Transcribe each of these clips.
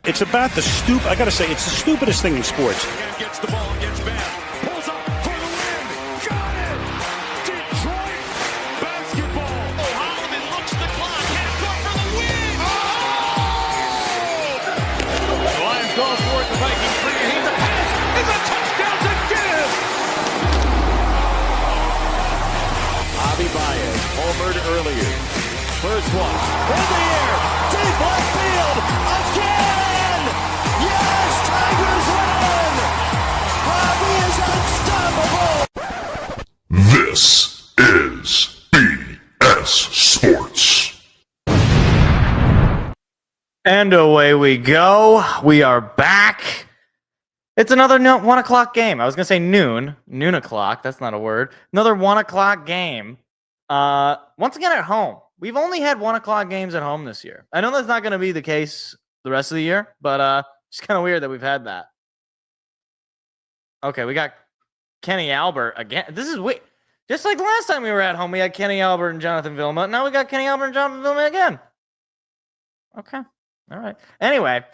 It's about the I got to say, it's the stupidest thing in sports. Gets the ball, gets back, pulls up for the win. Got it! Detroit basketball. Oh, Holloman looks the clock. Half court for the win. Oh! The Lions go for it. The Vikings bring it in. The pass is a touchdown to give. Javi Baez homered earlier. First one in the air, deep left field again. Yes, Tigers win! Bobby is unstoppable! This is BS Sports. And away we go. We are back. It's another 1 o'clock game. I was going to say noon o'clock. That's not a word. Another 1 o'clock game. Once again at home. We've only had 1 o'clock games at home this year. I know that's not going to be the case the rest of the year, but it's kind of weird that we've had that. Okay, we got Kenny Albert again. This is weird. Just like the last time we were at home, we had Kenny Albert and Jonathan Vilma. Now we got Kenny Albert and Jonathan Vilma again. Okay. All right. Anyway,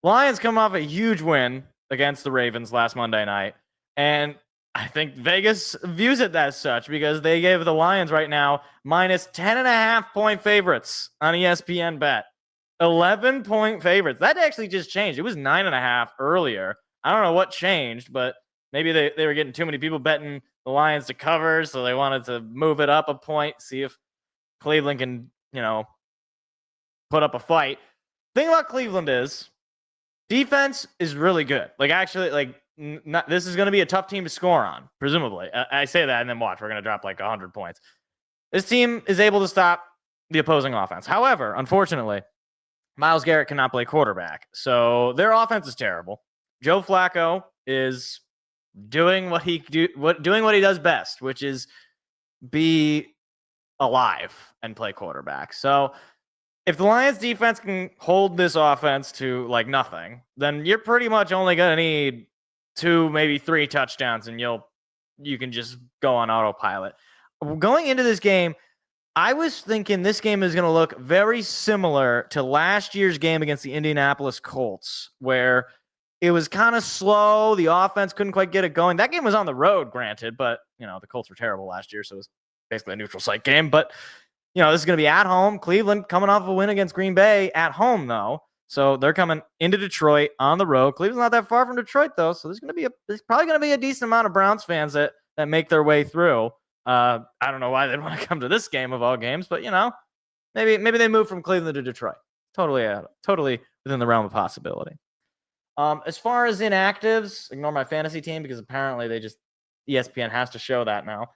Lions come off a huge win against the Ravens last Monday night. And I think Vegas views it as such because they gave the Lions right now minus 10.5 point favorites on ESPN Bet 11-point favorites. That actually just changed. It was 9.5 earlier. I don't know what changed, but maybe they were getting too many people betting the Lions to cover, so they wanted to move it up a point, see if Cleveland can, put up a fight. Thing about Cleveland is defense is really good. Like, actually, this is going to be a tough team to score on, presumably. I say that, and then watch. We're going to drop like 100 points. This team is able to stop the opposing offense. However, unfortunately, Myles Garrett cannot play quarterback. So their offense is terrible. Joe Flacco is doing what he does best, which is be alive and play quarterback. So if the Lions defense can hold this offense to like nothing, then you're pretty much only going to need 2, maybe 3 touchdowns, and you can just go on autopilot. Going into this game, I was thinking this game is going to look very similar to last year's game against the Indianapolis Colts, where it was kind of slow. The offense couldn't quite get it going. That game was on the road, granted, but the Colts were terrible last year, so it was basically a neutral site game. But this is going to be at home. Cleveland coming off a win against Green Bay at home, though. So they're coming into Detroit on the road. Cleveland's not that far from Detroit, though. So there's probably going to be a decent amount of Browns fans that make their way through. I don't know why they'd want to come to this game of all games, but maybe they move from Cleveland to Detroit. Totally within the realm of possibility. As far as inactives, ignore my fantasy team because apparently ESPN has to show that now.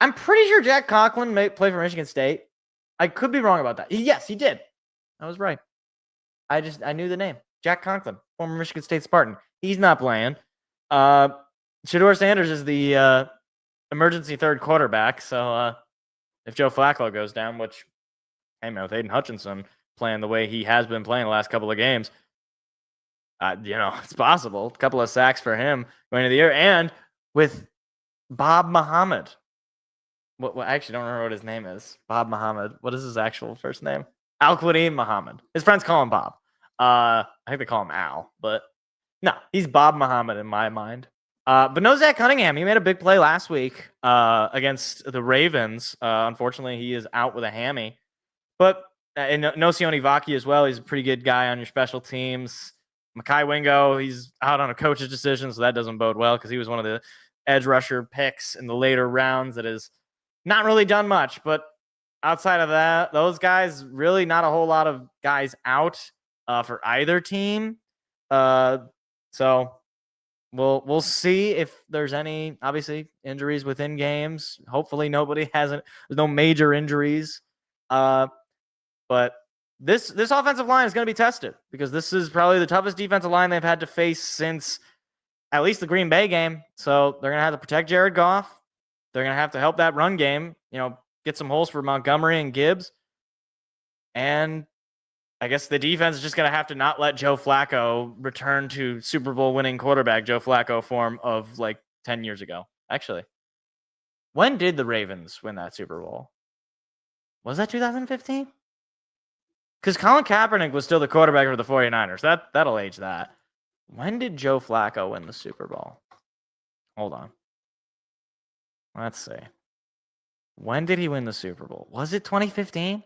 I'm pretty sure Jack Conklin may play for Michigan State. I could be wrong about that. Yes, he did. I was right. I knew the name. Jack Conklin, former Michigan State Spartan. He's not playing. Shedeur Sanders is the emergency third quarterback. So if Joe Flacco goes down, which, hey man, with Aiden Hutchinson playing the way he has been playing the last couple of games, it's possible. A couple of sacks for him going into the year. And with Bob Muhammad. I actually don't remember what his name is. Bob Muhammad. What is his actual first name? Al-Quadin Muhammad. His friends call him Bob. I think they call him Al. But no, he's Bob Muhammad in my mind. But no Zach Cunningham. He made a big play last week against the Ravens. Unfortunately, he is out with a hammy. But and no Sione Vaki as well. He's a pretty good guy on your special teams. Mekhi Wingo, he's out on a coach's decision, so that doesn't bode well because he was one of the edge rusher picks in the later rounds that has not really done much. But outside of that, those guys, really not a whole lot of guys out for either team. So we'll see if there's any, obviously, injuries within games. Hopefully there's no major injuries. But this offensive line is going to be tested because this is probably the toughest defensive line they've had to face since at least the Green Bay game. So they're going to have to protect Jared Goff. They're going to help that run game, get some holes for Montgomery and Gibbs. And I guess the defense is just going to have to not let Joe Flacco return to Super Bowl winning quarterback Joe Flacco form of like 10 years ago. Actually, when did the Ravens win that Super Bowl? Was that 2015? Because Colin Kaepernick was still the quarterback for the 49ers. That'll age that. When did Joe Flacco win the Super Bowl? Hold on. Let's see. When did he win the Super Bowl? Was it 2015? It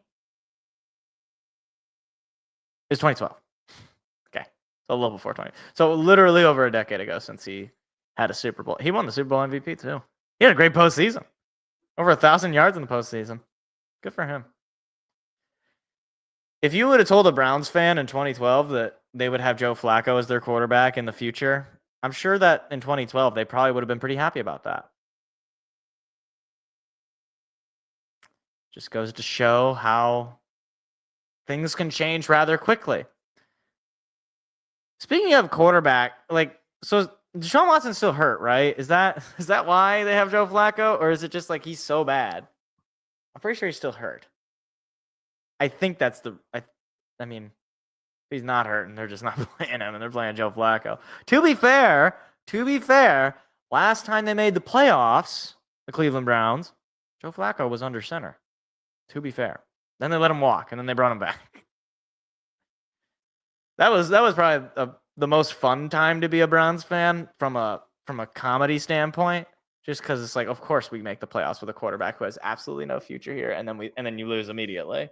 was 2012. Okay. So a little before 20. So literally over a decade ago since he had a Super Bowl. He won the Super Bowl MVP too. He had a great postseason. Over 1,000 yards in the postseason. Good for him. If you would have told a Browns fan in 2012 that they would have Joe Flacco as their quarterback in the future, I'm sure that in 2012 they probably would have been pretty happy about that. Just goes to show how things can change rather quickly. Speaking of quarterback, so Deshaun Watson's still hurt, right? Is that why they have Joe Flacco, or is it just like he's so bad? I'm pretty sure he's still hurt. I think that's I mean, if he's not hurt and they're just not playing him and they're playing Joe Flacco. To be fair, last time they made the playoffs, the Cleveland Browns, Joe Flacco was under center. To be fair. Then they let him walk and then they brought him back. That was probably the most fun time to be a Browns fan from a comedy standpoint. Just because it's like, of course we make the playoffs with a quarterback who has absolutely no future here, and then you lose immediately.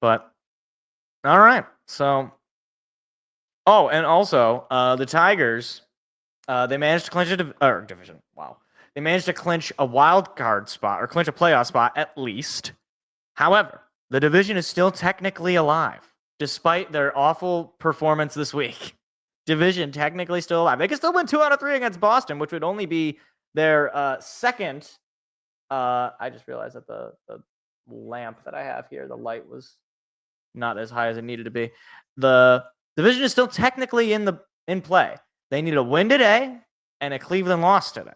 But all right. So, oh, and also the Tigers, they managed to clinch a division. Wow. They managed to clinch a wild card spot or clinch a playoff spot at least. However, the division is still technically alive despite their awful performance this week. Division technically still alive. They can still win 2 out of 3 against Boston, which would only be their second. I just realized that the lamp that I have here, the light was not as high as it needed to be. The division is still technically in play. They need a win today and a Cleveland loss today.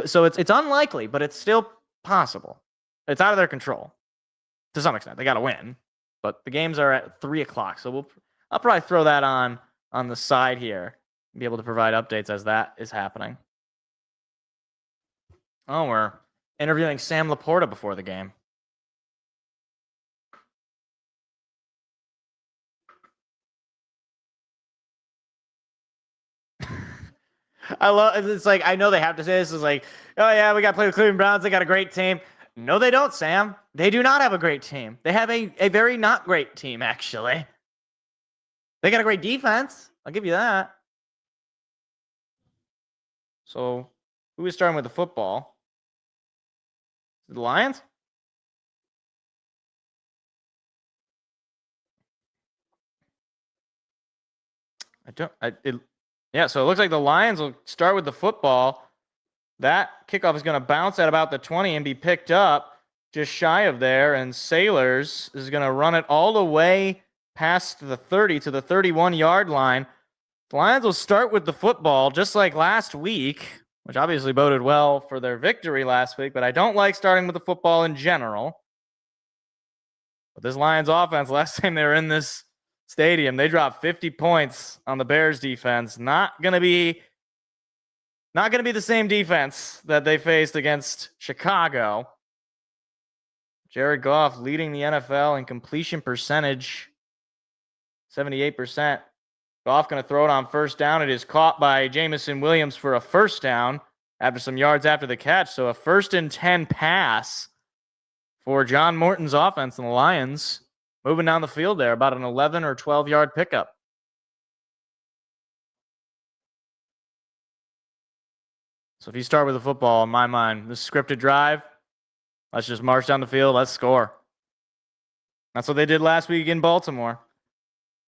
So it's unlikely, but it's still possible. It's out of their control to some extent. They got to win, but the games are at 3:00. So I'll probably throw that on the side here and be able to provide updates as that is happening. Oh, we're interviewing Sam Laporta before the game. I love it's like I know they have to say this is like, oh yeah, we got to play the Cleveland Browns. They got a great team. No, they don't, Sam. They do not have a great team. They have a very not great team, actually. They got a great defense. I'll give you that. So, who is starting with the football? The Lions? Yeah, so it looks like the Lions will start with the football. That kickoff is going to bounce at about the 20 and be picked up just shy of there. And Sailors is going to run it all the way past the 30 to the 31-yard line. The Lions will start with the football just like last week, which obviously boded well for their victory last week. But I don't like starting with the football in general. But this Lions offense, last time they were in this stadium, they dropped 50 points on the Bears defense. Not going to be the same defense that they faced against Chicago. Jared Goff leading the NFL in completion percentage, 78%. Goff going to throw it on first down. It is caught by Jamison Williams for a first down after some yards after the catch. So a 1st and 10 pass for John Morton's offense and the Lions. Moving down the field there, about an 11 or 12-yard pickup. So if you start with the football, in my mind, this scripted drive, let's just march down the field, let's score. That's what they did last week in Baltimore.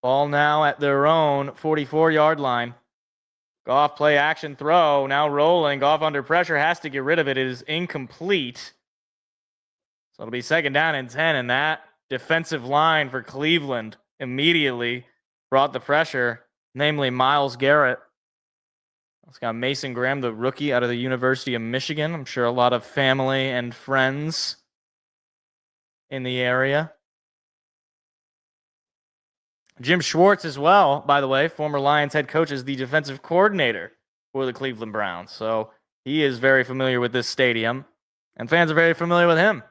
Ball now at their own 44-yard line. Goff play action throw, now rolling. Goff under pressure, has to get rid of it. It is incomplete. So it'll be 2nd down and 10, and that defensive line for Cleveland immediately brought the pressure, namely Myles Garrett. It's got Mason Graham, the rookie out of the University of Michigan. I'm sure a lot of family and friends in the area. Jim Schwartz as well, by the way, former Lions head coach, is the defensive coordinator for the Cleveland Browns. So he is very familiar with this stadium, and fans are very familiar with him.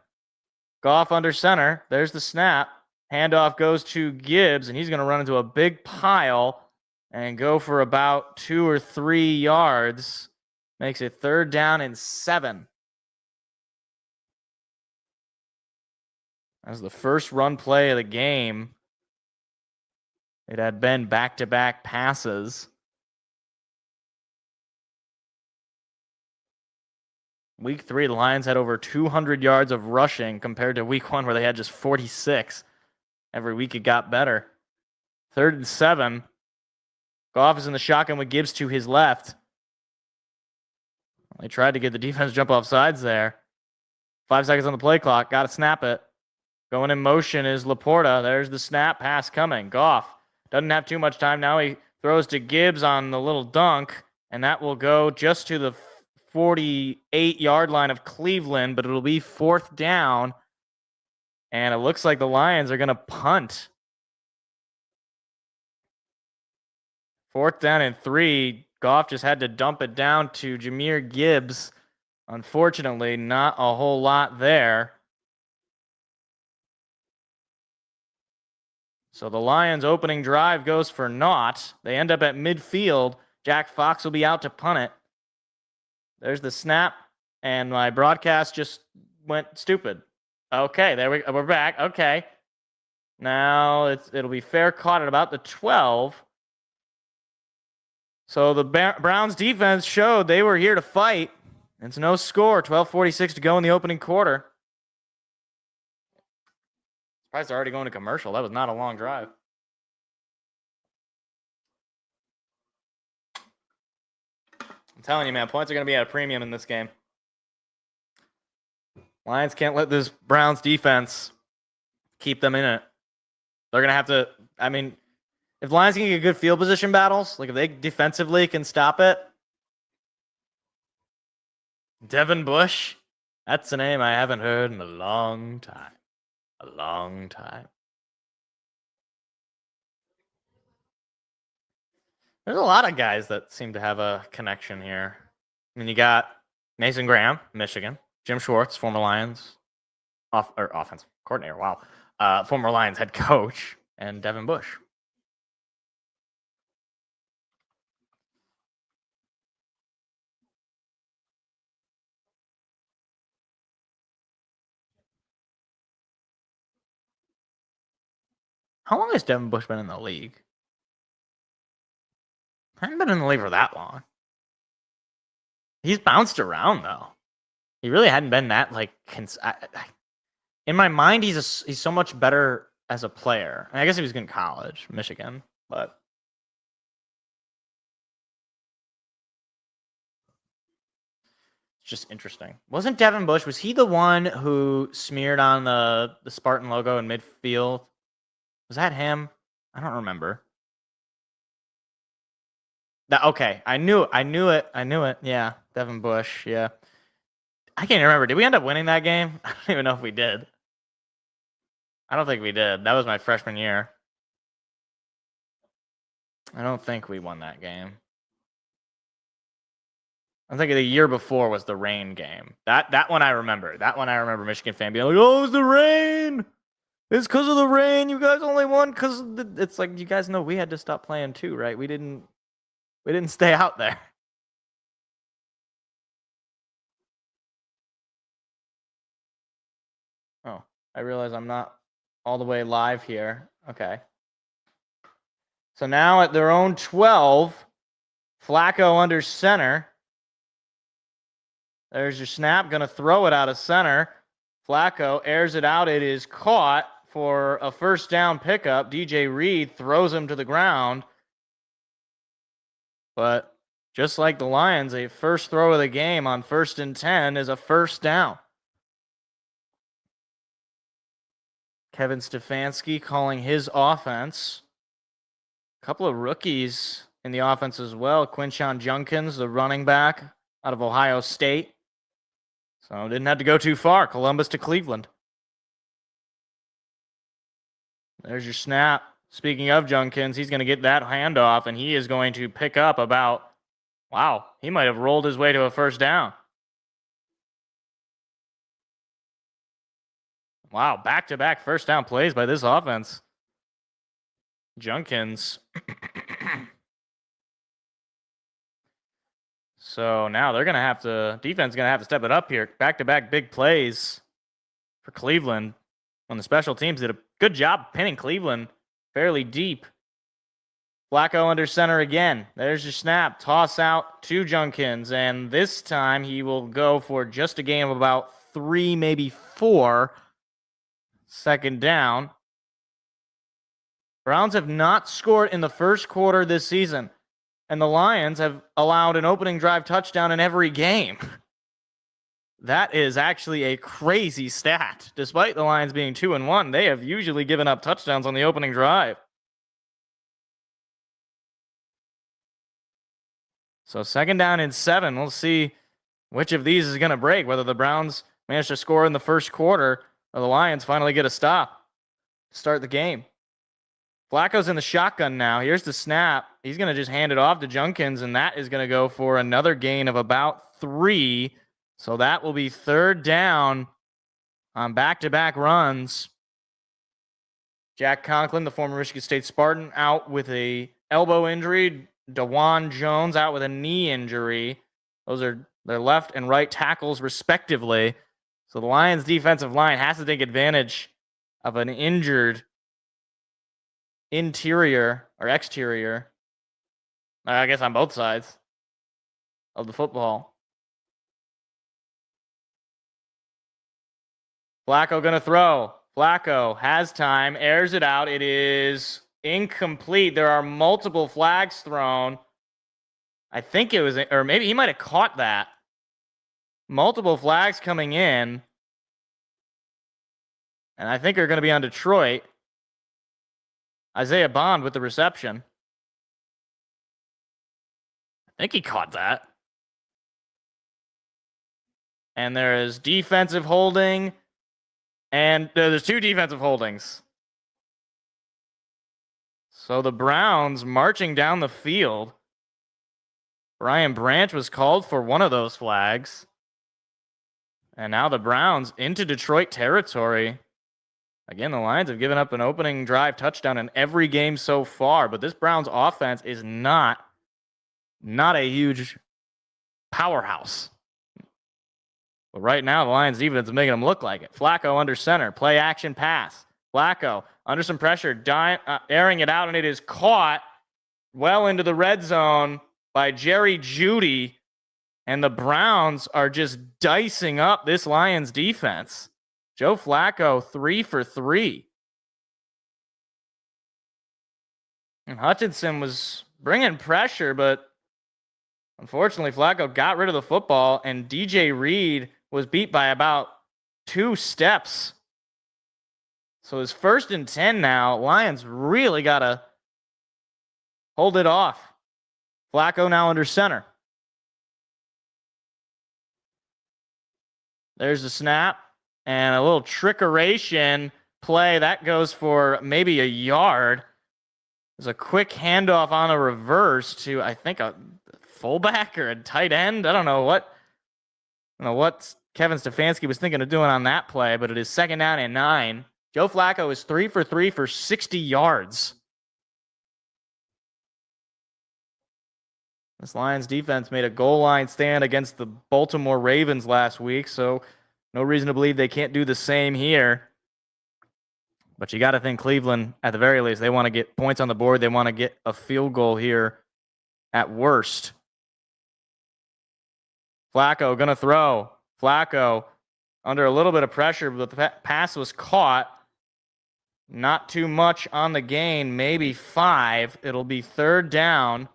Goff under center. There's the snap. Handoff goes to Gibbs, and he's going to run into a big pile and go for about 2 or 3 yards. Makes it 3rd down and 7. That's the first run play of the game. It had been back-to-back passes. Week 3, the Lions had over 200 yards of rushing compared to week 1 where they had just 46. Every week it got better. 3rd and 7. Goff is in the shotgun with Gibbs to his left. They tried to get the defense jump off sides there. 5 seconds on the play clock. Got to snap it. Going in motion is Laporta. There's the snap. Pass coming. Goff doesn't have too much time now. He throws to Gibbs on the little dunk, and that will go just to the 48-yard line of Cleveland, but it'll be 4th down, and it looks like the Lions are going to punt. 4th down and 3. Goff just had to dump it down to Jahmyr Gibbs. Unfortunately, not a whole lot there. So the Lions' opening drive goes for naught. They end up at midfield. Jack Fox will be out to punt it. There's the snap, and my broadcast just went stupid. Okay, we're back. Okay. Now it'll be fair caught at about the 12. So the Browns defense showed they were here to fight. It's no score. 12:46 to go in the opening quarter. Surprised they're already going to commercial. That was not a long drive. I'm telling you, man, points are going to be at a premium in this game. Lions can't let this Browns defense keep them in it. They're going to have to, I mean, if Lions can get good field position battles, like if they defensively can stop it. Devin Bush, that's a name I haven't heard in a long time. A long time. There's a lot of guys that seem to have a connection here. I mean, you got Mason Graham, Michigan. Jim Schwartz, former Lions offensive coordinator. Wow. Former Lions head coach. And Devin Bush. How long has Devin Bush been in the league? I haven't been in the league for that long. He's bounced around though. He really hadn't been that like. In my mind, he's so much better as a player. I guess he was good in college, Michigan, but it's just interesting. Wasn't Devin Bush? Was he the one who smeared on the Spartan logo in midfield? Was that him? I don't remember. Okay, I knew it. Yeah, Devin Bush. Yeah, I can't remember. Did we end up winning that game? I don't even know if we did. I don't think we did. That was my freshman year. I don't think we won that game. I think the year before was the rain game. That one I remember. That one I remember Michigan fan being like, "Oh, it was the rain. It's because of the rain. You guys only won because it's like you guys know we had to stop playing too, right? We didn't stay out there." Oh, I realize I'm not all the way live here. Okay. So now at their own 12, Flacco under center. There's your snap. Going to throw it out of center. Flacco airs it out. It is caught for a first down pickup. DJ Reed throws him to the ground. But just like the Lions, a first throw of the game on 1st and 10 is a first down. Kevin Stefanski calling his offense. A couple of rookies in the offense as well. Quinshon Judkins, the running back out of Ohio State. So didn't have to go too far. Columbus to Cleveland. There's your snap. Speaking of Judkins, he's going to get that handoff, and he is going to pick up about, wow, he might have rolled his way to a first down. Wow, back-to-back first down plays by this offense. Judkins. So now they're going to have to, defense is going to have to step it up here. Back-to-back big plays for Cleveland on the special teams. Did a good job pinning Cleveland fairly deep. Flacco under center again. There's your snap. Toss out to Judkins. And this time he will go for just a gain of about 3, maybe 4. Second down. Browns have not scored in the first quarter this season. And the Lions have allowed an opening drive touchdown in every game. That is actually a crazy stat. Despite the Lions being 2-1, they have usually given up touchdowns on the opening drive. So 2nd down and 7. We'll see which of these is going to break, whether the Browns manage to score in the first quarter or the Lions finally get a stop to start the game. Flacco's in the shotgun now. Here's the snap. He's going to just hand it off to Judkins, and that is going to go for another gain of about 3. So that will be 3rd down on back-to-back runs. Jack Conklin, the former Michigan State Spartan, out with a elbow injury. DeJuan Jones out with a knee injury. Those are their left and right tackles, respectively. So the Lions' defensive line has to take advantage of an injured interior or exterior, I guess on both sides of the football. Flacco gonna throw. Flacco has time, airs it out. It is incomplete. There are multiple flags thrown. I think it was, or maybe he might have caught that. Multiple flags coming in. And I think they're going to be on Detroit. Isaiah Bond with the reception. I think he caught that. And there is defensive holding. And there's 2 defensive holdings. So the Browns marching down the field. Brian Branch was called for one of those flags. And now the Browns into Detroit territory. Again, the Lions have given up an opening drive touchdown in every game so far, but this Browns offense is not a huge powerhouse. But right now, the Lions defense is making them look like it. Flacco under center, play action pass. Flacco under some pressure, airing it out, and it is caught well into the red zone by Jerry Jeudy. And the Browns are just dicing up this Lions defense. Joe Flacco, 3 for 3. And Hutchinson was bringing pressure, but unfortunately, Flacco got rid of the football, and DJ Reed was beat by about 2 steps. So it's 1st and 10 now. Lions really got to hold it off. Flacco now under center. There's the snap. And a little trickeration play that goes for maybe a yard. There's a quick handoff on a reverse to, I think, a fullback or a tight end. I don't know what Kevin Stefanski was thinking of doing on that play, but it is 2nd down and 9. Joe Flacco is 3 for 3 for 60 yards. This Lions defense made a goal line stand against the Baltimore Ravens last week, so no reason to believe they can't do the same here. But you got to think Cleveland, at the very least, they want to get points on the board. They want to get a field goal here at worst. Flacco going to throw. Flacco under a little bit of pressure, but the pass was caught. Not too much on the gain, maybe 5. It'll be 3rd down.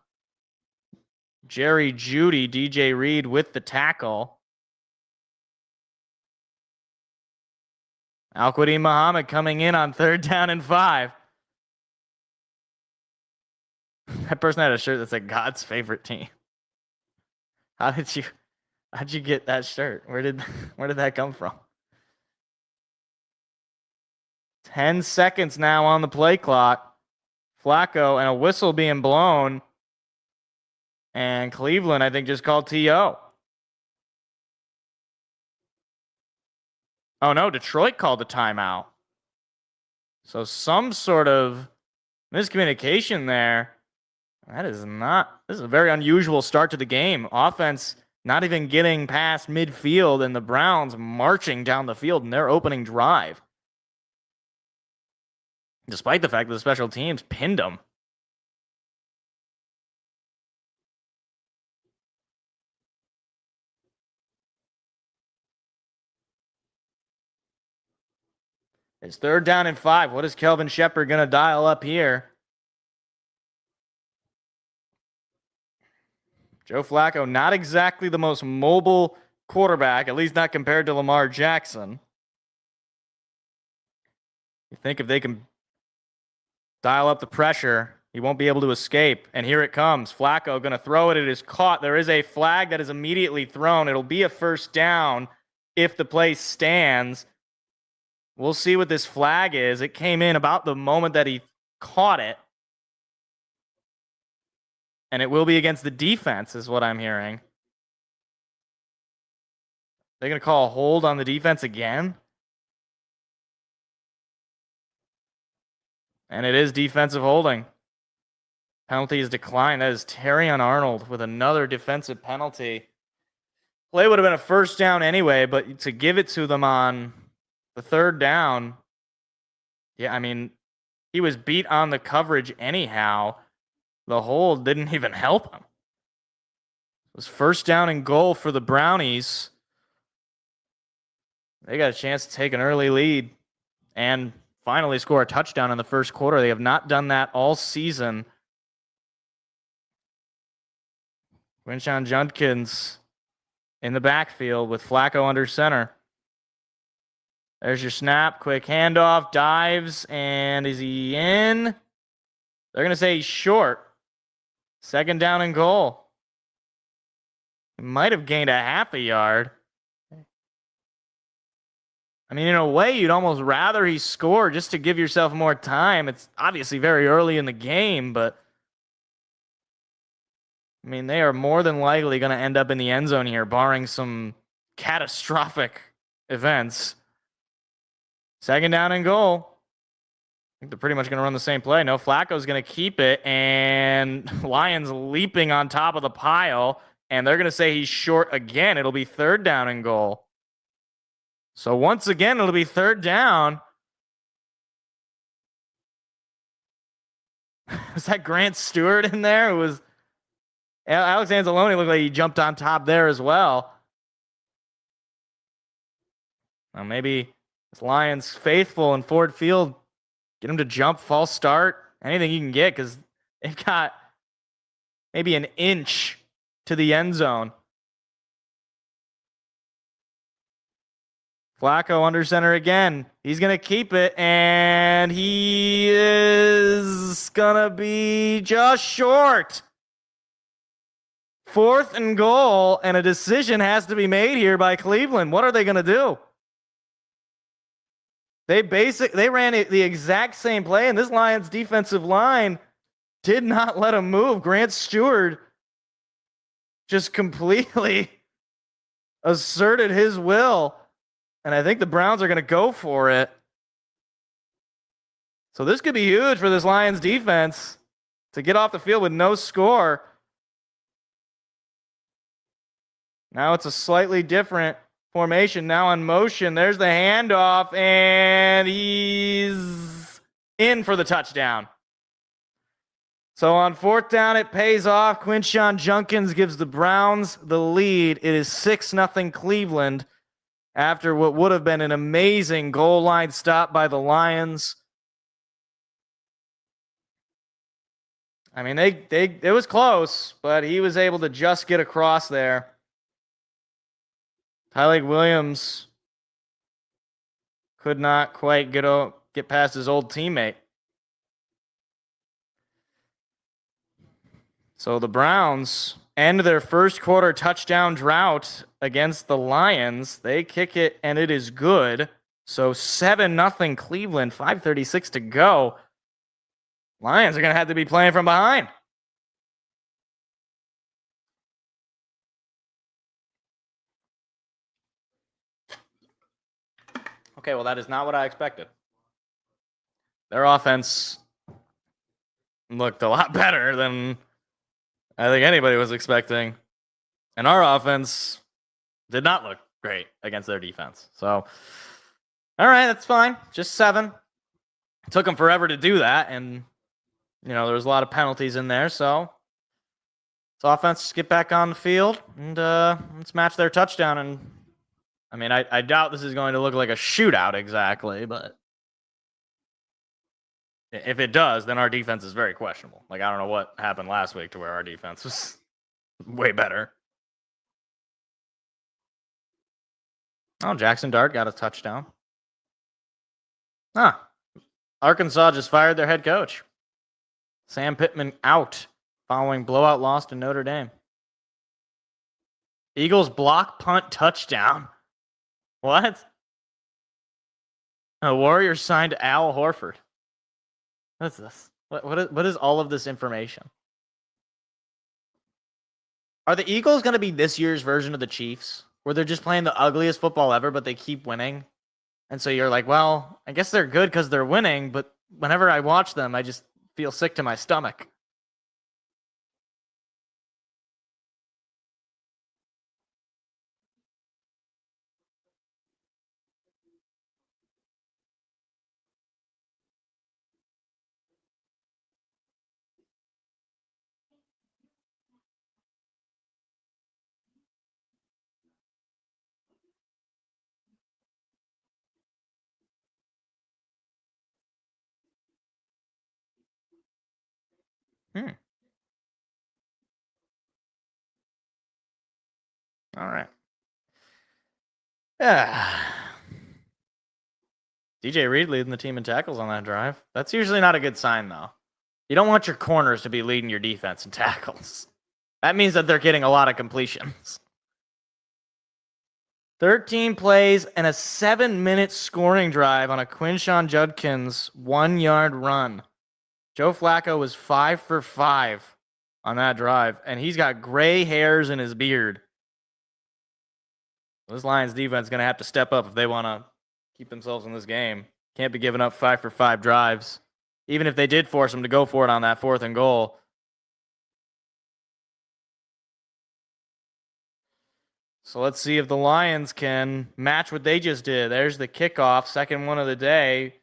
Jerry Jeudy, DJ Reed with the tackle. Al-Quadin Muhammad coming in on 3rd down and 5. That person had a shirt that said God's favorite team. How'd you get that shirt? Where did that come from? 10 seconds now on the play clock. Flacco and a whistle being blown. And Cleveland, I think, just called TO. Oh, no, Detroit called a timeout. So some sort of miscommunication there. This is a very unusual start to the game. Offense not even getting past midfield, and the Browns marching down the field in their opening drive. Despite the fact that the special teams pinned them. It's 3rd down and 5. What is Kelvin Shepard going to dial up here? Joe Flacco, not exactly the most mobile quarterback, at least not compared to Lamar Jackson. You think if they can dial up the pressure, he won't be able to escape. And here it comes. Flacco going to throw it. It is caught. There is a flag that is immediately thrown. It'll be a 1st down if the play stands. We'll see what this flag is. It came in about the moment that he caught it. And it will be against the defense, is what I'm hearing. They're going to call a hold on the defense again? And it is defensive holding. Penalty is declined. That is Terrion Arnold with another defensive penalty. Play would have been a 1st down anyway, but to give it to them on the 3rd down, yeah, I mean, he was beat on the coverage anyhow. The hold didn't even help him. It was first down and goal for the Brownies. They got a chance to take an early lead and finally score a touchdown in the first quarter. They have not done that all season. Quinshon Judkins in the backfield with Flacco under center. There's your snap. Quick handoff. Dives. And is he in? They're going to say he's short. Second down and goal. He might have gained a half a yard. I mean, in a way, you'd almost rather he score just to give yourself more time. It's obviously very early in the game, but I mean, they are more than likely going to end up in the end zone here, barring some catastrophic events. Second down and goal. I think they're pretty much going to run the same play. No, Flacco's going to keep it, and Lions leaping on top of the pile, and they're going to say he's short again. It'll be third down and goal. So once again, it'll be third down. Was that Grant Stewart in there? It was Alex Anzalone. Looked like he jumped on top there as well. Now maybe this Lions faithful in Ford Field, get him to jump, false start, anything you can get, because they've got maybe an inch to the end zone. Flacco under center again. He's going to keep it, and he is going to be just short. Fourth and goal, and a decision has to be made here by Cleveland. What are they going to do? They ran the exact same play, and this Lions defensive line did not let him move. Grant Stewart just completely asserted his will. And I think the Browns are going to go for it. So this could be huge for this Lions defense to get off the field with no score. Now it's a slightly different formation. Now in motion. There's the handoff, and he's in for the touchdown. So on fourth down, it pays off. Quinshon Judkins gives the Browns the lead. It is 6-0 Cleveland. After what would have been an amazing goal line stop by the Lions. I mean, it was close, but he was able to just get across there. Tyleik Williams could not quite get past his old teammate. So the Browns end their first quarter touchdown drought against the Lions. They kick it, and it is good. So 7-0 Cleveland, 5:36 to go. Lions are going to have to be playing from behind. Okay, well, that is not what I expected. Their offense looked a lot better than I think anybody was expecting. And our offense did not look great against their defense. So, all right, that's fine. Just 7. It took them forever to do that. And, there was a lot of penalties in there. So, offense, get back on the field and let's match their touchdown. And, I mean, I doubt this is going to look like a shootout exactly, but if it does, then our defense is very questionable. Like, I don't know what happened last week to where our defense was way better. Oh, Jackson Dart got a touchdown. Arkansas just fired their head coach. Sam Pittman out following blowout loss to Notre Dame. Eagles block punt touchdown. What? A Warriors signed Al Horford. What's this? What is all of this information? Are the Eagles going to be this year's version of the Chiefs, where they're just playing the ugliest football ever, but they keep winning? And so you're like, well, I guess they're good because they're winning, but whenever I watch them, I just feel sick to my stomach. All right. Yeah. DJ Reed leading the team in tackles on that drive. That's usually not a good sign, though. You don't want your corners to be leading your defense in tackles. That means that they're getting a lot of completions. 13 plays and a 7-minute scoring drive on a Quinshon Judkins 1-yard run. Joe Flacco was 5 for 5 on that drive, and he's got gray hairs in his beard. This Lions defense is going to have to step up if they want to keep themselves in this game. Can't be giving up 5 for 5 drives. Even if they did force them to go for it on that 4th and goal. So let's see if the Lions can match what they just did. There's the kickoff, second one of the day.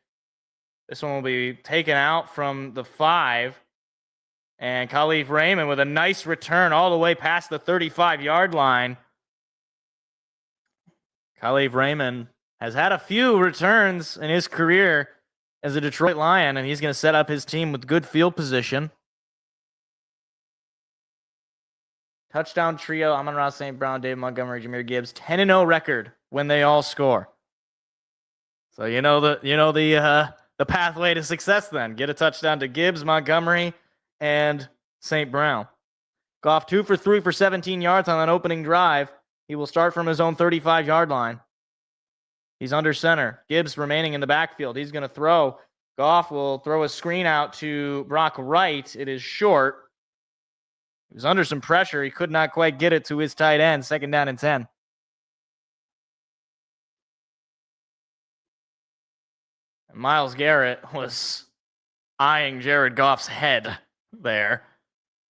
This one will be taken out from the 5. And Khalif Raymond with a nice return all the way past the 35-yard line. Khalif Raymond has had a few returns in his career as a Detroit Lion, and he's going to set up his team with good field position. Touchdown trio, Amon-Ra St. Brown, David Montgomery, Jahmyr Gibbs, 10-0 record when they all score. So you know the pathway to success then. Get a touchdown to Gibbs, Montgomery, and St. Brown. Goff 2 for 3 for 17 yards on that opening drive. He will start from his own 35-yard line. He's under center. Gibbs remaining in the backfield. He's going to throw. Goff will throw a screen out to Brock Wright. It is short. He was under some pressure. He could not quite get it to his tight end. 2nd down and 10. And Myles Garrett was eyeing Jared Goff's head there.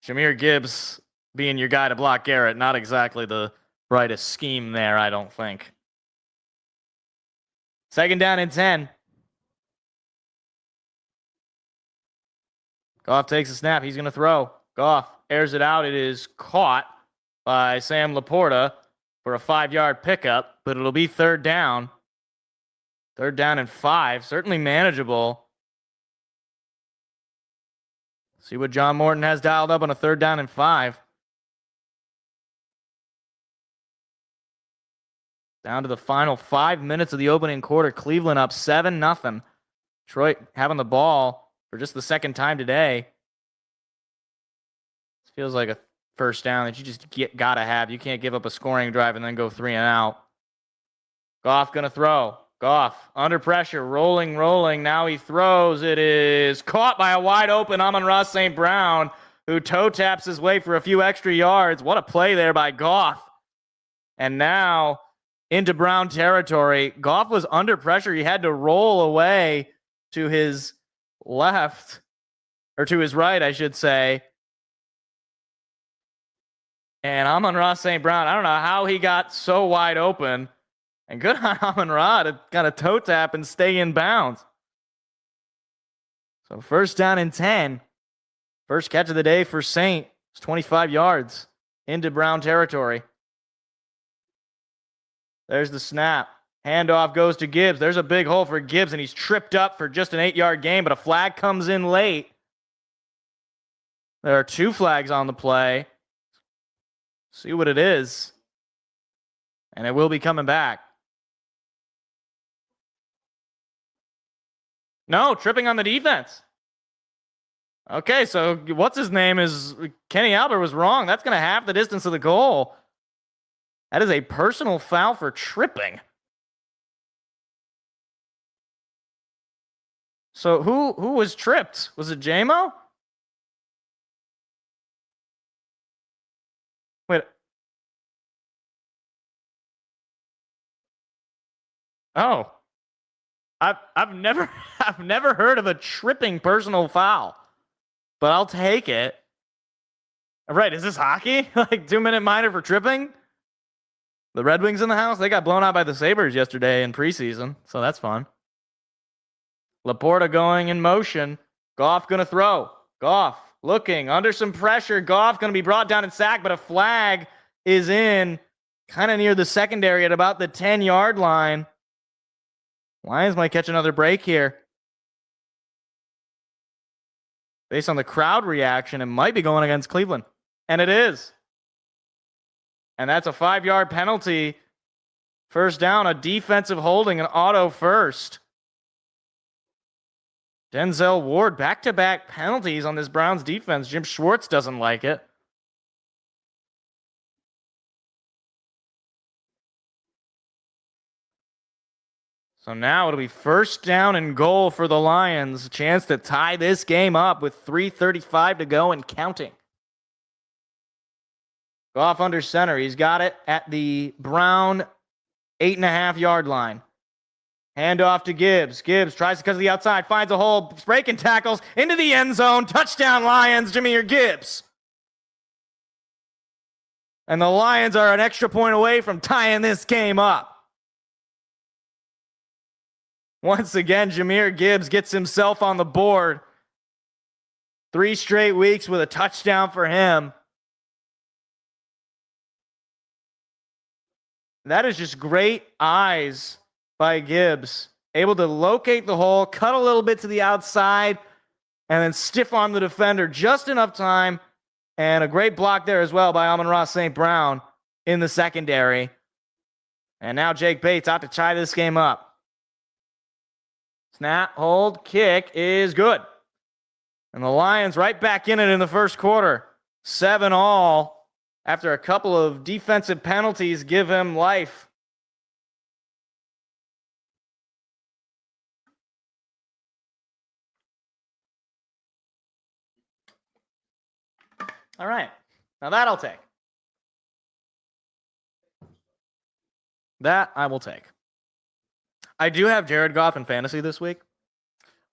Jahmyr Gibbs being your guy to block Garrett. Not exactly the brightest scheme there, I don't think. 2nd down and 10. Goff takes a snap. He's going to throw. Goff airs it out. It is caught by Sam Laporta for a 5-yard pickup, but it'll be 3rd down. 3rd down and 5. Certainly manageable. See what John Morton has dialed up on a 3rd down and 5. Down to the final 5 minutes of the opening quarter. Cleveland up 7-0. Detroit having the ball for just the 2nd time today. This feels like a first down that you just gotta have. You can't give up a scoring drive and then go 3 and out. Goff gonna throw. Goff under pressure, rolling. Now he throws. It is caught by a wide open Amon-Ra St. Brown, who toe taps his way for a few extra yards. What a play there by Goff. And now into Brown territory. Goff was under pressure. He had to roll away to his left, or to his right, I should say. And Amon-Ra St. Brown, I don't know how he got so wide open. And good on Amon-Ra to kind of toe tap and stay in bounds. So 1st down and 10. First catch of the day for Saint. It's 25 yards into Brown territory. There's the snap. Handoff goes to Gibbs. There's a big hole for Gibbs, and he's tripped up for just an 8-yard gain, but a flag comes in late. There are 2 flags on the play. See what it is. And it will be coming back. No, tripping on the defense. Okay, so what's his name is Kenny Albert was wrong. That's going to half the distance of the goal. That is a personal foul for tripping. So who was tripped? Was it JMO? Wait. Oh. I've never heard of a tripping personal foul. But I'll take it. Right, is this hockey? Like 2-minute minor for tripping? The Red Wings in the house? They got blown out by the Sabres yesterday in preseason, so that's fun. Laporta going in motion. Goff going to throw. Goff looking under some pressure. Goff going to be brought down and sacked, but a flag is in kind of near the secondary at about the 10-yard line. Lions might catch another break here. Based on the crowd reaction, it might be going against Cleveland. And it is. And that's a 5-yard penalty. First down, a defensive holding, an auto first. Denzel Ward, back-to-back penalties on this Browns defense. Jim Schwartz doesn't like it. So now it'll be first down and goal for the Lions. A chance to tie this game up with 3:35 to go and counting. Goff under center. He's got it at the Brown 8.5-yard line. Hand off to Gibbs. Gibbs tries to cut to the outside, finds a hole, breaking tackles into the end zone. Touchdown Lions, Jahmyr Gibbs. And the Lions are an extra point away from tying this game up. Once again, Jahmyr Gibbs gets himself on the board. 3 straight weeks with a touchdown for him. That is just great eyes by Gibbs. Able to locate the hole, cut a little bit to the outside, and then stiff arm the defender just enough time. And a great block there as well by Amon-Ra St. Brown in the secondary. And now Jake Bates out to tie this game up. Snap, hold, kick is good. And the Lions right back in it in the first quarter. 7-all after a couple of defensive penalties give him life. All right. Now that I'll take. That I will take. I do have Jared Goff in fantasy this week.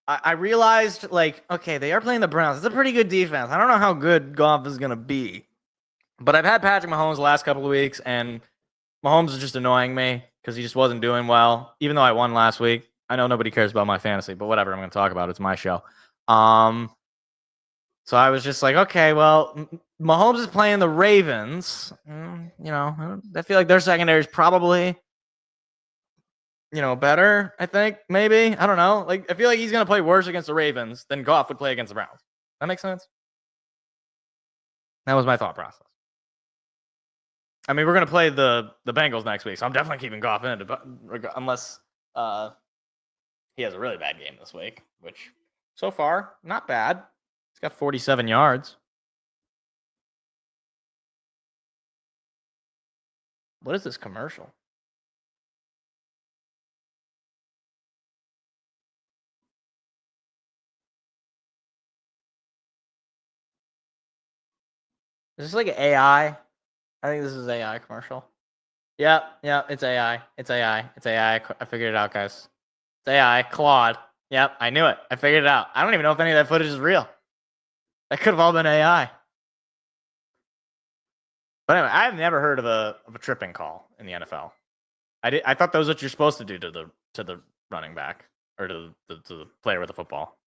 I realized, like, okay, they are playing the Browns. It's a pretty good defense. I don't know how good Goff is going to be. But I've had Patrick Mahomes the last couple of weeks, and Mahomes is just annoying me because he just wasn't doing well, even though I won last week. I know nobody cares about my fantasy, but whatever. I'm going to talk about it. It's my show. So I was just like, okay, well, Mahomes is playing the Ravens. You know, I feel like their secondary is probably, you know, better, I think, maybe. I don't know. Like, I feel like he's going to play worse against the Ravens than Goff would play against the Browns. That makes sense? That was my thought process. I mean, we're going to play the Bengals next week, so I'm definitely keeping Goff in it, unless he has a really bad game this week, which so far, not bad. He's got 47 yards. What is this commercial? Is this like an AI? I think this is AI commercial. Yeah, it's AI. It's AI. It's AI. I figured it out, guys. It's AI. Claude. Yep, I knew it. I figured it out. I don't even know if any of that footage is real. That could have all been AI. But anyway, I've never heard of a tripping call in the NFL. I thought that was what you're supposed to do to the running back or to the player with the football.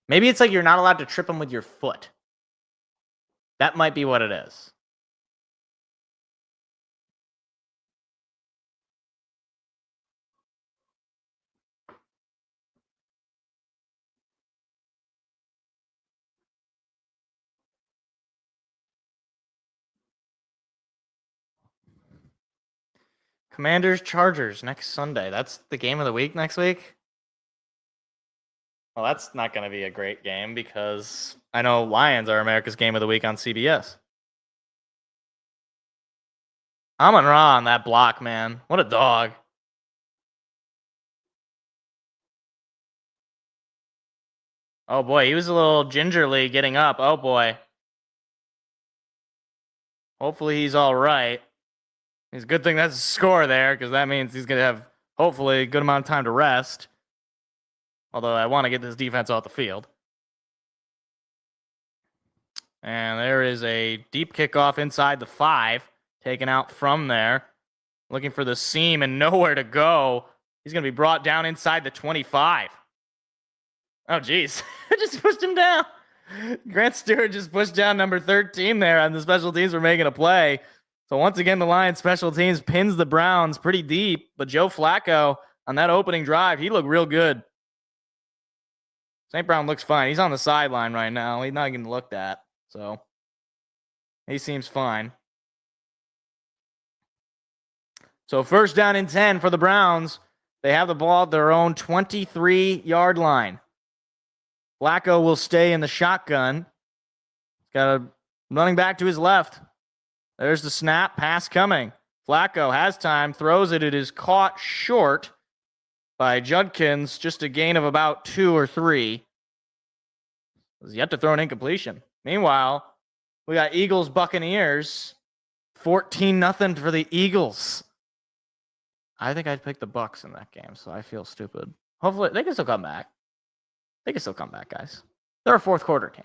Maybe it's like you're not allowed to trip him with your foot. That might be what it is. Commanders, Chargers next Sunday. That's the game of the week next week? Well, that's not going to be a great game because I know Lions are America's game of the week on CBS. Amon-Ra on that block, man. What a dog. Oh, boy. He was a little gingerly getting up. Oh, boy. Hopefully he's all right. It's a good thing that's a score there because that means he's going to have, hopefully, a good amount of time to rest. Although I want to get this defense off the field. And there is a deep kickoff inside the 5. Taken out from there. Looking for the seam and nowhere to go. He's going to be brought down inside the 25. Oh, geez. I just pushed him down. Grant Stewart just pushed down number 13 there, and the special teams were making a play. So once again, the Lions special teams pins the Browns pretty deep. But Joe Flacco on that opening drive, he looked real good. St. Brown looks fine. He's on the sideline right now. He's not getting looked at. So he seems fine. So first down and 10 for the Browns. They have the ball at their own 23-yard line. Flacco will stay in the shotgun. He's got a running back to his left. There's the snap. Pass coming. Flacco has time. Throws it. It is caught short by Judkins. Just a gain of about 2 or 3. He's yet to throw an incompletion. Meanwhile, we got Eagles Buccaneers. 14-0 for the Eagles. I think I'd pick the Bucs in that game, so I feel stupid. Hopefully, they can still come back. They can still come back, guys. They're a fourth quarter team.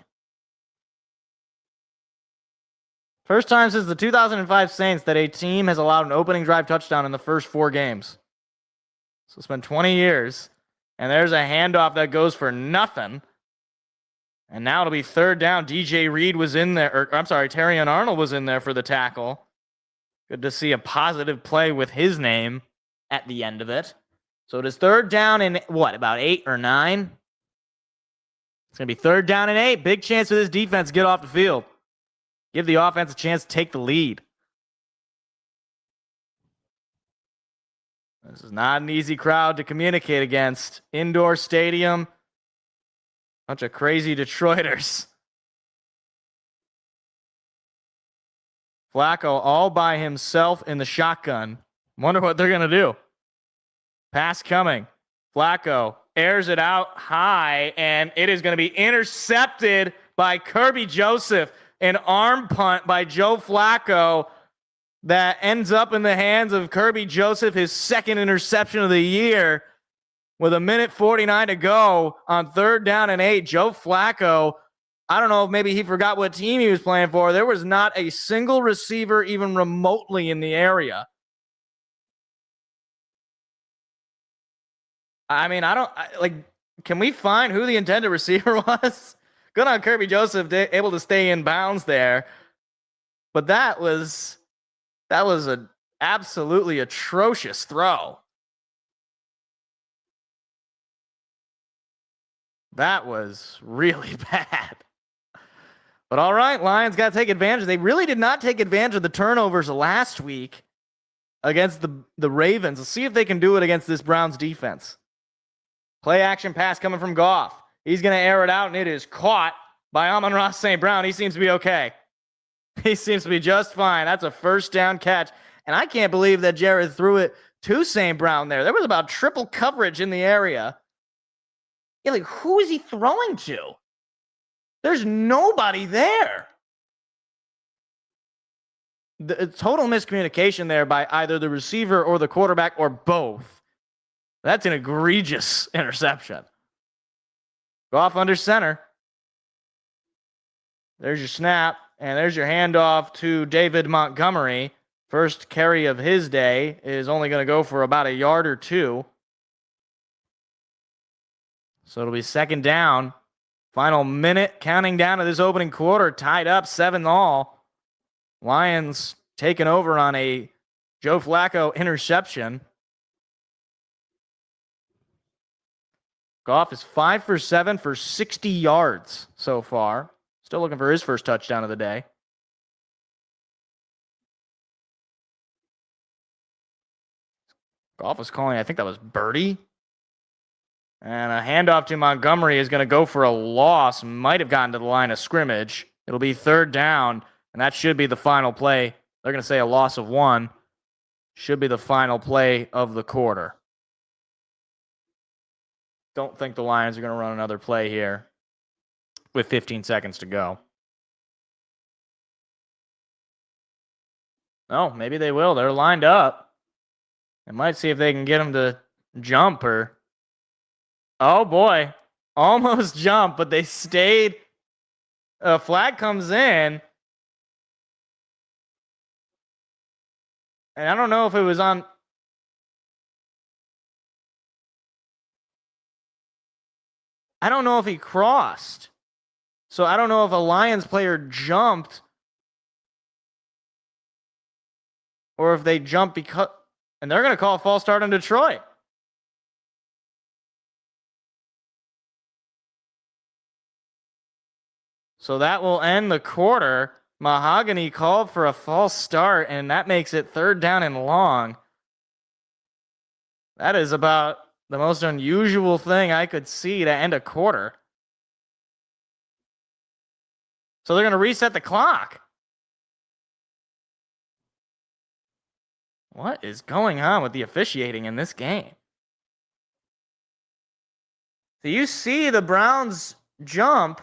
First time since the 2005 Saints that a team has allowed an opening drive touchdown in the first 4 games. So it's been 20 years, and there's a handoff that goes for nothing. And now it'll be third down. DJ Reed was in there, or I'm sorry, Terrion Arnold was in there for the tackle. Good to see a positive play with his name at the end of it. So it is third down and what, about 8 or 9? It's going to be third down and 8. Big chance for this defense to get off the field. Give the offense a chance to take the lead. This is not an easy crowd to communicate against. Indoor stadium. Bunch of crazy Detroiters. Flacco all by himself in the shotgun. Wonder what they're going to do. Pass coming. Flacco airs it out high, and it is going to be intercepted by Kirby Joseph. An arm punt by Joe Flacco that ends up in the hands of Kirby Joseph, his second interception of the year. With 1:49 to go on third down and 8, Joe Flacco, I don't know if maybe he forgot what team he was playing for. There was not a single receiver even remotely in the area. I mean, can we find who the intended receiver was? Good on Kirby Joseph, able to stay in bounds there. But that was an absolutely atrocious throw. That was really bad. But all right, Lions got to take advantage. They really did not take advantage of the turnovers last week against the Ravens. Let's see if they can do it against this Browns defense. Play action pass coming from Goff. He's going to air it out, and it is caught by Amon-Ra St. Brown. He seems to be okay. He seems to be just fine. That's a first down catch. And I can't believe that Jared threw it to St. Brown there. There was about triple coverage in the area. Yeah, like, who is he throwing to? There's nobody there. The total miscommunication there by either the receiver or the quarterback or both. That's an egregious interception. Goff under center. There's your snap, and there's your handoff to David Montgomery. First carry of his day is only going to go for about 1 yard or 2. So it'll be second down. Final minute counting down to this opening quarter. Tied up 7-all. Lions taking over on a Joe Flacco interception. Goff is 5 for 7 for 60 yards so far. Still looking for his first touchdown of the day. Goff was calling, I think that was Birdie. And a handoff to Montgomery is going to go for a loss. Might have gotten to the line of scrimmage. It'll be third down, and that should be the final play. They're going to say a loss of 1. Should be the final play of the quarter. Don't think the Lions are going to run another play here with 15 seconds to go. Oh, maybe they will. They're lined up. They might see if they can get them to jump or... Oh, boy. Almost jumped, but they stayed. A flag comes in. And I don't know if it was on... I don't know if he crossed. So I don't know if a Lions player jumped or if they jumped because... And they're going to call a false start on Detroit. So that will end the quarter. Mahogany called for a false start, and that makes it 3rd down and long. That is about the most unusual thing I could see to end a quarter. So they're going to reset the clock. What is going on with the officiating in this game? So you see the Browns jump.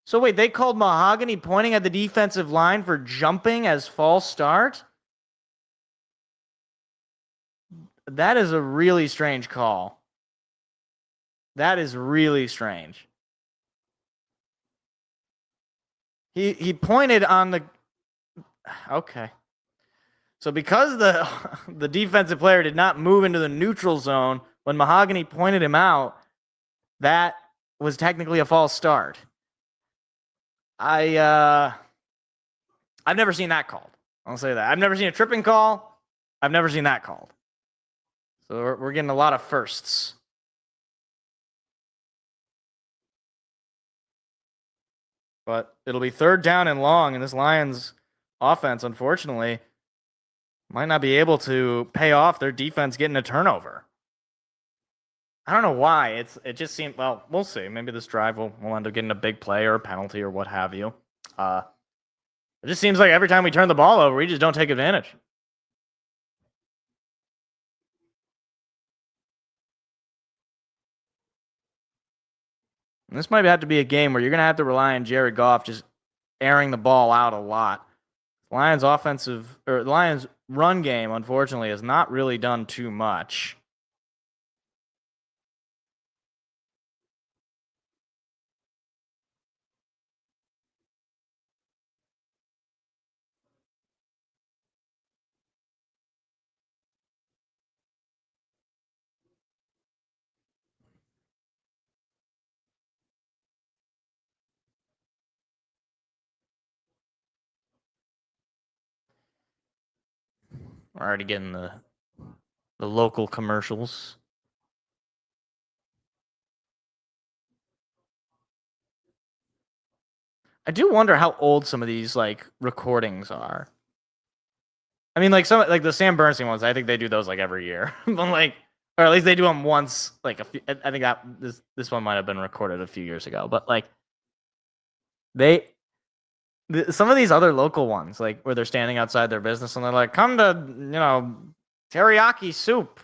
So wait, they called Mahogany pointing at the defensive line for jumping as false start? That is a really strange call. That is really strange. He pointed on the... Okay. So because the defensive player did not move into the neutral zone when Mahogany pointed him out, that was technically a false start. I've never seen that called. I'll say that. I've never seen a tripping call. I've never seen that called. So we're getting a lot of firsts. But it'll be 3rd down and long, and this Lions offense, unfortunately, might not be able to pay off their defense getting a turnover. I don't know why. It just seemed, well, we'll see. Maybe this drive will end up getting a big play or a penalty or what have you. It just seems like every time we turn the ball over, we just don't take advantage. And this might have to be a game where you're going to have to rely on Jared Goff just airing the ball out a lot. Lions run game, unfortunately, has not really done too much. We're already getting the local commercials. I do wonder how old some of these like recordings are. I mean, like some like the Sam Bernstein ones. I think they do those like every year, but like, or at least they do them once. Like I think that this one might have been recorded a few years ago, but like some of these other local ones, like where they're standing outside their business and they're like, "Come to Teriyaki Soup,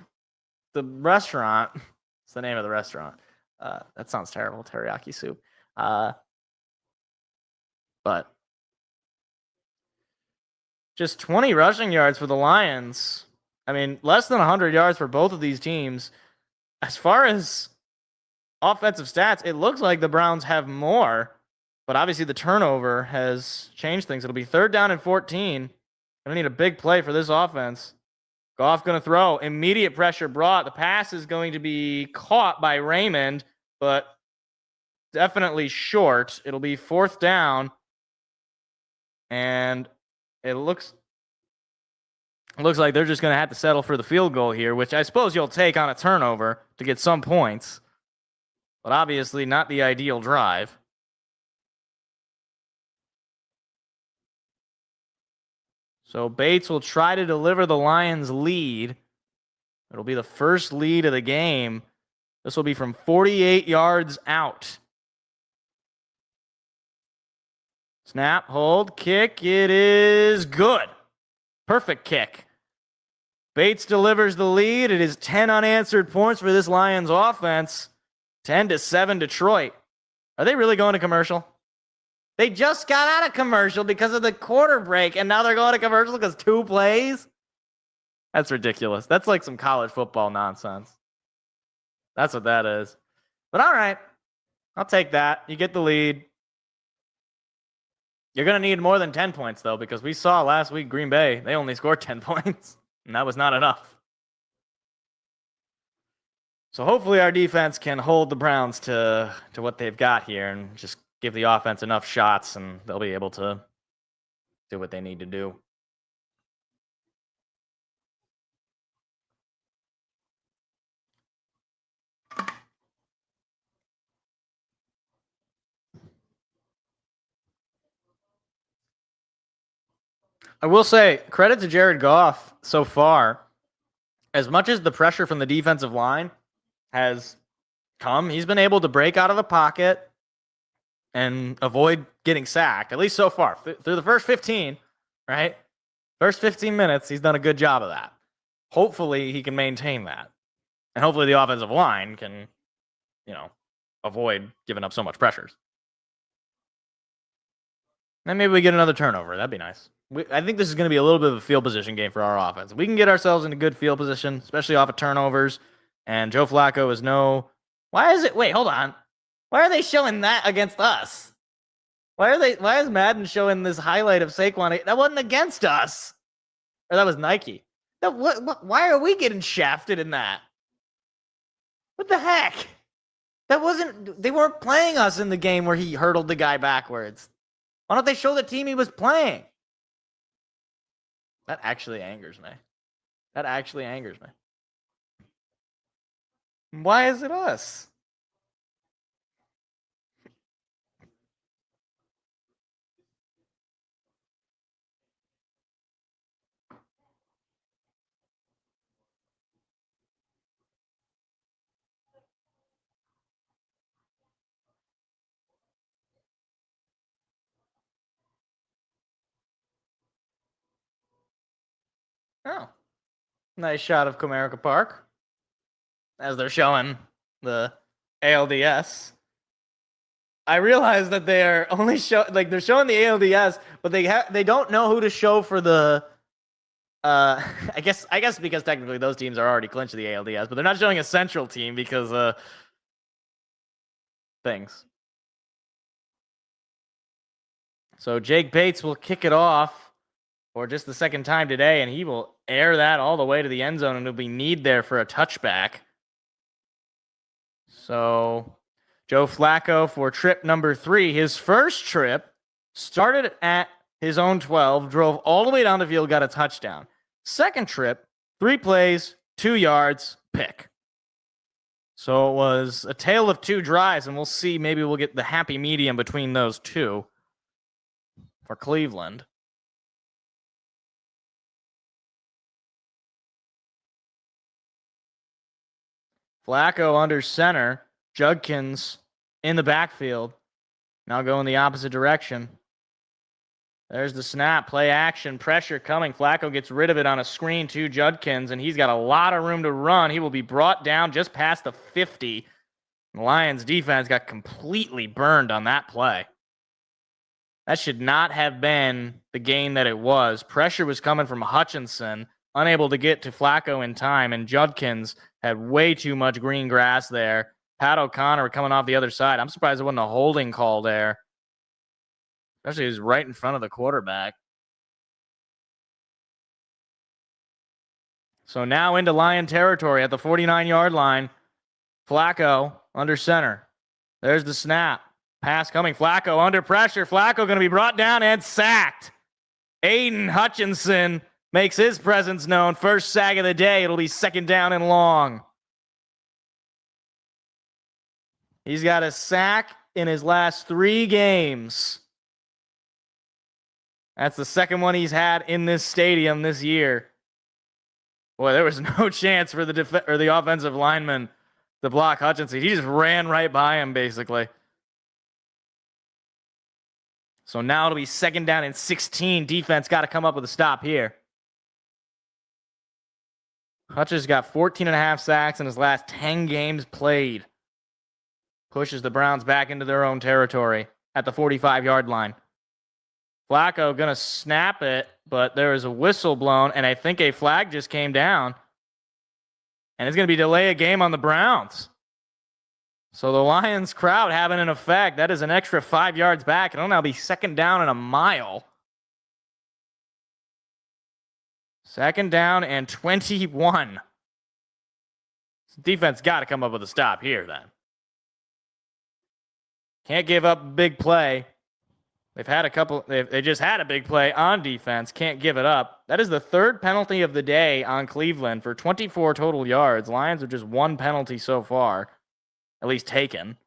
the restaurant." It's the name of the restaurant. That sounds terrible, Teriyaki Soup. But just 20 rushing yards for the Lions. I mean, less than 100 yards for both of these teams. As far as offensive stats, it looks like the Browns have more. But obviously the turnover has changed things. It'll be 3rd down and 14. Gonna need a big play for this offense. Goff gonna throw. Immediate pressure brought. The pass is going to be caught by Raymond, but definitely short. It'll be 4th down. And it looks like they're just going to have to settle for the field goal here, which I suppose you'll take on a turnover to get some points. But obviously not the ideal drive. So Bates will try to deliver the Lions' lead. It'll be the first lead of the game. This will be from 48 yards out. Snap, hold, kick. It is good. Perfect kick. Bates delivers the lead. It is 10 unanswered points for this Lions offense. 10-7 Detroit. Are they really going to commercial? They just got out of commercial because of the quarter break, and now they're going to commercial because 2 plays? That's ridiculous. That's like some college football nonsense. That's what that is. But all right. I'll take that. You get the lead. You're going to need more than 10 points, though, because we saw last week Green Bay, they only scored 10 points, and that was not enough. So hopefully our defense can hold the Browns to what they've got here and just give the offense enough shots, and they'll be able to do what they need to do. I will say, credit to Jared Goff so far. As much as the pressure from the defensive line has come, he's been able to break out of the pocket and avoid getting sacked, at least so far. Through the first 15, right? First 15 minutes, he's done a good job of that. Hopefully, he can maintain that. And hopefully the offensive line can, avoid giving up so much pressures. And maybe we get another turnover. That'd be nice. I think this is going to be a little bit of a field position game for our offense. We can get ourselves in a good field position, especially off of turnovers. And Joe Flacco is no... Wait, hold on. Why are they showing that against us? Why is Madden showing this highlight of Saquon? That wasn't against us. Or that was Nike. Why are we getting shafted in that? What the heck? They weren't playing us in the game where he hurdled the guy backwards. Why don't they show the team he was playing? That actually angers me. Why is it us? Oh. Nice shot of Comerica Park as they're showing the ALDS. I realize that they're only they're showing the ALDS, but they don't know who to show for the I guess because technically those teams are already clinched the ALDS, but they're not showing a central team because things. So Jake Bates will kick it off for just the second time today, and he will air that all the way to the end zone, and it'll be Need there for a touchback. So Joe Flacco for trip number 3. His first trip started at his own 12, drove all the way down the field, got a touchdown. Second trip, 3 plays, 2 yards, pick. So it was a tale of 2 drives, and we'll see. Maybe we'll get the happy medium between those 2 for Cleveland. Flacco under center. Judkins in the backfield. Now going the opposite direction. There's the snap. Play action. Pressure coming. Flacco gets rid of it on a screen to Judkins, and he's got a lot of room to run. He will be brought down just past the 50. The Lions defense got completely burned on that play. That should not have been the gain that it was. Pressure was coming from Hutchinson, unable to get to Flacco in time, and Judkins had way too much green grass there. Pat O'Connor coming off the other side. I'm surprised it wasn't a holding call there. Especially he was right in front of the quarterback. So now into Lion territory at the 49-yard line. Flacco under center. There's the snap. Pass coming. Flacco under pressure. Flacco going to be brought down and sacked. Aiden Hutchinson makes his presence known. First sack of the day. It'll be second down and long. He's got a sack in his last 3 games. That's the second one he's had in this stadium this year. Boy, there was no chance for the offensive lineman to block Hutchinson. He just ran right by him, basically. So now it'll be second down and 16. Defense got to come up with a stop here. Hutch's got 14.5 sacks in his last 10 games played. Pushes the Browns back into their own territory at the 45-yard line. Flacco going to snap it, but there is a whistle blown, and I think a flag just came down. And it's going to be delay a game on the Browns. So the Lions crowd having an effect. That is an extra 5 yards back. It'll now be second down and a mile. Second down and 21. Defense got to come up with a stop here then. Can't give up a big play. They've had a couple. They just had a big play on defense. Can't give it up. That is the 3rd penalty of the day on Cleveland for 24 total yards. Lions have just 1 penalty so far, at least taken.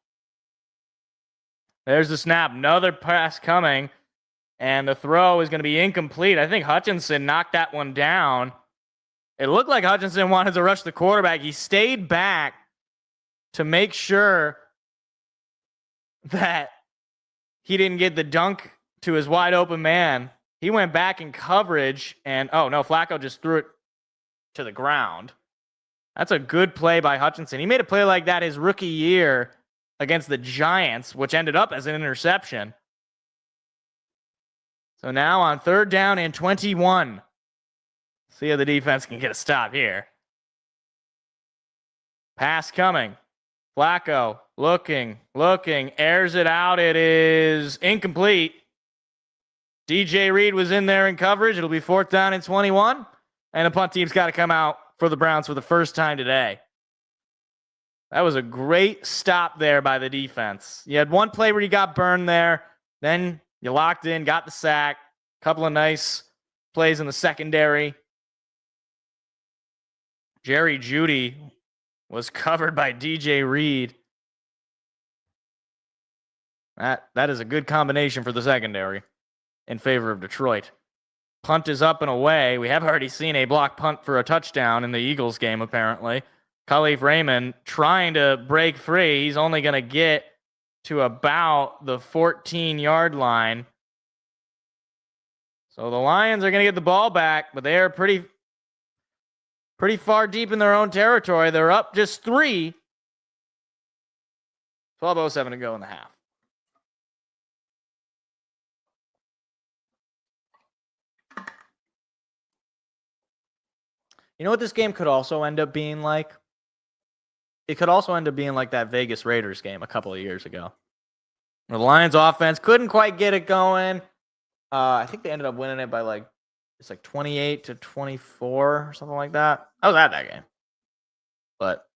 There's the snap. Another pass coming. And the throw is going to be incomplete. I think Hutchinson knocked that one down. It looked like Hutchinson wanted to rush the quarterback. He stayed back to make sure that he didn't get the dunk to his wide open man. He went back in coverage, and oh no, Flacco just threw it to the ground. That's a good play by Hutchinson. He made a play like that his rookie year against the Giants, which ended up as an interception. So now on 3rd down and 21. See how the defense can get a stop here. Pass coming. Flacco looking, airs it out. It is incomplete. DJ Reed was in there in coverage. It'll be 4th down and 21. And the punt team's got to come out for the Browns for the first time today. That was a great stop there by the defense. You had one play where you got burned there. Then you locked in, got the sack. Couple of nice plays in the secondary. Jerry Jeudy was covered by DJ Reed. That is a good combination for the secondary in favor of Detroit. Punt is up and away. We have already seen a block punt for a touchdown in the Eagles game, apparently. Khalif Raymond trying to break free. He's only going to get to about the 14-yard line. So the Lions are going to get the ball back, but they are pretty far deep in their own territory. They're up just 3. 12:07 to go in the half. You know what this game could also end up being like? It could also end up being like that Vegas Raiders game a couple of years ago. The Lions offense couldn't quite get it going. I think they ended up winning it by it's 28-24 or something like that. I was at that game. But,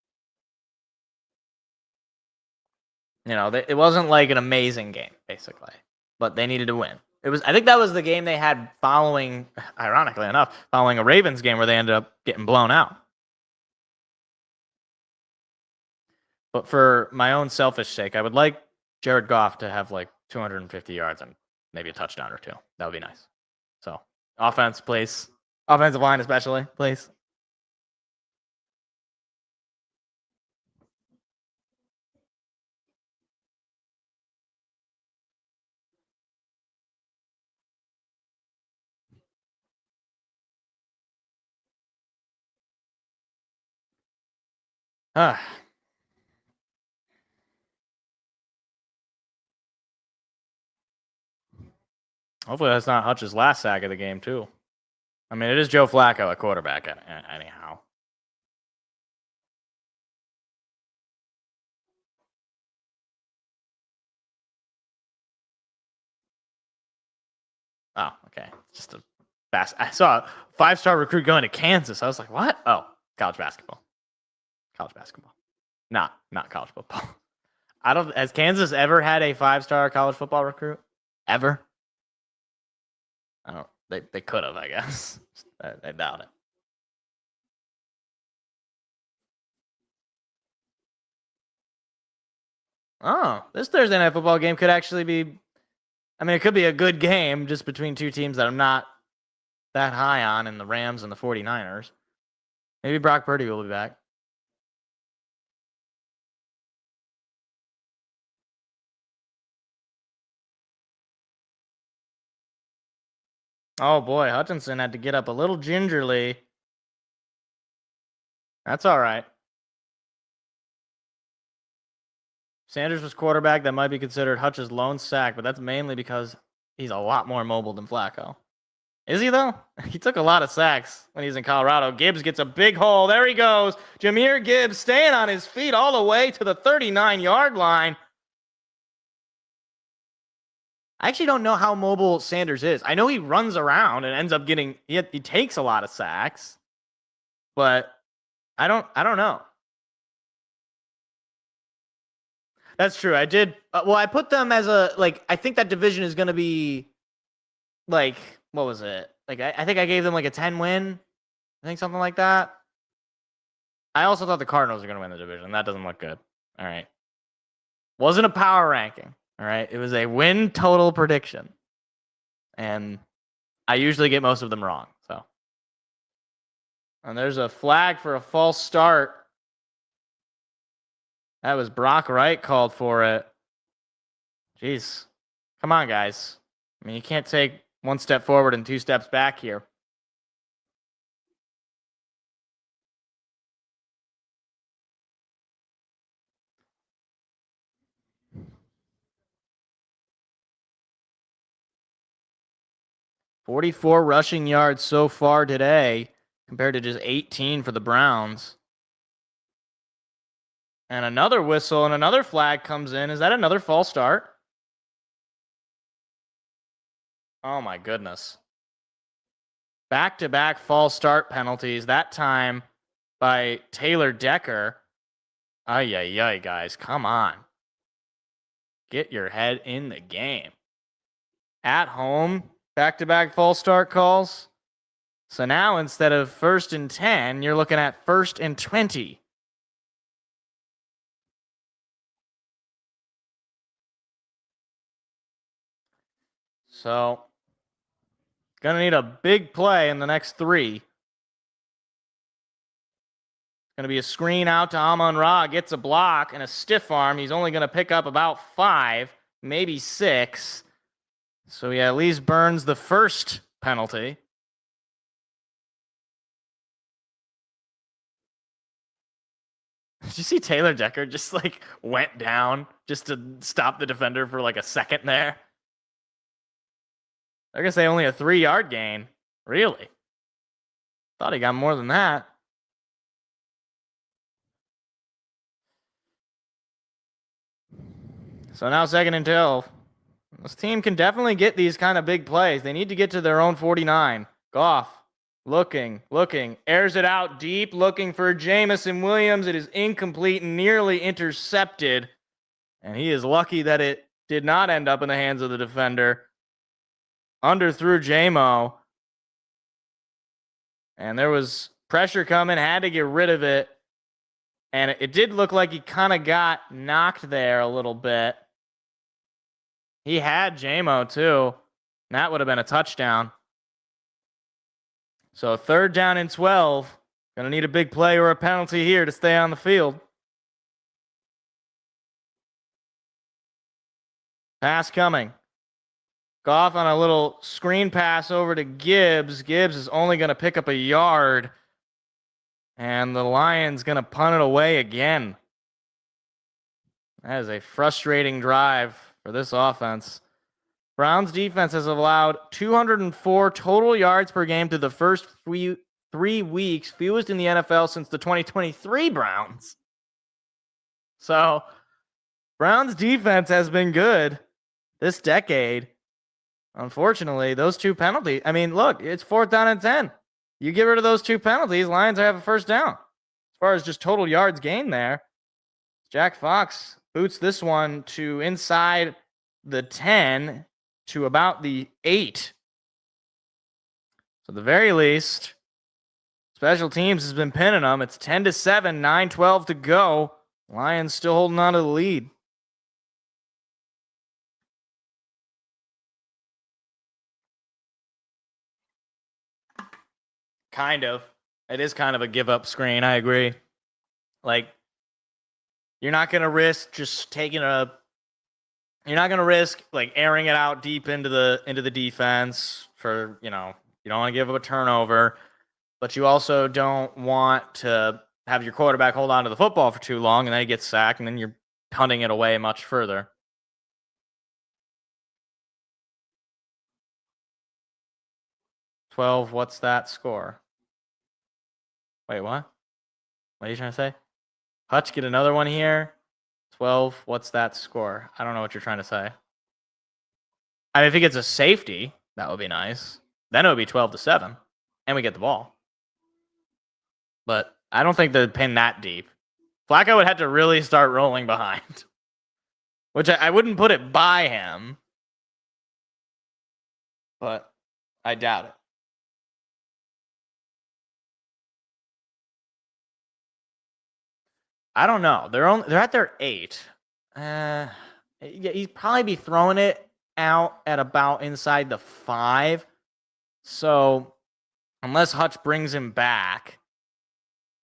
it wasn't like an amazing game, basically. But they needed to win. I think that was the game they had ironically enough, following a Ravens game where they ended up getting blown out. But for my own selfish sake, I would like Jared Goff to have 250 yards and maybe a touchdown or 2. That would be nice. So, offense, please. Offensive line especially, please. Hopefully that's not Hutch's last sack of the game, too. I mean, it is Joe Flacco at quarterback, anyhow. Oh, okay. Just a fast. I saw a 5-star recruit going to Kansas. I was like, what? Oh, college basketball. College basketball. Not college football. Has Kansas ever had a 5-star college football recruit? Ever? They could have, I guess. I doubt it. Oh, this Thursday night football game could actually be, it could be a good game just between two teams that I'm not that high on in the Rams and the 49ers. Maybe Brock Purdy will be back. Oh boy, Hutchinson had to get up a little gingerly. That's all right. Sanders was quarterback. That might be considered Hutch's lone sack, but that's mainly because he's a lot more mobile than Flacco. Is he, though? He took a lot of sacks when he was in Colorado. Gibbs gets a big hole. There he goes. Jahmyr Gibbs staying on his feet all the way to the 39-yard line. I actually don't know how mobile Sanders is. I know he runs around and ends up getting he takes a lot of sacks, but I don't know. That's true. I did. I put them as I think that division is going to be what was it? I think I gave them a 10 win. I think something like that. I also thought the Cardinals were going to win the division. That doesn't look good. All right. Wasn't a power ranking. All right. It was a win total prediction. and I usually get most of them wrong. So, and there's a flag for a false start. That was Brock Wright called for it. Jeez. Come on, guys. I mean, you can't take one step forward and 2 steps back here. "44 rushing yards so far today compared to just 18 for the Browns." And another whistle and another flag comes in. Is that another false start? Oh my goodness. Back-to-back false start penalties, that time by Taylor Decker. Ay, guys, come on. Get your head in the game. At home, back-to-back false start calls. So now instead of 1st and 10, you're looking at 1st and 20. So, gonna need a big play in the next 3. Gonna be a screen out to Amon-Ra, gets a block and a stiff arm. He's only gonna pick up about 5, maybe 6. So he at least burns the first penalty. Did you see Taylor Decker just like went down just to stop the defender for like a second there? They're gonna say only a 3-yard gain. Really? Thought he got more than that. So now 2nd and 12. This team can definitely get these kind of big plays. They need to get to their own 49. Goff looking, airs it out deep, looking for Jamison Williams. It is incomplete and nearly intercepted. And he is lucky that it did not end up in the hands of the defender. Underthrew J-Mo. And there was pressure coming, had to get rid of it. And it did look like he kind of got knocked there a little bit. He had J-Mo too. And that would have been a touchdown. So 3rd down and 12. Gonna need a big play or a penalty here to stay on the field. Pass coming. Goff on a little screen pass over to Gibbs. Gibbs is only going to pick up a yard. And the Lions going to punt it away again. That is a frustrating drive for this offense. Browns defense has allowed 204 total yards per game through the first 3 weeks, fewest in the NFL since the 2023 Browns. So, Browns defense has been good this decade. Unfortunately, those 2 penalties. I mean, look, it's 4th down and 10. You get rid of those 2 penalties, Lions have a 1st down. As far as just total yards gained there, Jack Fox boots this one to inside the 10 to about the 8. So at the very least, special teams has been pinning them. It's 10-7, 9-12 to go. Lions still holding on to the lead. Kind of. It is kind of a give up screen. I agree. Like, you're not going to risk just taking a. You're not going to risk like airing it out deep into the defense for, you don't want to give up a turnover, but you also don't want to have your quarterback hold on to the football for too long and then he gets sacked and then you're punting it away much further. "12, what's that score?" Wait, what? What are you trying to say? Hutch, get another one here. 12, what's that score? I don't know what you're trying to say. I mean, if he gets a safety, that would be nice. Then it would be 12-7, and we get the ball. But I don't think they'd pin that deep. Flacco would have to really start rolling behind, which I wouldn't put it by him, but I doubt it. I don't know. They're at their 8. Yeah, he'd probably be throwing it out at about inside the 5. So unless Hutch brings him back,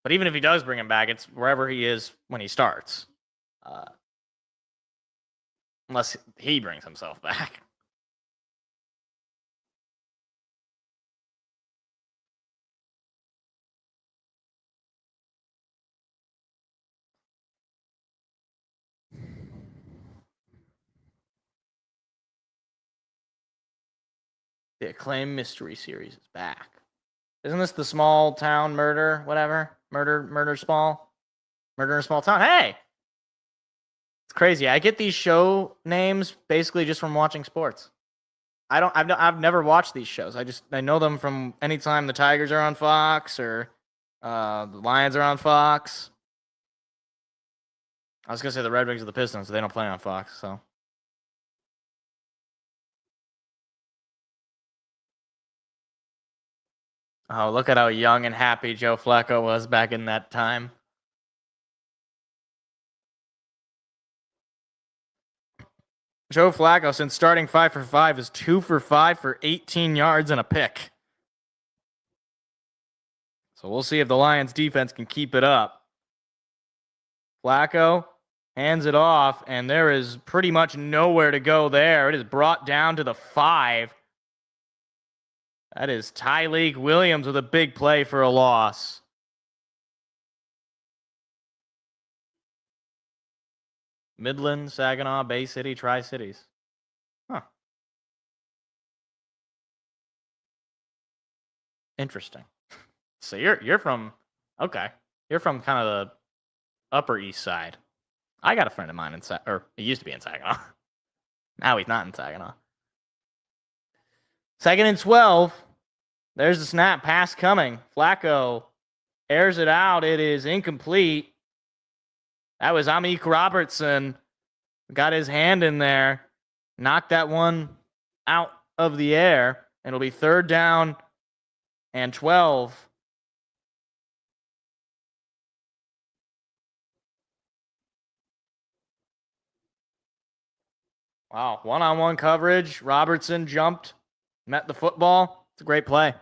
but even if he does bring him back, it's wherever he is when he starts. Unless he brings himself back. The Acclaim Mystery Series is back. Isn't this the small town murder, whatever? Murder in a small town. Hey! It's crazy. I get these show names basically just from watching sports. I've never watched these shows. I know them from anytime the Tigers are on Fox or the Lions are on Fox. I was gonna say the Red Wings or the Pistons, so they don't play on Fox, so. Oh, look at how young and happy Joe Flacco was back in that time. Joe Flacco, since starting 5 for 5, is 2 for 5 for 18 yards and a pick. So we'll see if the Lions defense can keep it up. Flacco hands it off, and there is pretty much nowhere to go there. It is brought down to the 5. That is Tyleik Williams with a big play for a loss. Midland, Saginaw, Bay City, Tri-Cities. Huh. Interesting. So you're from, okay. You're from kind of the Upper East Side. I got a friend of mine or he used to be in Saginaw. Now he's not in Saginaw. 2nd and 12. There's the snap. Pass coming. Flacco airs it out. It is incomplete. That was Amik Robertson. Got his hand in there. Knocked that one out of the air. It'll be 3rd down and 12. Wow, one-on-one coverage. Robertson jumped, met the football. It's a great play.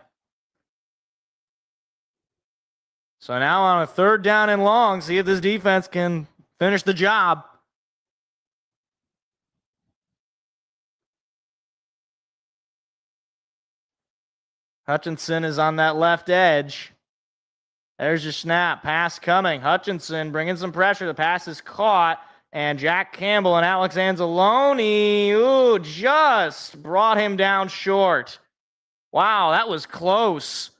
So now on a 3rd down and long, see if this defense can finish the job. Hutchinson is on that left edge. There's your snap. Pass coming. Hutchinson bringing some pressure. The pass is caught. And Jack Campbell and Alex Anzalone, just brought him down short. Wow, that was close.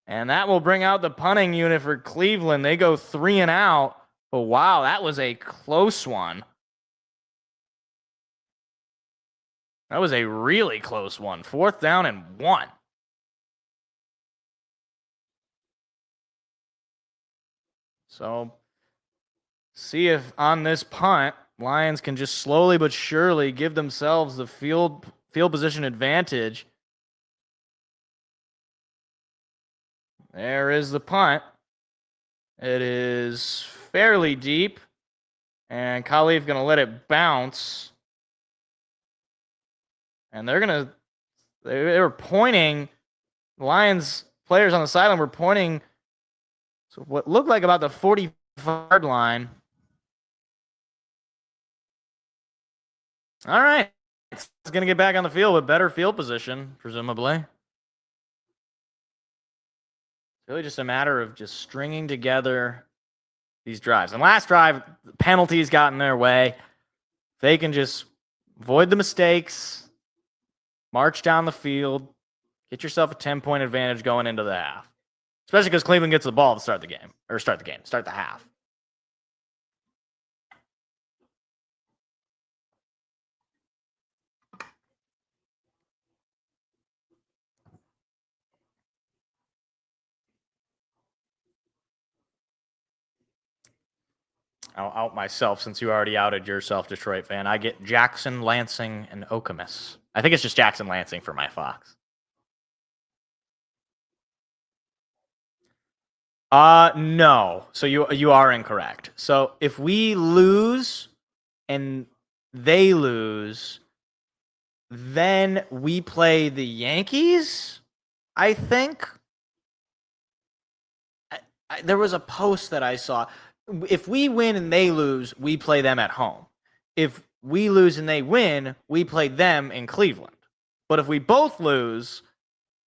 And that will bring out the punting unit for Cleveland. They go 3 and out. But wow, that was a close one. That was a really close one. 4th down and 1. So, see if on this punt, Lions can just slowly but surely give themselves the field position advantage. There is the punt. It is fairly deep. And Khalif going to let it bounce. And they were pointing, the Lions players on the sideline were pointing to what looked like about the 40-yard line. All right. It's going to get back on the field with better field position, presumably. It's really just a matter of just stringing together these drives. And last drive, penalties got in their way. If they can just avoid the mistakes, march down the field, get yourself a 10-point advantage going into the half. Especially because Cleveland gets the ball to start the half. I'll out myself since you already outed yourself, Detroit fan. I get Jackson, Lansing, and Okemos. I think it's just Jackson Lansing for my Fox. No. So you are incorrect. So if we lose and they lose, then we play the Yankees, I think. There was a post that I saw. If we win and they lose, we play them at home. If we lose and they win, we play them in Cleveland. But if we both lose,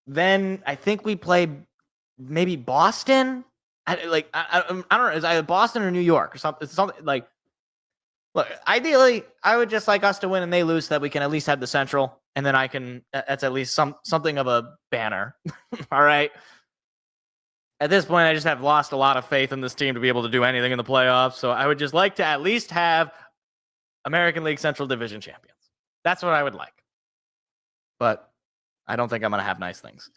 then I think we play maybe Boston. I don't know. Is it Boston or New York or something? It's something like. Look, ideally, I would just like us to win and they lose so that we can at least have the Central, and then I can. That's at least something of a banner. All right. At this point, I just have lost a lot of faith in this team to be able to do anything in the playoffs. So I would just like to at least have American League Central Division champions. That's what I would like. But I don't think I'm going to have nice things.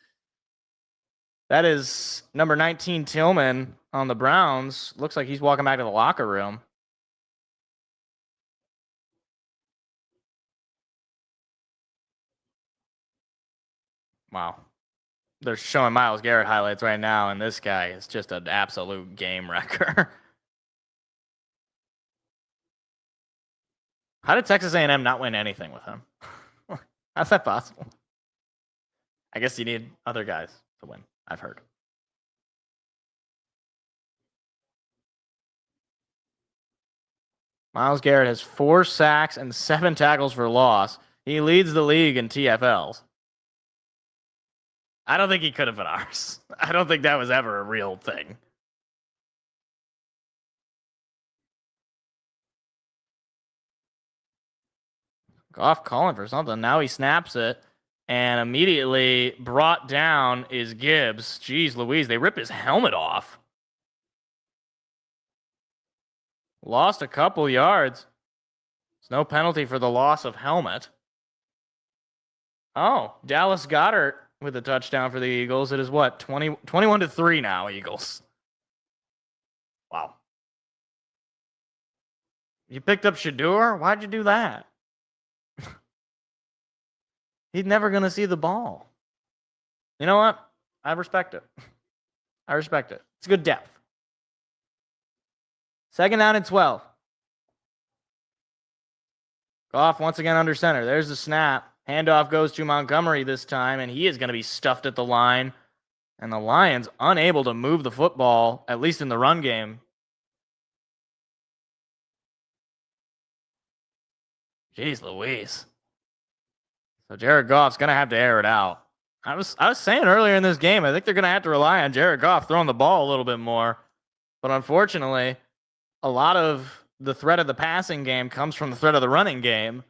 That is number 19, Tillman on the Browns. Looks like he's walking back to the locker room. Wow. They're showing Myles Garrett highlights right now, and this guy is just an absolute game wrecker. How did Texas A&M not win anything with him? How's that possible? I guess you need other guys to win, I've heard. Myles Garrett has 4 sacks and 7 tackles for loss. He leads the league in TFLs. I don't think he could have been ours. I don't think that was ever a real thing. Goff calling for something. Now he snaps it. And immediately brought down is Gibbs. Jeez Louise, they rip his helmet off. Lost a couple yards. There's no penalty for the loss of helmet. Oh, Dallas Goedert with a touchdown for the Eagles. It is what? 21-3 now, Eagles. Wow. You picked up Shador? Why'd you do that? He's never going to see the ball. You know what? I respect it. I respect it. It's good depth. 2nd down and 12. Goff once again under center. There's the snap. Handoff goes to Montgomery this time, and he is going to be stuffed at the line. And the Lions unable to move the football, at least in the run game. Jeez Louise. So Jared Goff's going to have to air it out. I was saying earlier in this game, I think they're going to have to rely on Jared Goff throwing the ball a little bit more. But unfortunately, a lot of the threat of the passing game comes from the threat of the running game.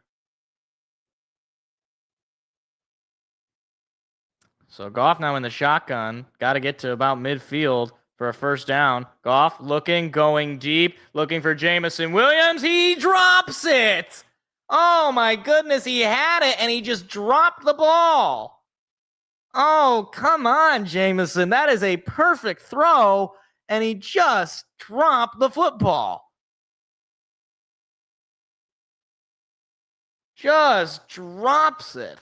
So Goff now in the shotgun. Got to get to about midfield for a first down. Goff looking, going deep, looking for Jamison Williams. He drops it. Oh my goodness, he had it and he just dropped the ball. Oh, come on, Jamison. That is a perfect throw, and he just dropped the football. Just drops it.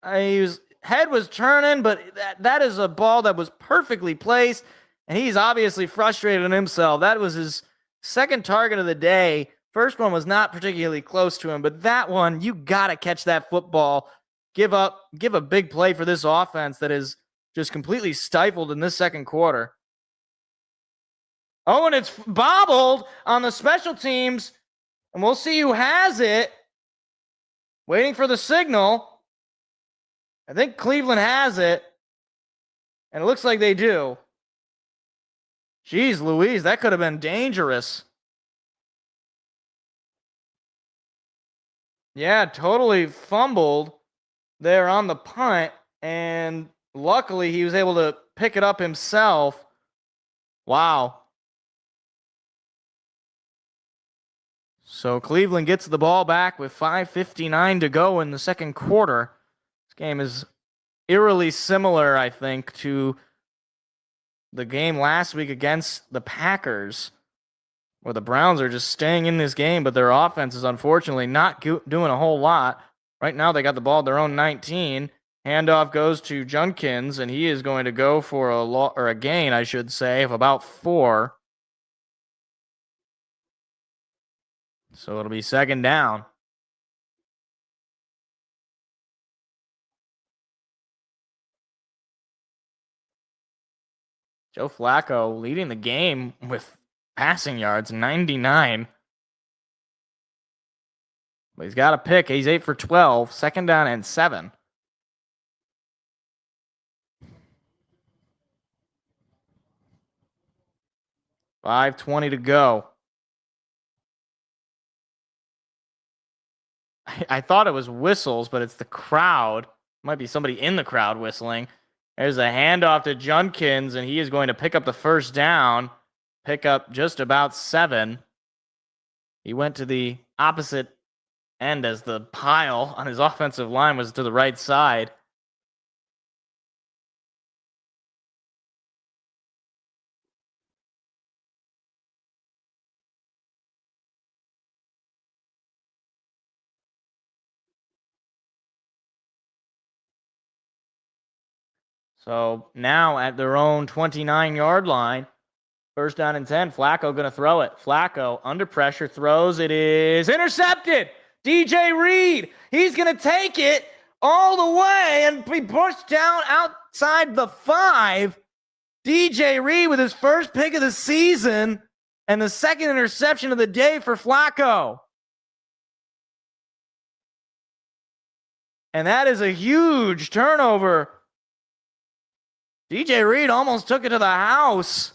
His head was turning, but that is a ball that was perfectly placed, and he's obviously frustrated in himself. That was his second target of the day. First one was not particularly close to him, but that one, you got to catch that football. Give a big play for this offense that is just completely stifled in this second quarter. Oh, and it's bobbled on the special teams, and we'll see who has it. Waiting for the signal. I think Cleveland has it, and it looks like they do. Jeez Louise, that could have been dangerous. Yeah, totally fumbled there on the punt, and luckily he was able to pick it up himself. Wow. So Cleveland gets the ball back with 5:59 to go in the second quarter. This game is eerily similar, I think, to the game last week against the Packers, where the Browns are just staying in this game, but their offense is unfortunately not doing a whole lot. Right now, they got the ball at their own 19. Handoff goes to Junkins, and he is going to go for a gain, I should say, of about 4. So it'll be second down. Joe Flacco leading the game with passing yards, 99. But he's got a pick. He's 8 for 12. Second down and 7. $5:20 to go. I thought it was whistles, but it's the crowd. Might be somebody in the crowd whistling. There's a handoff to Junkins, and he is going to pick up the first down. Pick up just about 7. He went to the opposite end as the pile on his offensive line was to the right side. So now at their own 29-yard line, first down and 10. Flacco going to throw it. Flacco under pressure throws. It is intercepted. DJ Reed, he's going to take it all the way and be pushed down outside the 5. DJ Reed with his first pick of the season and the second interception of the day for Flacco. And that is a huge turnover. DJ Reed almost took it to the house.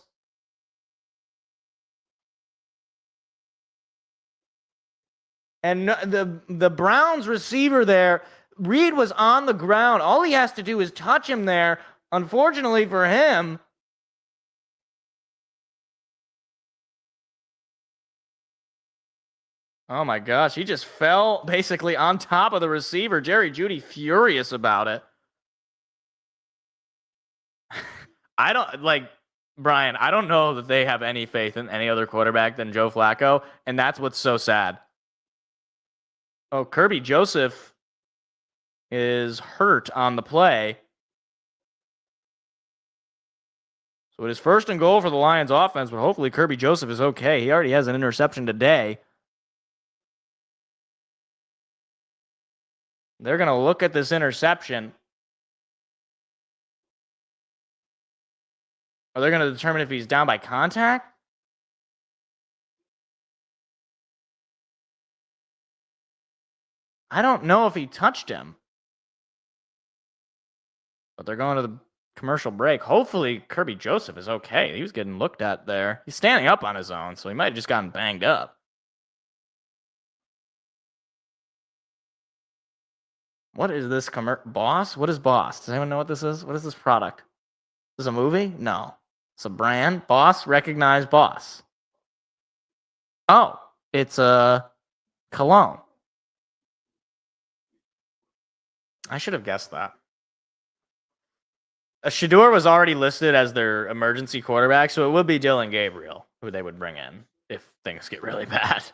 And the Browns receiver there, Reed was on the ground. All he has to do is touch him there. Unfortunately for him, oh my gosh, he just fell basically on top of the receiver. Jerry Jeudy furious about it. I don't like Brian. I don't know that they have any faith in any other quarterback than Joe Flacco, and that's what's so sad. Oh, Kirby Joseph is hurt on the play. So it is first and goal for the Lions offense, but hopefully Kirby Joseph is okay. He already has an interception today. They're going to look at this interception. Are they going to determine if he's down by contact? I don't know if he touched him. But they're going to the commercial break. Hopefully Kirby Joseph is okay. He was getting looked at there. He's standing up on his own, so he might have just gotten banged up. What is this Boss? What is Boss? Does anyone know what this is? What is this product? Is this a movie? No. It's a brand. Boss, recognize Boss. Oh, it's a cologne. I should have guessed that. Shedeur was already listed as their emergency quarterback, so it would be Dylan Gabriel who they would bring in if things get really bad.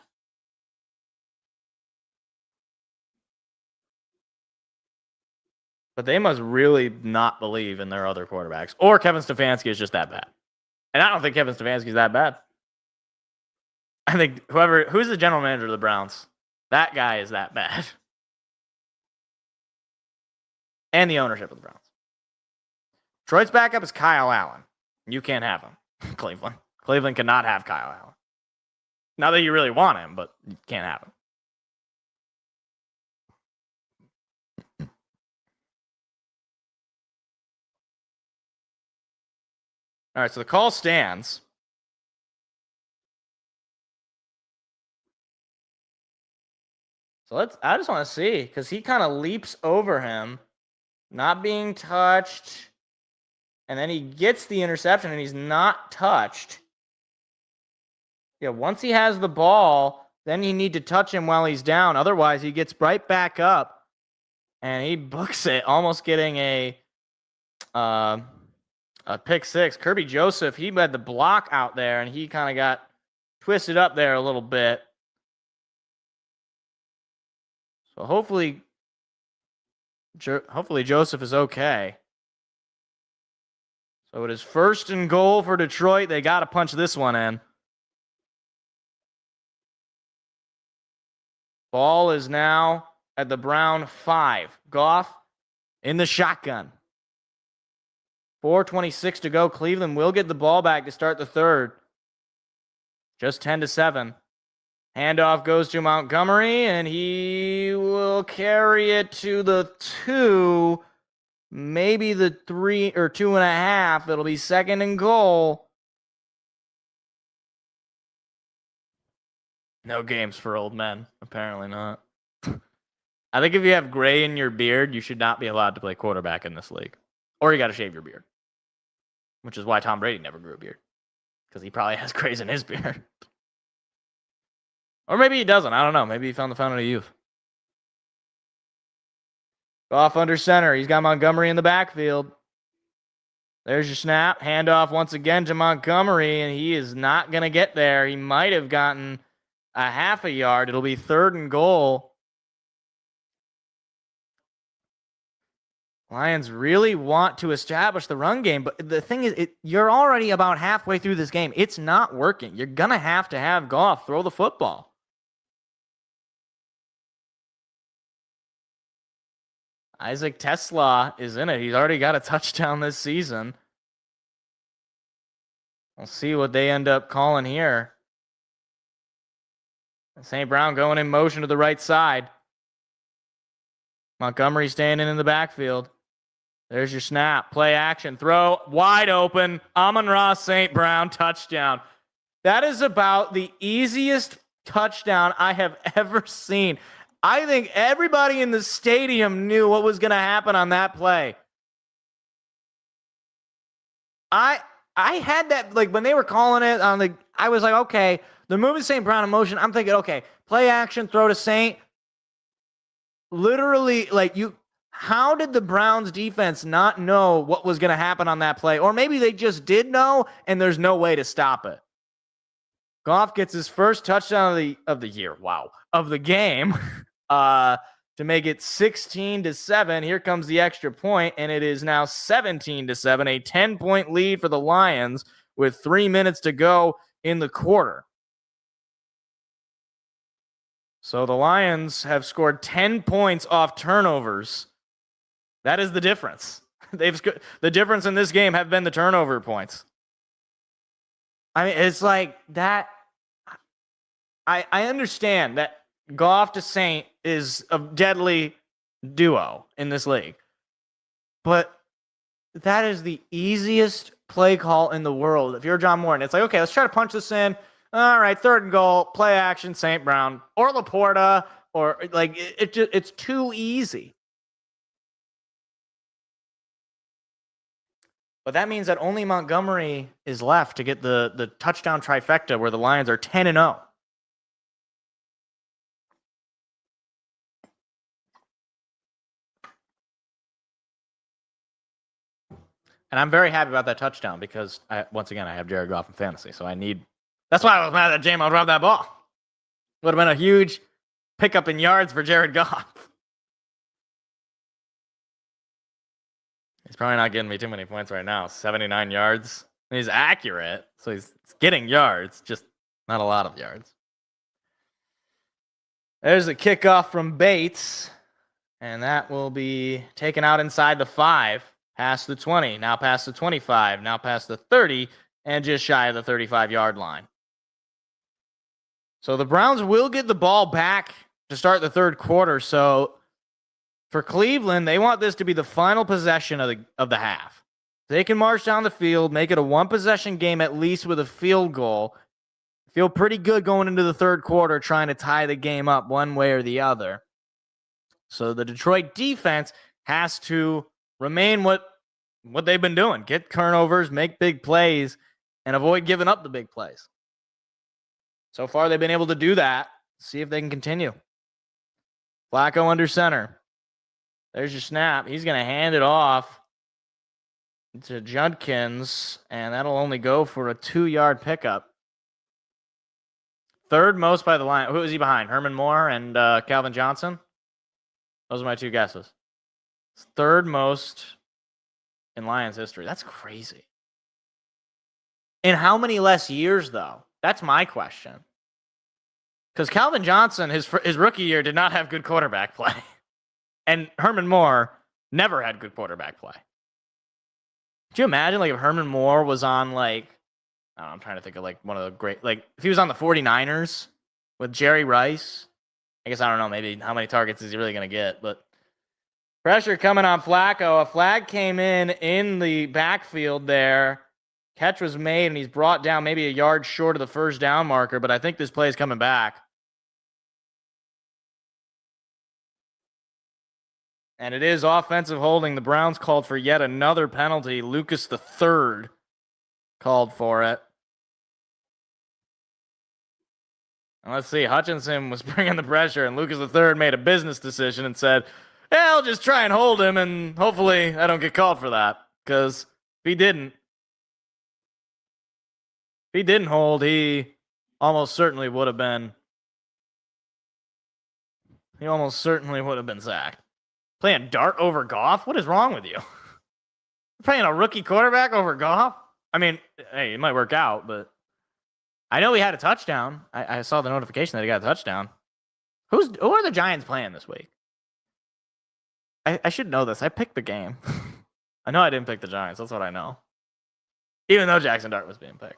But they must really not believe in their other quarterbacks. Or Kevin Stefanski is just that bad. And I don't think Kevin Stefanski is that bad. I think who's the general manager of the Browns? That guy is that bad. And the ownership of the Browns. Detroit's backup is Kyle Allen. You can't have him, Cleveland. Cleveland cannot have Kyle Allen. Not that you really want him, but you can't have him. All right, so the call stands. So I just want to see, because he kind of leaps over him, not being touched, and then he gets the interception and he's not touched. Yeah, once he has the ball, then you need to touch him while he's down. Otherwise, he gets right back up and he books it, almost getting a pick six. Kirby Joseph, he had the block out there and he kind of got twisted up there a little bit. So hopefully Joseph is okay. So it is first and goal for Detroit. They got to punch this one in. Ball is now at the Brown 5. Goff in the shotgun. 4:26 to go. Cleveland will get the ball back to start the third. Just 10-7. Handoff goes to Montgomery, and he will carry it to the 2, maybe the 3 or 2.5. It'll be second and goal. No games for old men. Apparently not. I think if you have gray in your beard, you should not be allowed to play quarterback in this league. Or you got to shave your beard. Which is why Tom Brady never grew a beard. Because he probably has grays in his beard. Or maybe he doesn't. I don't know. Maybe he found the fountain of youth. Off under center. He's got Montgomery in the backfield. There's your snap. Handoff once again to Montgomery, and he is not going to get there. He might have gotten a half a yard. It'll be third and goal. Lions really want to establish the run game, but the thing is, you're already about halfway through this game. It's not working. You're going to have Goff throw the football. Isaac Tesla is in it. He's already got a touchdown this season. We'll see what they end up calling here. St. Brown going in motion to the right side. Montgomery standing in the backfield. There's your snap. Play action. Throw wide open. Amon-Ra St. Brown touchdown. That is about the easiest touchdown I have ever seen. I think everybody in the stadium knew what was going to happen on that play. I had that, like, when they were calling it on the, I was like, okay, they're moving St. Brown in motion. I'm thinking, okay, play action, throw to St. Literally, like, how did the Browns defense not know what was going to happen on that play? Or maybe they just did know, and there's no way to stop it. Goff gets his first touchdown of the year. Wow. Of the game. To make it 16-7. Here comes the extra point, and it is now 17-7, a 10-point lead for the Lions with 3 minutes to go in the quarter. So the Lions have scored 10 points off turnovers. That is the difference. The difference in this game have been the turnover points. I mean, it's like that. I understand that Goff to Saint is a deadly duo in this league. But that is the easiest play call in the world. If you're John Morton, it's like, okay, let's try to punch this in. All right, third and goal, play action, St. Brown or Laporta, or like it's too easy. But that means that only Montgomery is left to get the touchdown trifecta where the Lions are 10-0. And I'm very happy about that touchdown because, once again, I have Jared Goff in fantasy. So that's why I was mad at James dropped that ball. Would have been a huge pickup in yards for Jared Goff. He's probably not getting me too many points right now. 79 yards. He's accurate, so he's getting yards, just not a lot of yards. There's a kickoff from Bates, and that will be taken out inside the 5. Past the 20, now past the 25, now past the 30, and just shy of the 35-yard line. So the Browns will get the ball back to start the third quarter. So for Cleveland, they want this to be the final possession of the half. They can march down the field, make it a one-possession game at least with a field goal. Feel pretty good going into the third quarter trying to tie the game up one way or the other. So the Detroit defense has to remain what they've been doing. Get turnovers, make big plays, and avoid giving up the big plays. So far, they've been able to do that. See if they can continue. Flacco under center. There's your snap. He's going to hand it off to Judkins, and that'll only go for a 2-yard pickup. Third most by the line. Who is he behind? Herman Moore and Calvin Johnson? Those are my two guesses. Third most in Lions history. That's crazy. In how many less years, though? That's my question. Because Calvin Johnson, his rookie year, did not have good quarterback play. And Herman Moore never had good quarterback play. Could you imagine like if Herman Moore was on like, I don't know, I'm trying to think of like one of the great, like if he was on the 49ers with Jerry Rice. I guess I don't know maybe how many targets is he really going to get, but pressure coming on Flacco. A flag came in the backfield there. Catch was made, and he's brought down maybe a yard short of the first down marker, but I think this play is coming back. And it is offensive holding. The Browns called for yet another penalty. Lucas III called for it. And let's see. Hutchinson was bringing the pressure, and Lucas III made a business decision and said, yeah, I'll just try and hold him, and hopefully I don't get called for that. Because if he didn't hold, he almost certainly would have been sacked. Playing Dart over Goff? What is wrong with you? Playing a rookie quarterback over Goff? I mean, hey, it might work out, but I know he had a touchdown. I saw the notification that he got a touchdown. Who are the Giants playing this week? I should know this. I picked the game. I know I didn't pick the Giants. That's what I know. Even though Jackson Dart was being picked.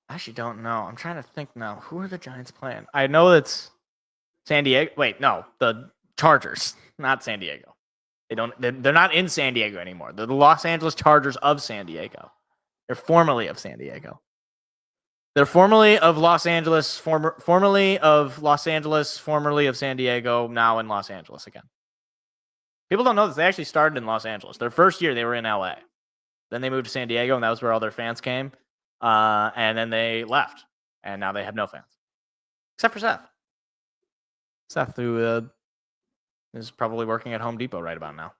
I actually don't know. I'm trying to think now. Who are the Giants playing? I know it's San Diego. Wait, no, the Chargers, not San Diego. They're not in San Diego anymore. They're the Los Angeles Chargers of San Diego. They're formerly of San Diego. They're formerly of Los Angeles, formerly of Los Angeles, formerly of San Diego, now in Los Angeles again. People don't know this. They actually started in Los Angeles. Their first year, they were in LA. Then they moved to San Diego, and that was where all their fans came. And then they left, and now they have no fans, except for Seth. Seth, who is probably working at Home Depot right about now.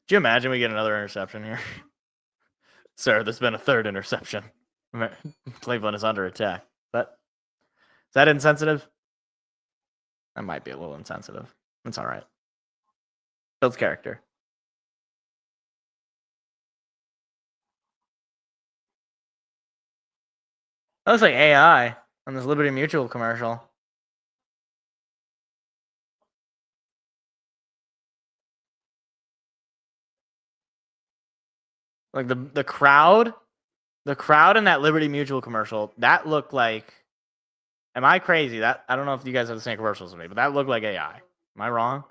Do you imagine we get another interception here? Sir, there's been a third interception. Cleveland is under attack. But is that insensitive? That might be a little insensitive. It's all right. Builds character. That looks like AI on this Liberty Mutual commercial. Like the crowd in that Liberty Mutual commercial, that looked like, am I crazy? That I don't know if you guys have the same commercials as me, but that looked like AI. Am I wrong?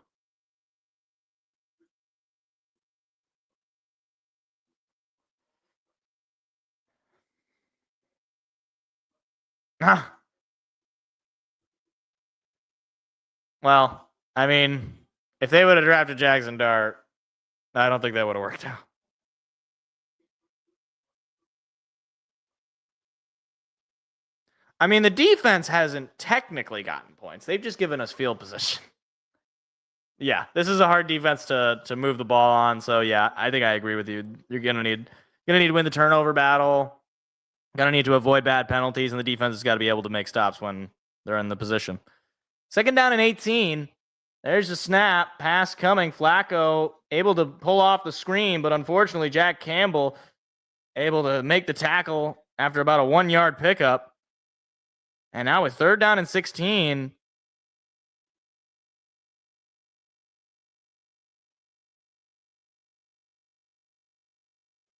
Well, I mean, if they would have drafted Jackson Dart, I don't think that would have worked out. I mean, the defense hasn't technically gotten points. They've just given us field position. Yeah, this is a hard defense to move the ball on. So yeah, I think I agree with you. You're gonna need to win the turnover battle. Gonna need to avoid bad penalties, and the defense has got to be able to make stops when they're in the position. Second down and 18. There's a snap. Pass coming. Flacco able to pull off the screen, but unfortunately, Jack Campbell able to make the tackle after about a 1-yard pickup. And now with third down and 16.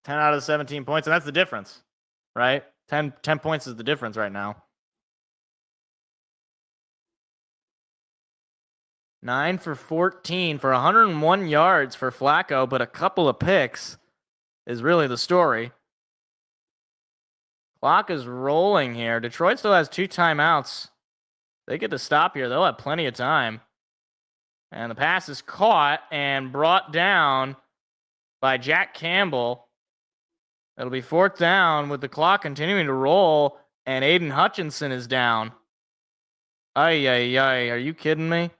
Ten out of the 17 points, and that's the difference, right? 10 points is the difference right now. 9 for 14 for 101 yards for Flacco, but a couple of picks is really the story. Clock is rolling here. Detroit still has 2 timeouts. They get to stop here. They'll have plenty of time. And the pass is caught and brought down by Jack Campbell. It'll be fourth down with the clock continuing to roll, and Aiden Hutchinson is down. Ay, are you kidding me?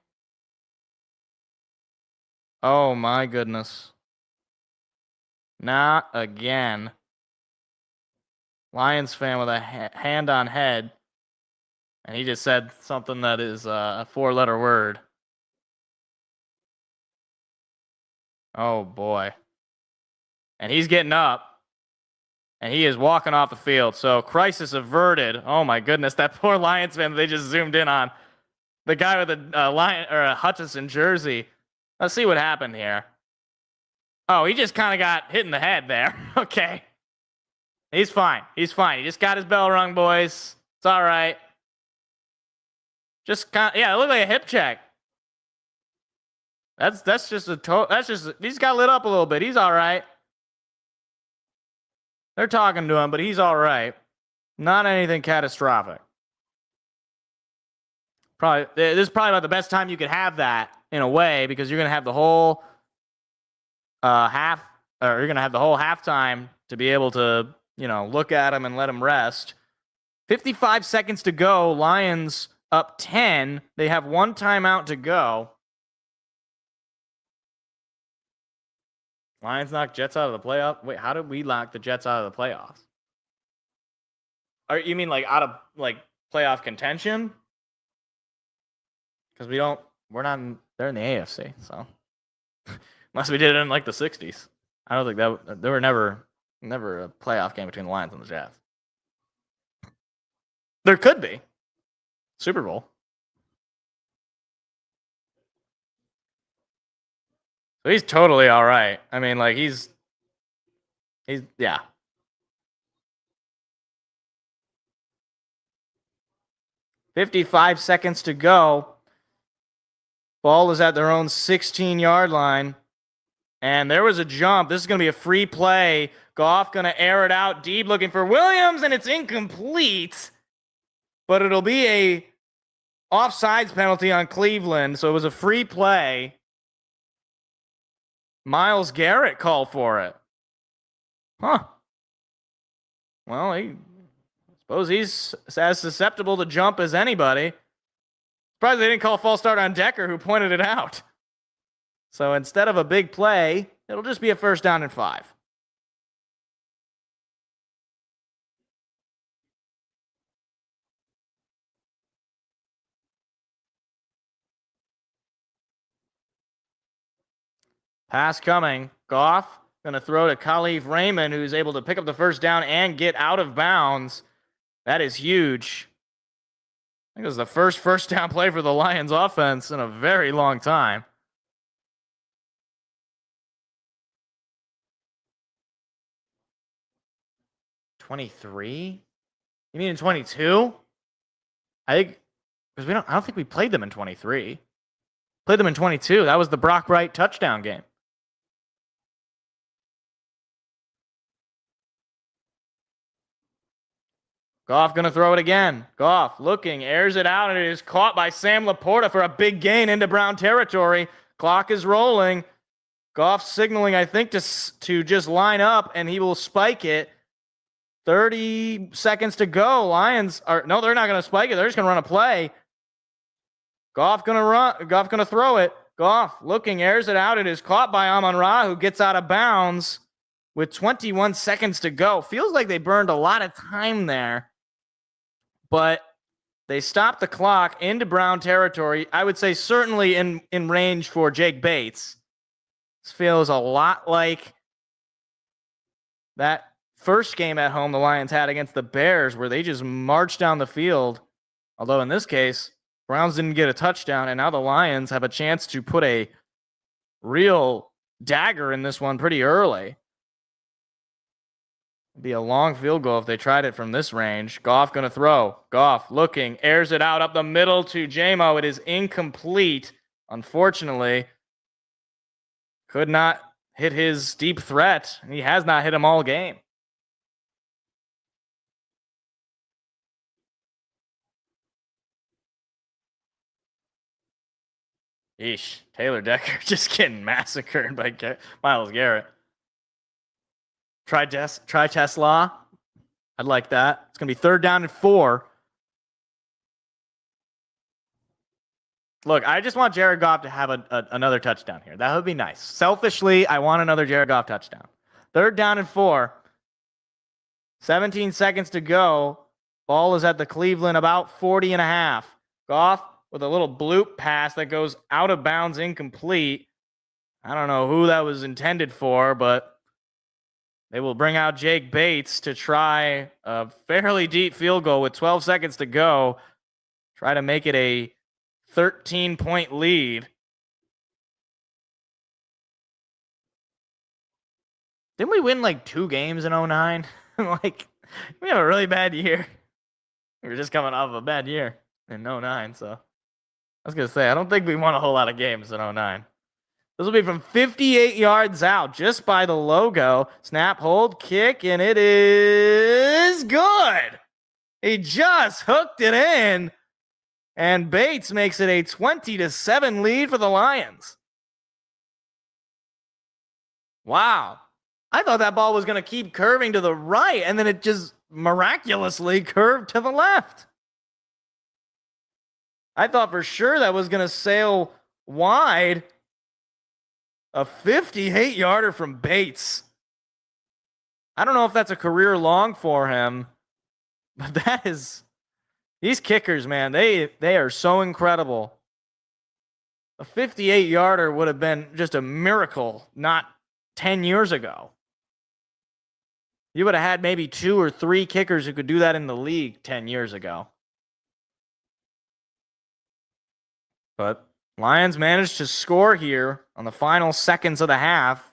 Oh my goodness. Not again. Lions fan with a hand on head. And he just said something that is a 4-letter word. Oh, boy. And he's getting up. And he is walking off the field. So crisis averted. Oh, my goodness. That poor Lions fan they just zoomed in on. The guy with a Lion or a Hutchinson jersey. Let's see what happened here. Oh, he just kind of got hit in the head there. Okay. He's fine. He's fine. He just got his bell rung, boys. It's all right. Just kind of, yeah, it looked like a hip check. That's just he's got lit up a little bit. He's all right. They're talking to him, but he's all right. Not anything catastrophic. This is probably about the best time you could have that in a way, because you're going to have the whole you're going to have the whole halftime to be able to, look at him and let him rest. 55 seconds to go. Lions up 10. They have one timeout to go. Lions knock Jets out of the playoff. Wait, how did we knock the Jets out of the playoffs? Or you mean like out of playoff contention? Because we're not. They're in the AFC, so unless we did it in the 60s, I don't think that there were never a playoff game between the Lions and the Jets. There could be Super Bowl. So he's totally all right. I mean, he's yeah. $55 seconds to go. Ball is at their own 16-yard line. And there was a jump. This is going to be a free play. Goff going to air it out deep, looking for Williams, and it's incomplete. But it'll be a offsides penalty on Cleveland, so it was a free play. Myles Garrett called for it. Huh. Well, I suppose he's as susceptible to jump as anybody. Surprised they didn't call a false start on Decker, who pointed it out. So instead of a big play, it'll just be a 1st down and 5. Pass coming. Goff going to throw to Khalif Raymond, who's able to pick up the 1st down and get out of bounds. That is huge. I think it was the first down play for the Lions offense in a very long time. '23? You mean in 22? I think because I don't think we played them in 23. Played them in 22. That was the Brock Wright touchdown game. Goff going to throw it again. Goff looking, airs it out, and it is caught by Sam Laporta for a big gain into Brown territory. Clock is rolling. Goff signaling, I think, to just line up, and he will spike it. 30 seconds to go. Lions are no, they're not going to spike it. They're just going to run a play. Goff going to run. Goff going to throw it. Goff looking, airs it out. It is caught by Amon-Ra, who gets out of bounds with 21 seconds to go. Feels like they burned a lot of time there. But they stopped the clock into Brown territory. I would say certainly in range for Jake Bates. This feels a lot like that first game at home the Lions had against the Bears, where they just marched down the field. Although in this case, Browns didn't get a touchdown, and now the Lions have a chance to put a real dagger in this one pretty early. It'd be a long field goal if they tried it from this range. Goff going to throw. Goff looking, airs it out up the middle to J-Mo. It is incomplete, unfortunately. Could not hit his deep threat. He has not hit him all game. Yeesh. Taylor Decker just getting massacred by Myles Garrett. Try Tesla. I'd like that. It's going to be 3rd down and 4. Look, I just want Jared Goff to have another touchdown here. That would be nice. Selfishly, I want another Jared Goff touchdown. 3rd down and 4. 17 seconds to go. Ball is at the Cleveland about 40 and a half. Goff with a little bloop pass that goes out of bounds, incomplete. I don't know who that was intended for, but they will bring out Jake Bates to try a fairly deep field goal with 12 seconds to go. Try to make it a 13-point lead. Didn't we win like 2 games in 09? Like, we have a really bad year. We were just coming off of a bad year in 09, so I was going to say, I don't think we won a whole lot of games in 09. This will be from 58 yards out, just by the logo. Snap, hold, kick, and it is good. He just hooked it in, and Bates makes it a 20-7 lead for the Lions. Wow. I thought that ball was going to keep curving to the right, and then it just miraculously curved to the left. I thought for sure that was going to sail wide. A 58-yarder from Bates. I don't know if that's a career long for him, but that is... These kickers, man, they are so incredible. A 58-yarder would have been just a miracle not 10 years ago. You would have had maybe 2 or 3 kickers who could do that in the league 10 years ago. But Lions managed to score here on the final seconds of the half.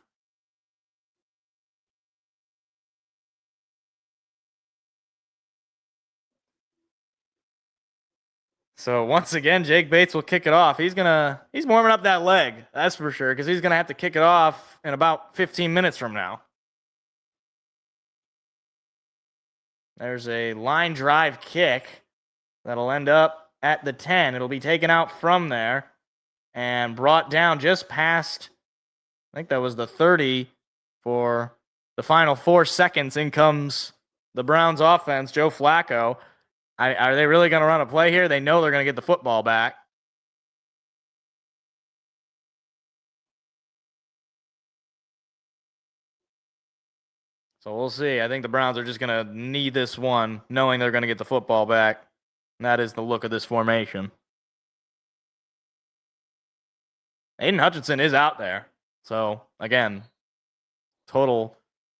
So once again, Jake Bates will kick it off. He's warming up that leg, that's for sure, because he's gonna have to kick it off in about 15 minutes from now. There's a line drive kick that'll end up at the 10. It'll be taken out from there and brought down just past, I think that was the 30 for the final 4 seconds. In comes the Browns offense, Joe Flacco. Are they really going to run a play here? They know they're going to get the football back. So we'll see. I think the Browns are just going to need this one, knowing they're going to get the football back. And that is the look of this formation. Aiden Hutchinson is out there. So, again, total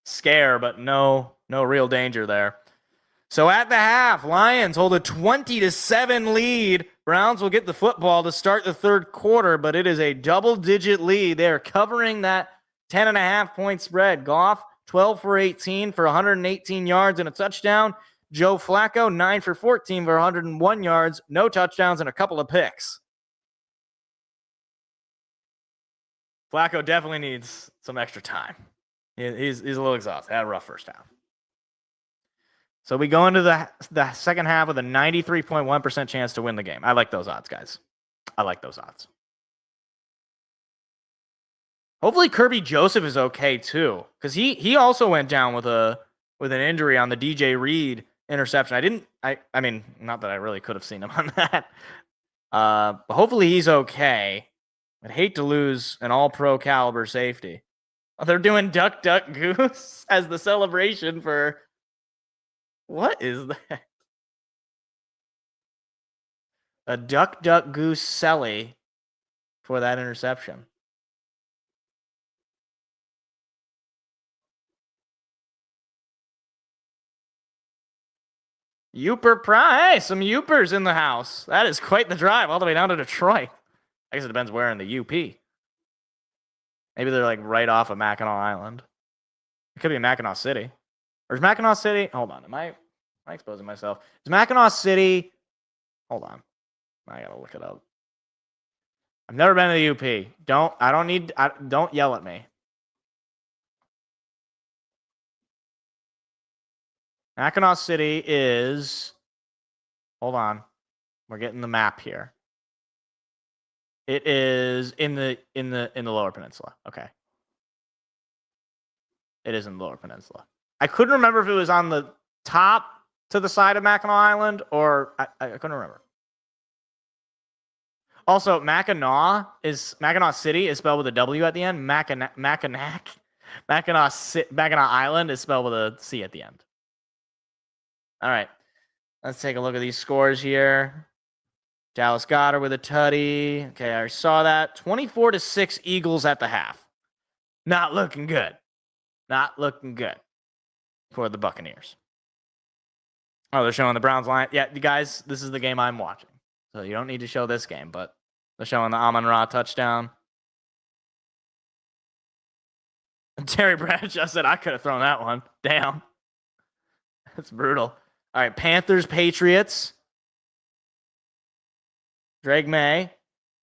scare, but no real danger there. So at the half, Lions hold a 20-7 lead. Browns will get the football to start the third quarter, but it is a double-digit lead. They are covering that 10.5-point spread. Goff, 12 for 18 for 118 yards and a touchdown. Joe Flacco, 9 for 14 for 101 yards, no touchdowns, and a couple of picks. Flacco definitely needs some extra time. He's a little exhausted. Had a rough first half. So we go into the second half with a 93.1% chance to win the game. I like those odds, guys. I like those odds. Hopefully Kirby Joseph is okay too, because he also went down with an injury on the DJ Reed interception. I mean, not that I really could have seen him on that. But hopefully he's okay. I'd hate to lose an all-pro caliber safety. Oh, they're doing Duck, Duck, Goose as the celebration for... What is that? A Duck, Duck, Goose celly for that interception. Youper Prime. Hey, some Youpers in the house. That is quite the drive all the way down to Detroit. I guess it depends where in the UP. Maybe they're like right off of Mackinac Island. It could be Mackinac City. Or is Mackinac City? Hold on. Am I exposing myself? Is Mackinac City? Hold on. I gotta look it up. I've never been to the UP. Don't yell at me. Mackinac City is, hold on. We're getting the map here. It is in the Lower Peninsula. Okay. It is in the Lower Peninsula. I couldn't remember if it was on the top to the side of Mackinac Island or I couldn't remember. Also, Mackinac City is spelled with a W at the end. Mackinac Island is spelled with a C at the end. All right. Let's take a look at these scores here. Dallas Goedert with a tutty. Okay, I saw that. 24-6 Eagles at the half. Not looking good. Not looking good for the Buccaneers. Oh, they're showing the Browns line. Yeah, you guys, this is the game I'm watching. So you don't need to show this game, but they're showing the Amon-Ra touchdown. Terry Bradshaw said, I could have thrown that one. Damn. That's brutal. All right, Panthers, Patriots. Drake May.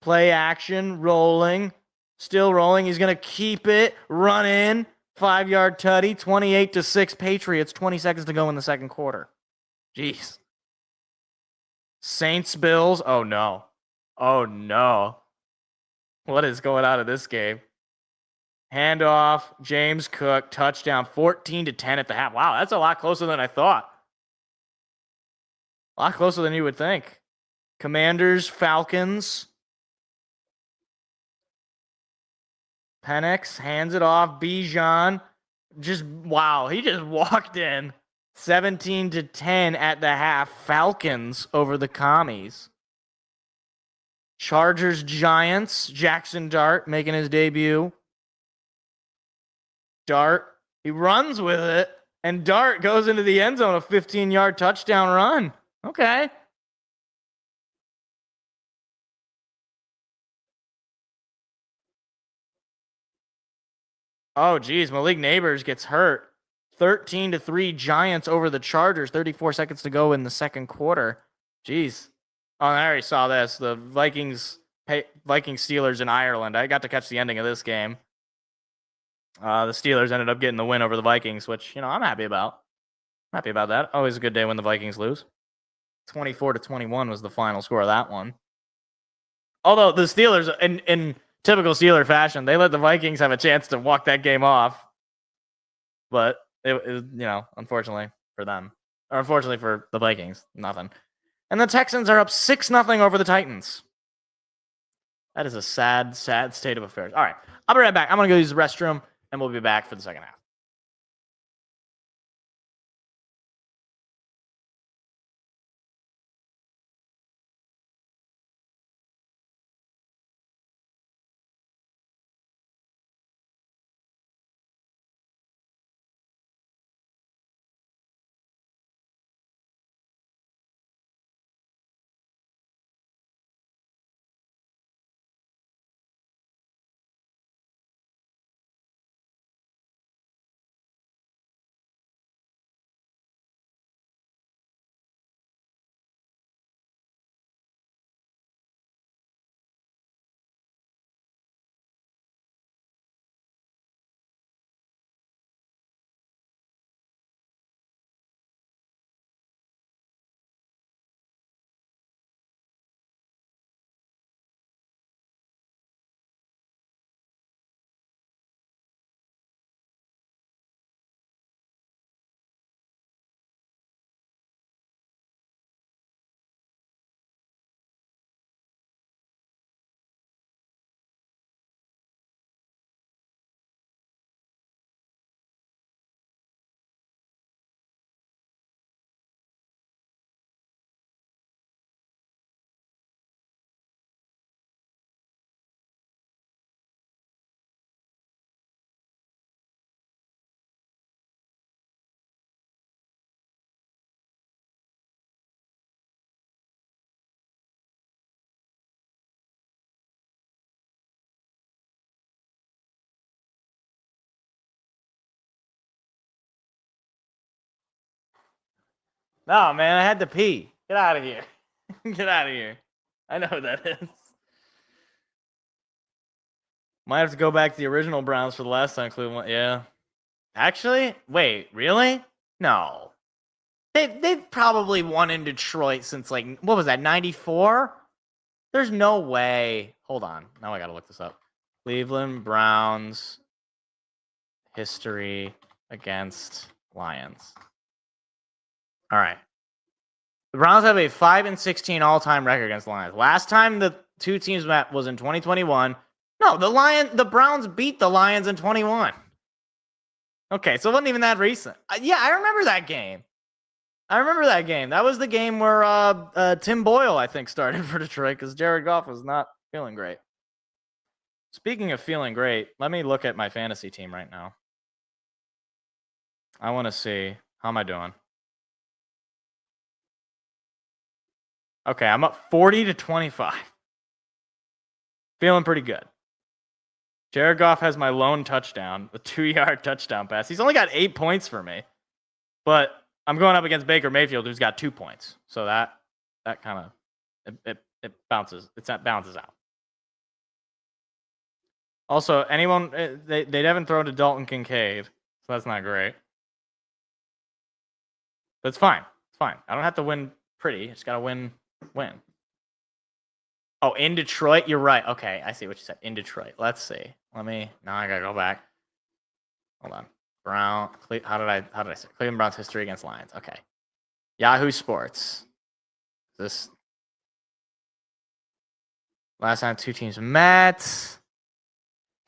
Play action, rolling. Still rolling. He's going to keep it. Run in. 5-yard tutty. 28-6 Patriots. 20 seconds to go in the second quarter. Jeez. Saints, Bills. Oh, no. Oh, no. What is going on in this game? Handoff, James Cook, touchdown, 14-10 at the half. Wow, that's a lot closer than I thought. A lot closer than you would think. Commanders, Falcons. Penix hands it off. Bijan. Wow, he just walked in. 17-10 at the half. Falcons over the Commies. Chargers, Giants. Jackson Dart making his debut. Dart, he runs with it, and Dart goes into the end zone, a 15-yard touchdown run. Okay. Oh, geez, Malik Neighbors gets hurt. 13-3 Giants over the Chargers. 34 seconds to go in the second quarter. Jeez. Oh, I already saw this. The Vikings Steelers in Ireland. I got to catch the ending of this game. The Steelers ended up getting the win over the Vikings, which, I'm happy about. Happy about that. Always a good day when the Vikings lose. 24-21 was the final score of that one. Although the Steelers, in typical Steeler fashion, they let the Vikings have a chance to walk that game off. But, it unfortunately for them. Or unfortunately for the Vikings, nothing. And the Texans are up 6-0 over the Titans. That is a sad, sad state of affairs. All right, I'll be right back. I'm going to go use the restroom, and we'll be back for the second half. No, man, I had to pee. Get out of here. Get out of here. I know who that is. Might have to go back to the original Browns for the last time Cleveland. Yeah. Actually, wait, really? No. They've probably won in Detroit since, what was that, 94? There's no way. Hold on. Now I got to look this up. Cleveland Browns history against Lions. All right. The Browns have a 5-16 all-time record against the Lions. Last time the two teams met was in 2021. No, the Browns beat the Lions in 21. Okay, so it wasn't even that recent. Yeah, I remember that game. That was the game where Tim Boyle, I think, started for Detroit because Jared Goff was not feeling great. Speaking of feeling great, let me look at my fantasy team right now. I want to see, how am I doing? Okay, I'm up 40-25. Feeling pretty good. Jared Goff has my lone touchdown, a 2-yard touchdown pass. He's only got 8 points for me, but I'm going up against Baker Mayfield, who's got 2 points. So that kind of it bounces. That bounces out. Also, anyone they haven't thrown to Dalton Kincaid, so that's not great. But it's fine. It's fine. I don't have to win pretty. I just gotta win. Oh, in Detroit, you're right. Okay, I see what you said. In Detroit. Let's see. Now I gotta go back. Hold on. How did I say Cleveland Browns history against Lions? Okay. Yahoo Sports. This last time 2 teams met.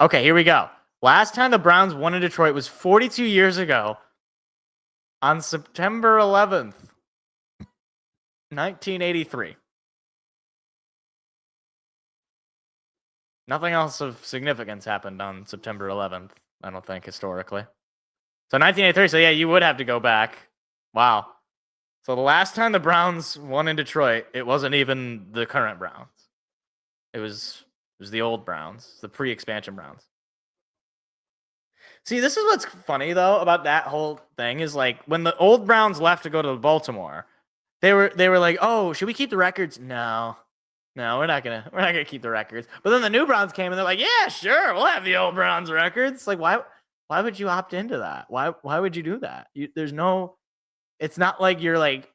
Okay, here we go. Last time the Browns won in Detroit was 42 years ago on September 11th, 1983. Nothing else of significance happened on September 11th, I don't think, historically. So 1983, so yeah, you would have to go back. Wow. So the last time the Browns won in Detroit, it wasn't even the current Browns. It was the old Browns, the pre-expansion Browns. See, this is what's funny, though, about that whole thing is, like, when the old Browns left to go to Baltimore, they were like, oh, should we keep the records? No, we're not gonna keep the records. But then the new Browns came and they're like, yeah, sure, we'll have the old Browns records. Like, why would you opt into that? Why would you do that? It's not like you're like,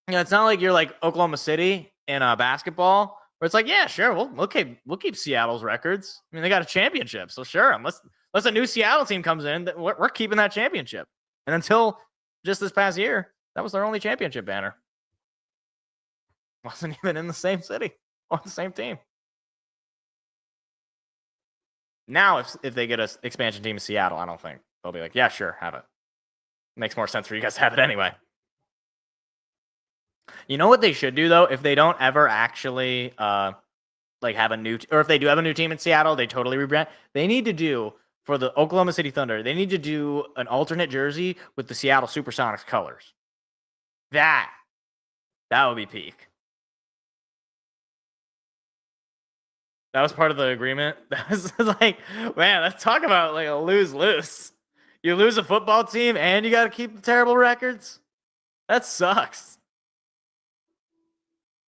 it's not like you're like Oklahoma City in basketball where it's like, yeah, sure, we'll keep Seattle's records. I mean, they got a championship, so sure, unless a new Seattle team comes in, we're keeping that championship. And until just this past year, that was their only championship banner. Wasn't even in the same city on the same team. Now, if they get an expansion team in Seattle, I don't think they'll be like, yeah, sure, have it. Makes more sense for you guys to have it anyway. You know what they should do, though? If they don't ever actually like have a new, or if they do have a new team in Seattle, they totally rebrand. They need to do, for the Oklahoma City Thunder, they need to do an alternate jersey with the Seattle Supersonics colors. That would be peak. That was part of the agreement. That was like, man, let's talk about like a lose-lose. You lose a football team and you got to keep the terrible records? That sucks.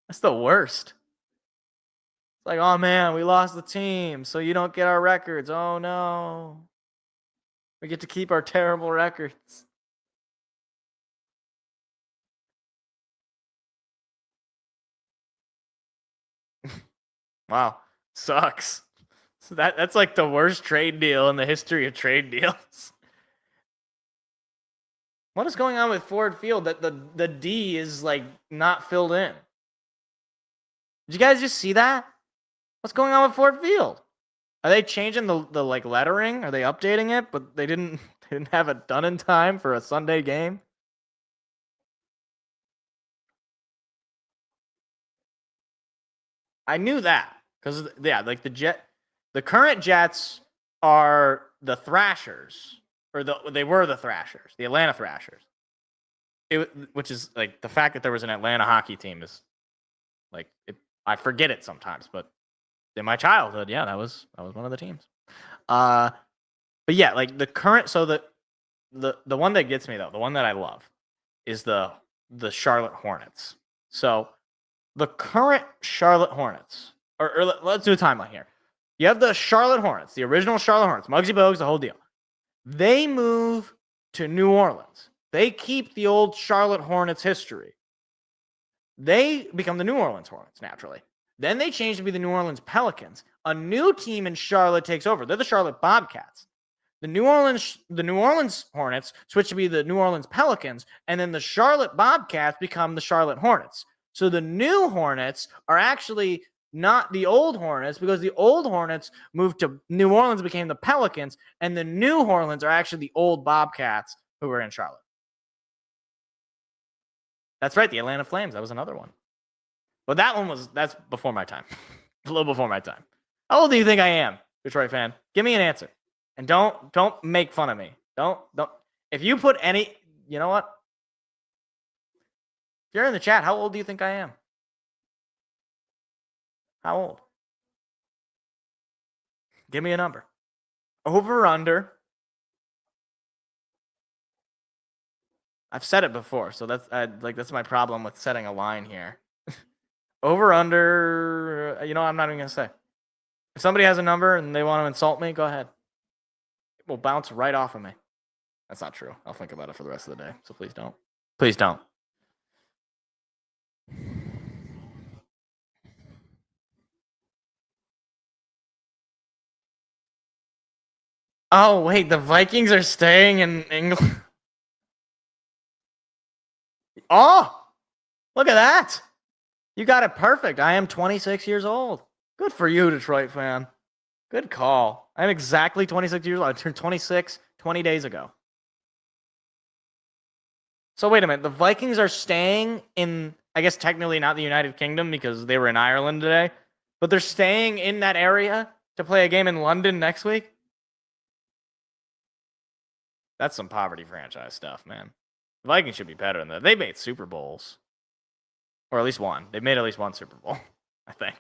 That's the worst. It's like, oh man, we lost the team, so you don't get our records. Oh no. We get to keep our terrible records. Wow. Sucks. So that's like the worst trade deal in the history of trade deals. What is going on with Ford Field that the D is like not filled in? Did you guys just see that? What's going on with Ford Field? Are they changing the like lettering? Are they updating it? But they didn't have it done in time for a Sunday game. I knew that because yeah, like the current Jets are the Thrashers, or they were the Thrashers, the Atlanta Thrashers. Which is like the fact that there was an Atlanta hockey team is like I forget it sometimes, but in my childhood, yeah, that was one of the teams. But yeah, like the current, so the one that gets me though, the one that I love is the Charlotte Hornets. So the current Charlotte Hornets, or let's do a timeline here. You have the Charlotte Hornets, the original Charlotte Hornets, Muggsy Bogues, the whole deal. They move to New Orleans. They keep the old Charlotte Hornets history. They become the New Orleans Hornets, naturally. Then they change to be the New Orleans Pelicans. A new team in Charlotte takes over. They're the Charlotte Bobcats. The New Orleans Hornets switch to be the New Orleans Pelicans, and then the Charlotte Bobcats become the Charlotte Hornets. So the new Hornets are actually not the old Hornets, because the old Hornets moved to New Orleans, became the Pelicans, and the new Hornets are actually the old Bobcats who were in Charlotte. That's right, the Atlanta Flames. That was another one. But that's before my time. A little before my time. How old do you think I am? Detroit fan, give me an answer. And don't make fun of me. Don't. If you put any, you know what? If you're in the chat, how old do you think I am? How old? Give me a number. Over, under. I've said it before, so that's my problem with setting a line here. Over, under. You know, I'm not even gonna say. If somebody has a number and they want to insult me, go ahead. It will bounce right off of me. That's not true. I'll think about it for the rest of the day. So please don't. Please don't. Oh, wait, the Vikings are staying in England. Oh, look at that. You got it perfect. I am 26 years old. Good for you, Detroit fan. Good call. I'm exactly 26 years old. I turned 26 20 days ago. So wait a minute. The Vikings are staying in, I guess technically not the United Kingdom because they were in Ireland today, but they're staying in that area to play a game in London next week? That's some poverty franchise stuff, man. The Vikings should be better than that. They made Super Bowls. Or at least one. They made at least one Super Bowl, I think.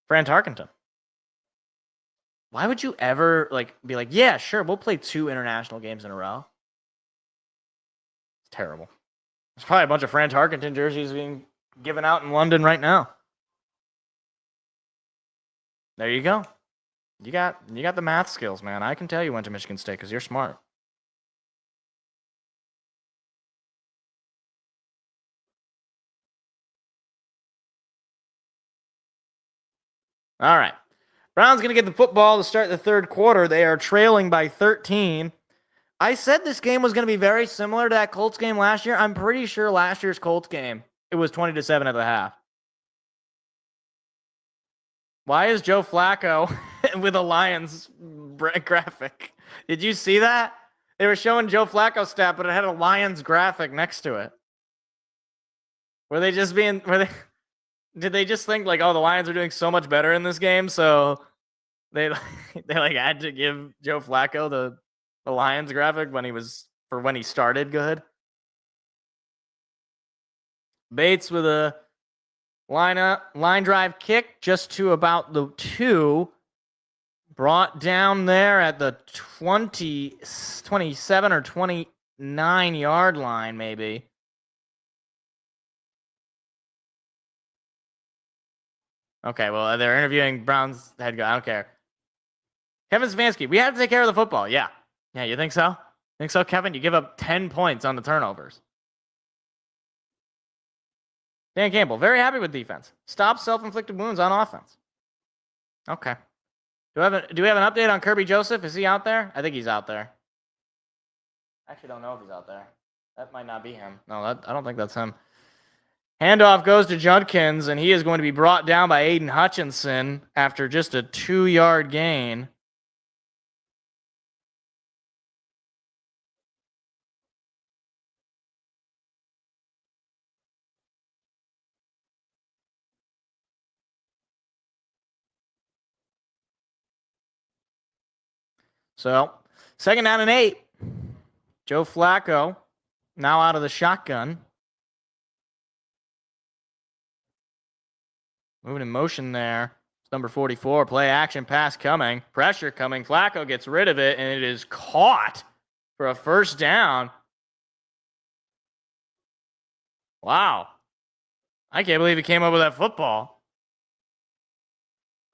Fran Tarkenton. Why would you ever be like, yeah, sure, we'll play 2 international games in a row? It's terrible. There's probably a bunch of Fran Tarkenton jerseys being given out in London right now. There you go. You got the math skills, man. I can tell you went to Michigan State because you're smart. All right. Browns going to get the football to start the third quarter. They are trailing by 13. I said this game was going to be very similar to that Colts game last year. I'm pretty sure last year's Colts game, it was 20-7 at the half. Why is Joe Flacco with a Lions graphic? Did you see that? They were showing Joe Flacco's stat, but it had a Lions graphic next to it. Did they just think like, oh, the Lions are doing so much better in this game, so they had to give Joe Flacco the Lions graphic when he started good? Bates with a line drive kick just to about the 2. Brought down there at the 27 or 29 yard line, maybe. Okay, well, they're interviewing Browns head coach. I don't care. Kevin Stefanski, we have to take care of the football. Yeah. Yeah, you think so? Think so, Kevin? You give up 10 points on the turnovers. Dan Campbell, very happy with defense. Stop self-inflicted wounds on offense. Okay. Do we have an update on Kirby Joseph? Is he out there? I think he's out there. I actually don't know if he's out there. That might not be him. No, I don't think that's him. Handoff goes to Judkins, and he is going to be brought down by Aiden Hutchinson after just a 2-yard gain. So, 2nd down and 8. Joe Flacco now out of the shotgun. Moving in motion there. It's number 44. Play action pass coming. Pressure coming. Flacco gets rid of it, and it is caught for a first down. Wow. I can't believe he came up with that football.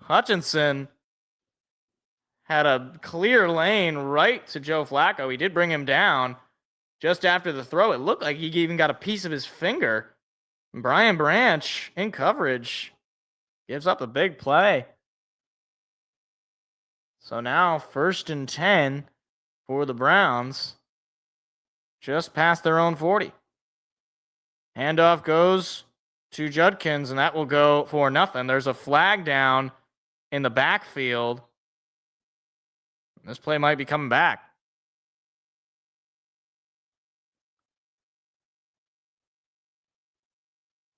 Hutchinson had a clear lane right to Joe Flacco. He did bring him down just after the throw. It looked like he even got a piece of his finger. Brian Branch in coverage gives up a big play. So now 1st and 10 for the Browns. Just past their own 40. Handoff goes to Judkins, and that will go for nothing. There's a flag down in the backfield. This play might be coming back.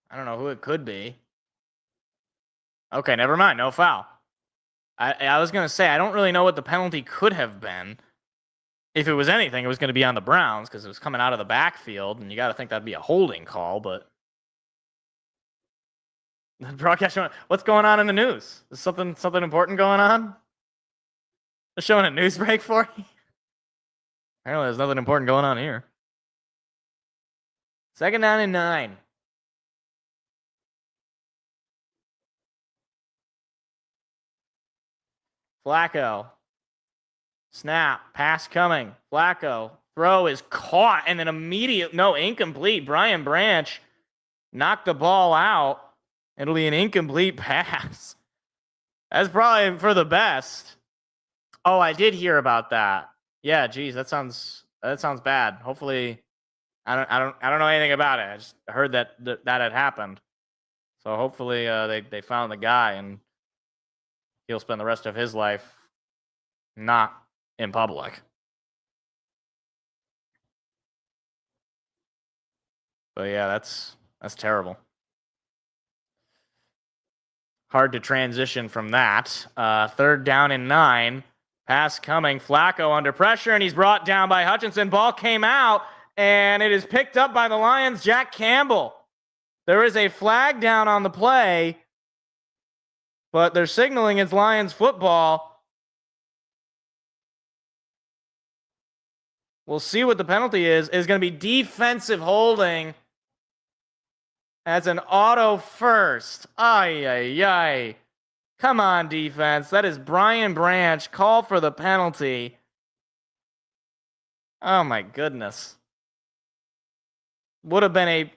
I don't know who it could be. Okay, never mind. No foul. I was going to say, I don't really know what the penalty could have been. If it was anything, it was going to be on the Browns because it was coming out of the backfield, and you got to think that'd be a holding call, but the broadcast showing, what's going on in the news? Is something important going on? They're showing a news break for you? Apparently there's nothing important going on here. 2nd down and 9. Flacco. Snap. Pass coming. Flacco. Throw is caught and then incomplete. Brian Branch knocked the ball out. It'll be an incomplete pass. That's probably for the best. Oh, I did hear about that. Yeah, geez, that sounds bad. Hopefully, I don't know anything about it. I just heard that had happened. So hopefully, they found the guy and he'll spend the rest of his life not in public. But yeah, that's terrible. Hard to transition from that. 3rd down and 9. Pass coming. Flacco under pressure, and he's brought down by Hutchinson. Ball came out, and it is picked up by the Lions' Jack Campbell. There is a flag down on the play, but they're signaling it's Lions football. We'll see what the penalty is. It's going to be defensive holding. That's an auto first. Ay, ay, ay. Come on, defense. That is Brian Branch. Call for the penalty. Oh, my goodness. Would have been a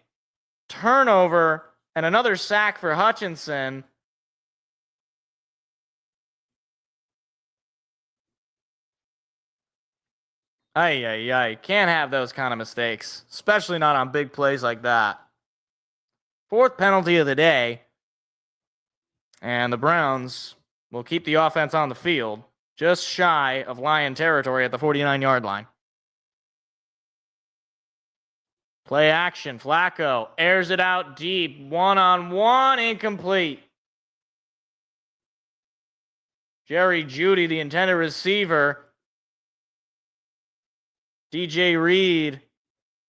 turnover and another sack for Hutchinson. Ay, ay, ay. Can't have those kind of mistakes, especially not on big plays like that. 4th penalty of the day. And the Browns will keep the offense on the field, just shy of Lion territory at the 49-yard line. Play action. Flacco airs it out deep. 1-on-1, incomplete. Jerry Jeudy, the intended receiver. DJ Reed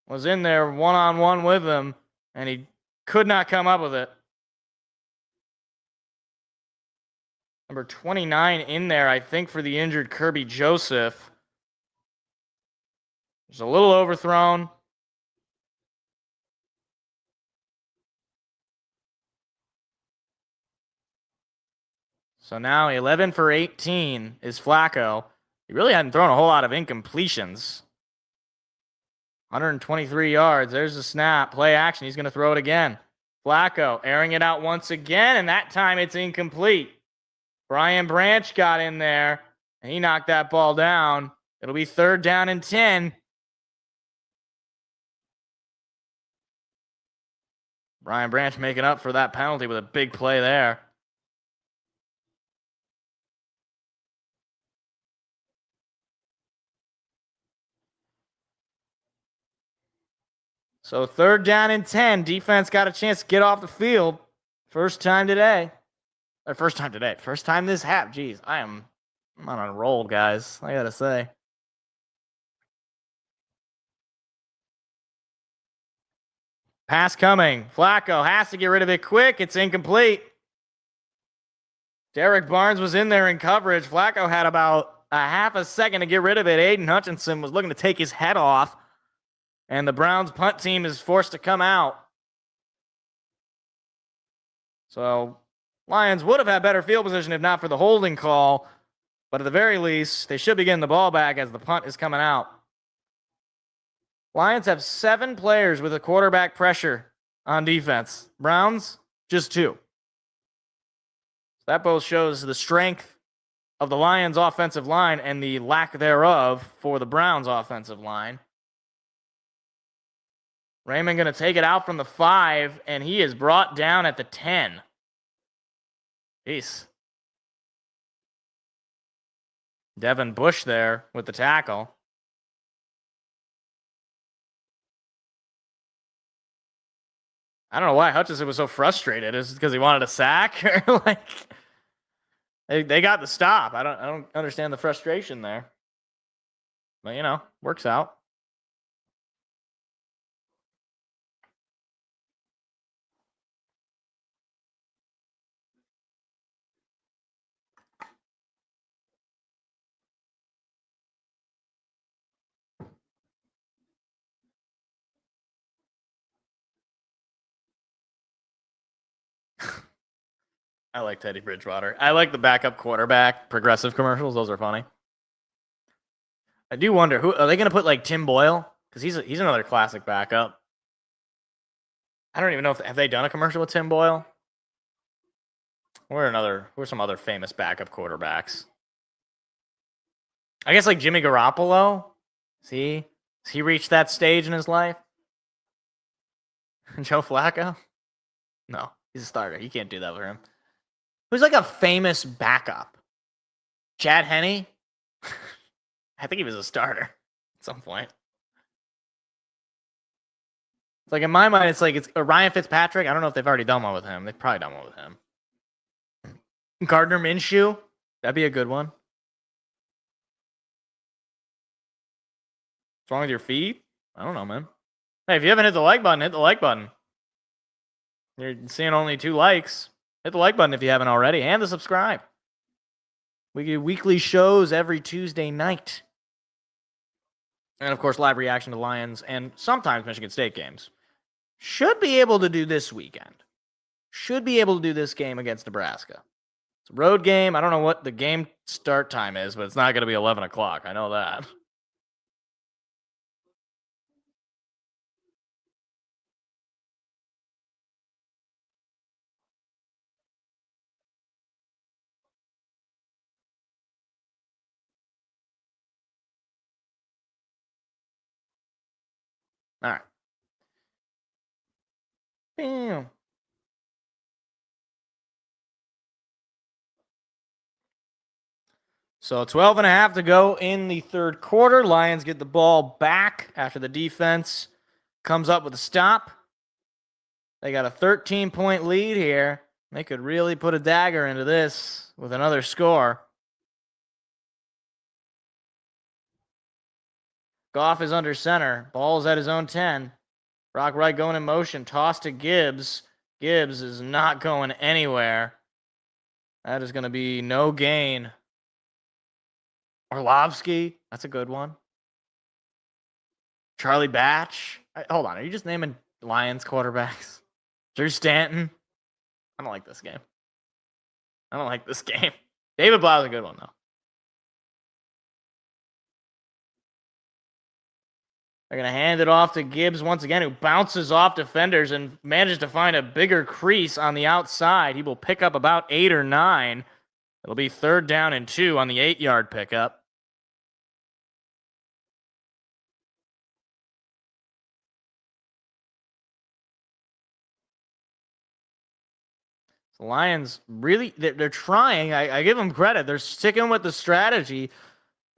was in there 1-on-1 with him, and he could not come up with it. Number 29 in there, I think, for the injured Kirby Joseph. There's a little overthrown. So now 11 for 18 is Flacco. He really hadn't thrown a whole lot of incompletions. 123 yards. There's the snap. Play action. He's going to throw it again. Flacco airing it out once again, and that time it's incomplete. Brian Branch got in there, and he knocked that ball down. It'll be 3rd down and 10. Brian Branch making up for that penalty with a big play there. So 3rd down and 10. Defense got a chance to get off the field. First time today. Or first time today. First time this half. Jeez, I'm on a roll, guys. I gotta say. Pass coming. Flacco has to get rid of it quick. It's incomplete. Derek Barnes was in there in coverage. Flacco had about a half a second to get rid of it. Aiden Hutchinson was looking to take his head off. And the Browns punt team is forced to come out. So Lions would have had better field position if not for the holding call. But at the very least, they should be getting the ball back as the punt is coming out. Lions have 7 players with a quarterback pressure on defense. Browns, just 2. That both shows the strength of the Lions' offensive line and the lack thereof for the Browns' offensive line. Raymond going to take it out from the 5, and he is brought down at the 10. Jeez. Devin Bush there with the tackle. I don't know why Hutchinson was so frustrated. Is it because he wanted a sack? Or like, They got the stop. I don't understand the frustration there. But works out. I like Teddy Bridgewater. I like the backup quarterback progressive commercials. Those are funny. I do wonder, who are they going to put, like Tim Boyle? Because he's another classic backup. I don't even know have they done a commercial with Tim Boyle? Who are some other famous backup quarterbacks? I guess like Jimmy Garoppolo. Has he reached that stage in his life? Joe Flacco? No, he's a starter. You can't do that for him. Who's like a famous backup? Chad Henne? I think he was a starter at some point. It's like in my mind, it's Ryan Fitzpatrick. I don't know if they've already done one with him. They've probably done one with him. Gardner Minshew. That'd be a good one. What's wrong with your feet? I don't know, man. Hey, if you haven't hit the like button, hit the like button. You're seeing only 2 likes. Hit the like button if you haven't already, and the subscribe. We do weekly shows every Tuesday night. And, of course, live reaction to Lions and sometimes Michigan State games. Should be able to do this weekend. Should be able to do this game against Nebraska. It's a road game. I don't know what the game start time is, but it's not going to be 11 o'clock. I know that. All right. Bam. So 12 and a half to go in the third quarter. Lions get the ball back after the defense comes up with a stop. They got a 13-point lead here. They could really put a dagger into this with another score. Goff is under center. Ball's at his own 10. Brock Wright going in motion. Toss to Gibbs. Gibbs is not going anywhere. That is going to be no gain. Orlovsky. That's a good one. Charlie Batch. Hold on. Are you just naming Lions quarterbacks? Drew Stanton. I don't like this game. David Blau's a good one, though. They're going to hand it off to Gibbs once again, who bounces off defenders and manages to find a bigger crease on the outside. He will pick up about 8 or 9. It'll be 3rd down and 2 on the 8-yard pickup. The Lions really, they're trying. I give them credit. They're sticking with the strategy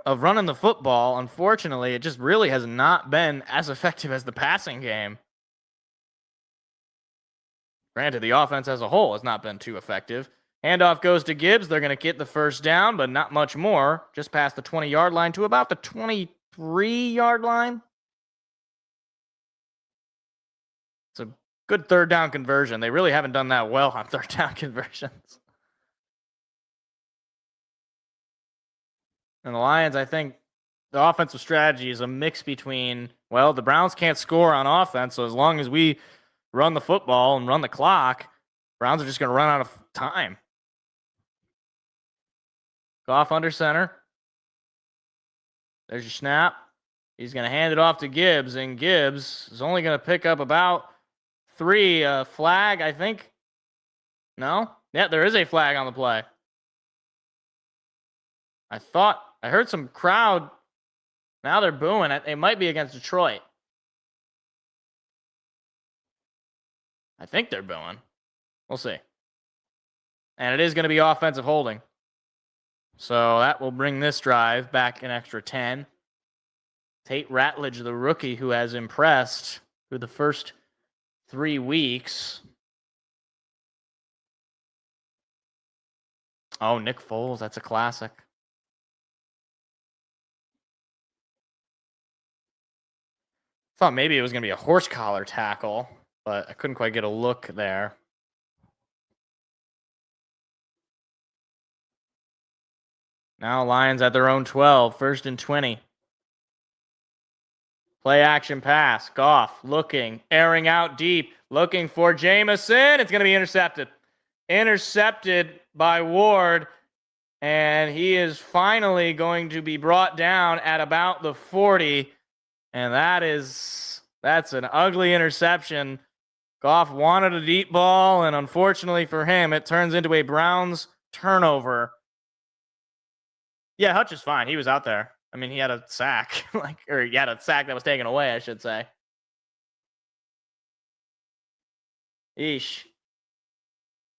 of running the football. Unfortunately, it just really has not been as effective as the passing game. Granted, the offense as a whole has not been too effective. Handoff goes to Gibbs. They're going to get the first down, but not much more. Just past the 20-yard line to about the 23-yard line. It's a good 3rd down conversion. They really haven't done that well on 3rd down conversions. And the Lions, I think the offensive strategy is a mix between, well, the Browns can't score on offense, so as long as we run the football and run the clock, Browns are just going to run out of time. Goff under center. There's your snap. He's going to hand it off to Gibbs, and Gibbs is only going to pick up about 3. Flag, I think. No? Yeah, there is a flag on the play. I heard some crowd. Now they're booing it. It might be against Detroit. I think they're booing. We'll see. And it is going to be offensive holding. So that will bring this drive back an extra 10. Tate Ratledge, the rookie who has impressed through the first 3 weeks. Oh, Nick Foles. That's a classic. Thought maybe it was going to be a horse collar tackle, but I couldn't quite get a look there. Now Lions at their own 12, 1st and 20. Play action pass. Goff looking, airing out deep, looking for Jameson. It's going to be intercepted. Intercepted by Ward, and he is finally going to be brought down at about the 40, and that's an ugly interception. Goff wanted a deep ball, and unfortunately for him, it turns into a Browns turnover. Yeah, Hutch is fine. He was out there. I mean, he had a sack, or he had a sack that was taken away, I should say. Eesh.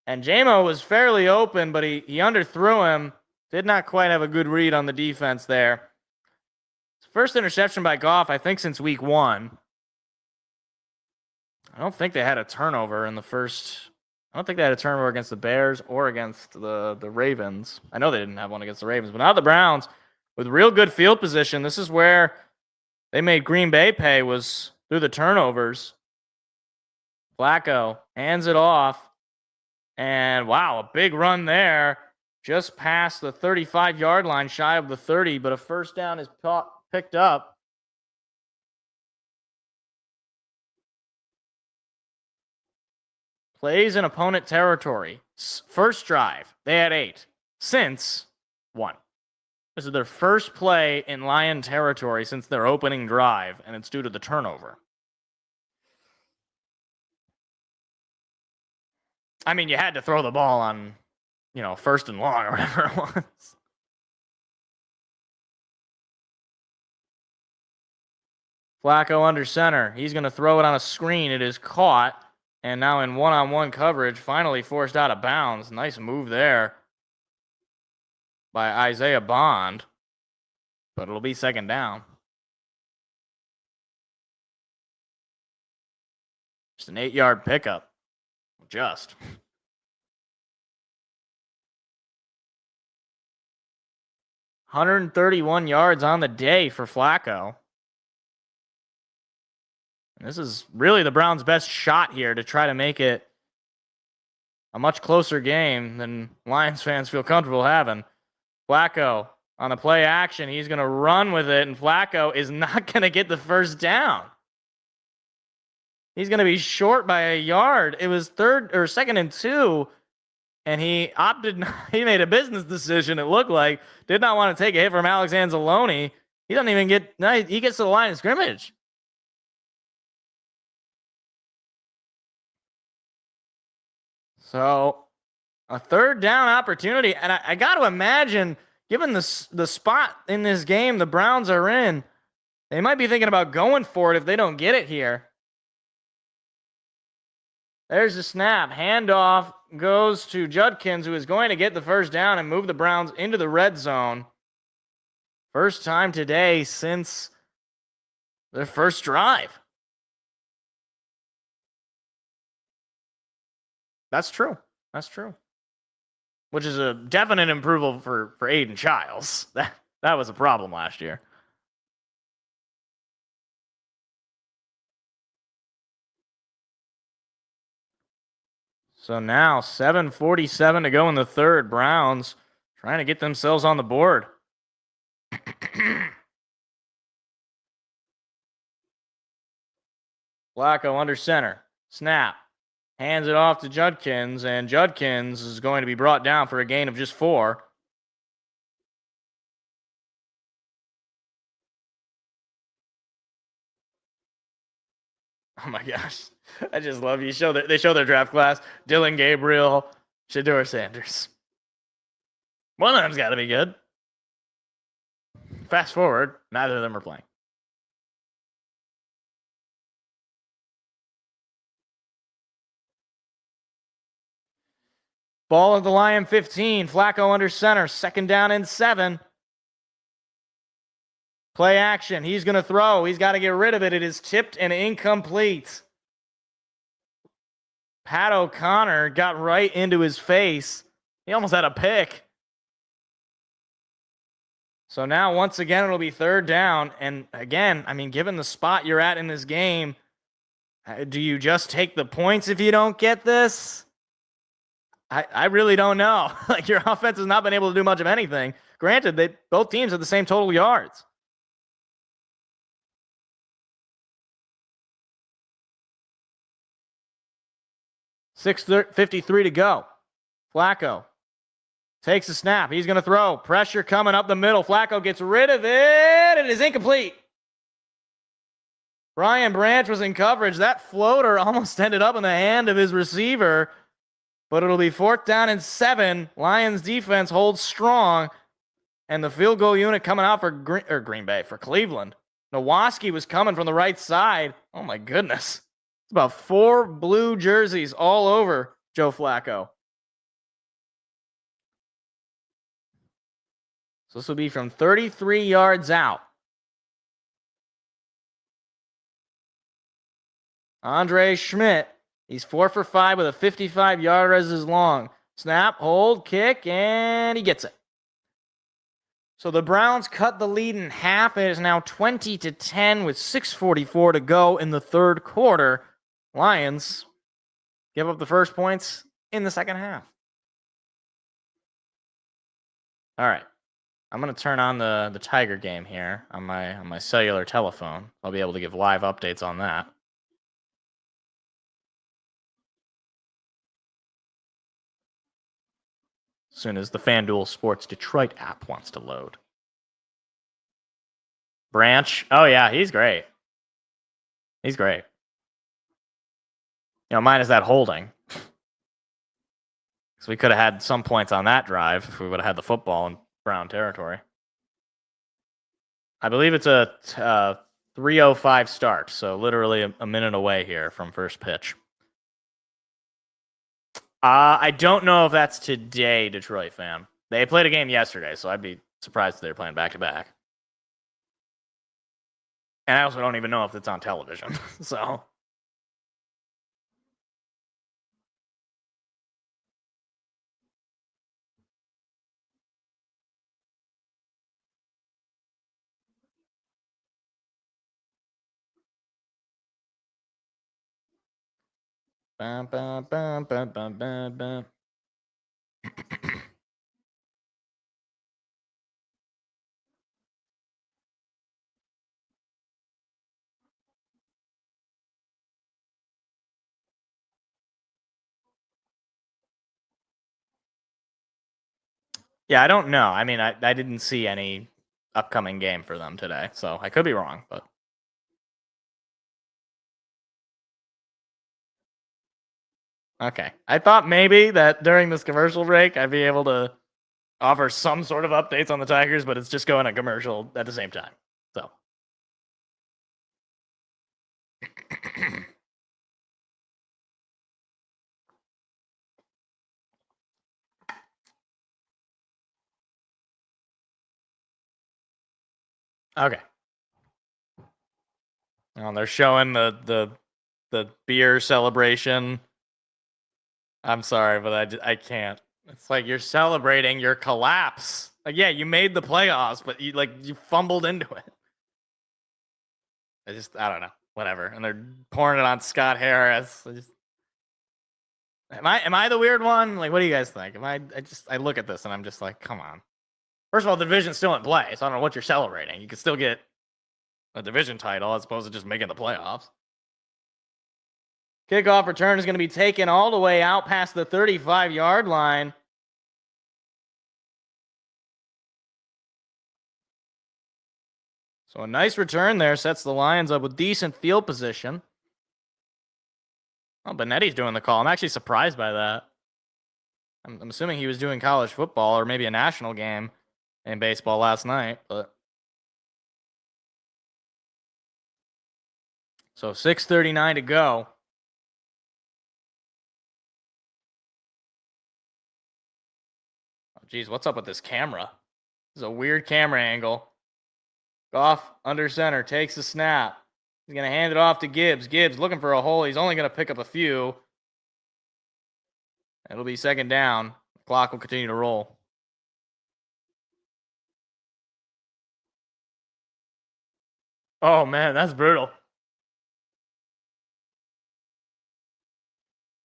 And Jamo was fairly open, but he underthrew him. Did not quite have a good read on the defense there. First interception by Goff, I think, since week 1. I don't think they had a turnover in the first. I don't think they had a turnover against the Bears or against the Ravens. I know they didn't have one against the Ravens, but now the Browns with real good field position. This is where they made Green Bay pay, was through the turnovers. Flacco hands it off. And wow, a big run there. Just past the 35-yard line, shy of the 30, but a first down is picked up. Plays in opponent territory. First drive, they had 8. Since 1. This is their first play in Lion territory since their opening drive, and it's due to the turnover. I mean, you had to throw the ball on, 1st and long or whatever it was. Flacco under center. He's going to throw it on a screen. It is caught. And now in one-on-one coverage, finally forced out of bounds. Nice move there by Isaiah Bond. But it'll be second down. Just an 8-yard pickup. Just. $131 yards on the day for Flacco. And this is really the Browns' best shot here to try to make it a much closer game than Lions fans feel comfortable having. Flacco on the play action. He's going to run with it, and Flacco is not going to get the first down. He's going to be short by a yard. It was 2nd and 2, and he made a business decision, it looked like. Did not want to take a hit from Alex Anzalone. He doesn't even he gets to the line of scrimmage. So, a 3rd down opportunity, and I got to imagine, given the spot in this game the Browns are in, they might be thinking about going for it if they don't get it here. There's the snap. Handoff goes to Judkins, who is going to get the first down and move the Browns into the red zone. First time today since their first drive. That's true. Which is a definite improvement for Aiden Childs. That was a problem last year. So now 7:47 to go in the third. Browns trying to get themselves on the board. Flacco under center. Snap. Hands it off to Judkins, and Judkins is going to be brought down for a gain of just 4. Oh my gosh. I just love you. They show their draft class. Dylan Gabriel, Shedeur Sanders. One of them's got to be good. Fast forward, neither of them are playing. Ball at the Lion 15. Flacco under center. 2nd down and 7. Play action. He's going to throw. He's got to get rid of it. It is tipped and incomplete. Pat O'Connor got right into his face. He almost had a pick. So now, once again, it'll be third down. And again, I mean, given the spot you're at in this game, do you just take the points if you don't get this? I really don't know. Like, your offense has not been able to do much of anything. Granted, both teams have the same total yards. $6:53 to go. Flacco takes a snap. He's going to throw. Pressure coming up the middle. Flacco gets rid of it. It is incomplete. Brian Branch was in coverage. That floater almost ended up in the hand of his receiver. But it'll be 4th down and 7. Lions defense holds strong. And the field goal unit coming out for Green Bay, for Cleveland. Nowoski was coming from the right side. Oh, my goodness. It's about 4 blue jerseys all over Joe Flacco. So this will be from 33 yards out. Andre Schmidt, he's 4 for 5 with a 55-yarder as his long. Snap, hold, kick, and he gets it. So the Browns cut the lead in half. It is now 20-10 with 6:44 to go in the third quarter. Lions give up the first points in the second half. All right. I'm going to turn on the Tiger game here on my cellular telephone. I'll be able to give live updates on that. As soon as the FanDuel Sports Detroit app wants to load. Branch. Oh, yeah, he's great. He's great. Minus that holding. Because we could have had some points on that drive if we would have had the football in Brown territory. I believe it's a 3:05 start, so literally a minute away here from first pitch. I don't know if that's today, Detroit fan. They played a game yesterday, so I'd be surprised if they're playing back-to-back. And I also don't even know if it's on television, so... Bum, bum, bum, bum, bum, bum, bum. Yeah, I don't know. I mean, I didn't see any upcoming game for them today, so I could be wrong, but... Okay. I thought maybe that during this commercial break, I'd be able to offer some sort of updates on the Tigers, but it's just going a commercial at the same time. So. Okay. Well, they're showing the beer celebration. I'm sorry, but I can't. It's like you're celebrating your collapse. Like, yeah, you made the playoffs, but you fumbled into it. I don't know. Whatever. And they're pouring it on Scott Harris. Am I the weird one? Like, what do you guys think? I look at this and I'm just like, come on. First of all, the division's still in play, so I don't know what you're celebrating. You can still get a division title as opposed to just making the playoffs. Kickoff return is going to be taken all the way out past the 35-yard line. So a nice return there sets the Lions up with decent field position. Oh, Benetti's doing the call. I'm actually surprised by that. I'm assuming he was doing college football or maybe a national game in baseball last night. But so 6:39 to go. Oh, geez, what's up with this camera? This is a weird camera angle. Goff under center, takes the snap. He's going to hand it off to Gibbs. Gibbs looking for a hole. He's only going to pick up a few. It'll be second down. The clock will continue to roll. Oh man, that's brutal.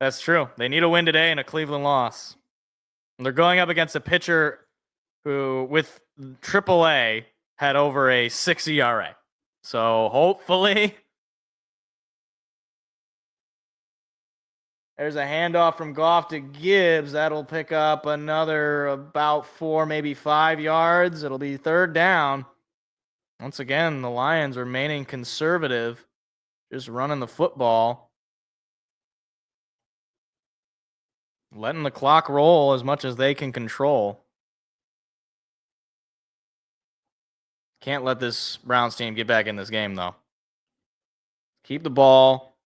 That's true. They need a win today and a Cleveland loss. And they're going up against a pitcher who, with AAA, had over a 6 ERA. So hopefully, there's a handoff from Goff to Gibbs. That'll pick up another about 4, maybe 5 yards. It'll be third down. Once again, the Lions remaining conservative, just running the football, letting the clock roll as much as they can control. Can't let this Browns team get back in this game, though. Keep the ball,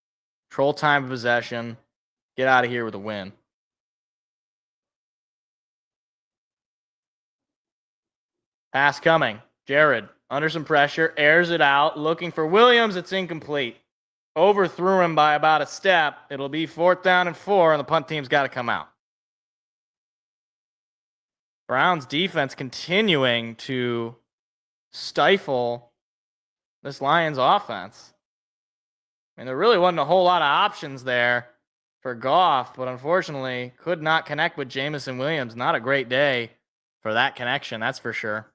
control time of possession, get out of here with a win. Pass coming. Jared, under some pressure, airs it out, looking for Williams. It's incomplete. Overthrew him by about a step. It'll be 4th down and 4, and the punt team's got to come out. Browns defense continuing to stifle this Lions offense. I mean, there really wasn't a whole lot of options there for Goff, but unfortunately could not connect with Jamison Williams. Not a great day for that connection, that's for sure.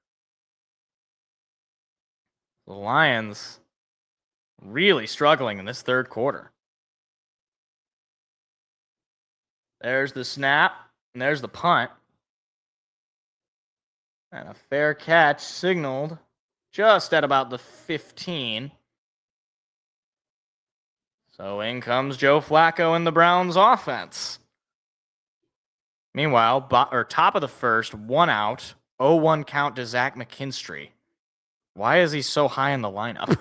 The Lions really struggling in this third quarter. There's the snap, and there's the punt. And a fair catch signaled just at about the 15. So in comes Joe Flacco in the Browns offense. Meanwhile, top of the first, 1 out, 0-1 count to Zach McKinstry. Why is he so high in the lineup?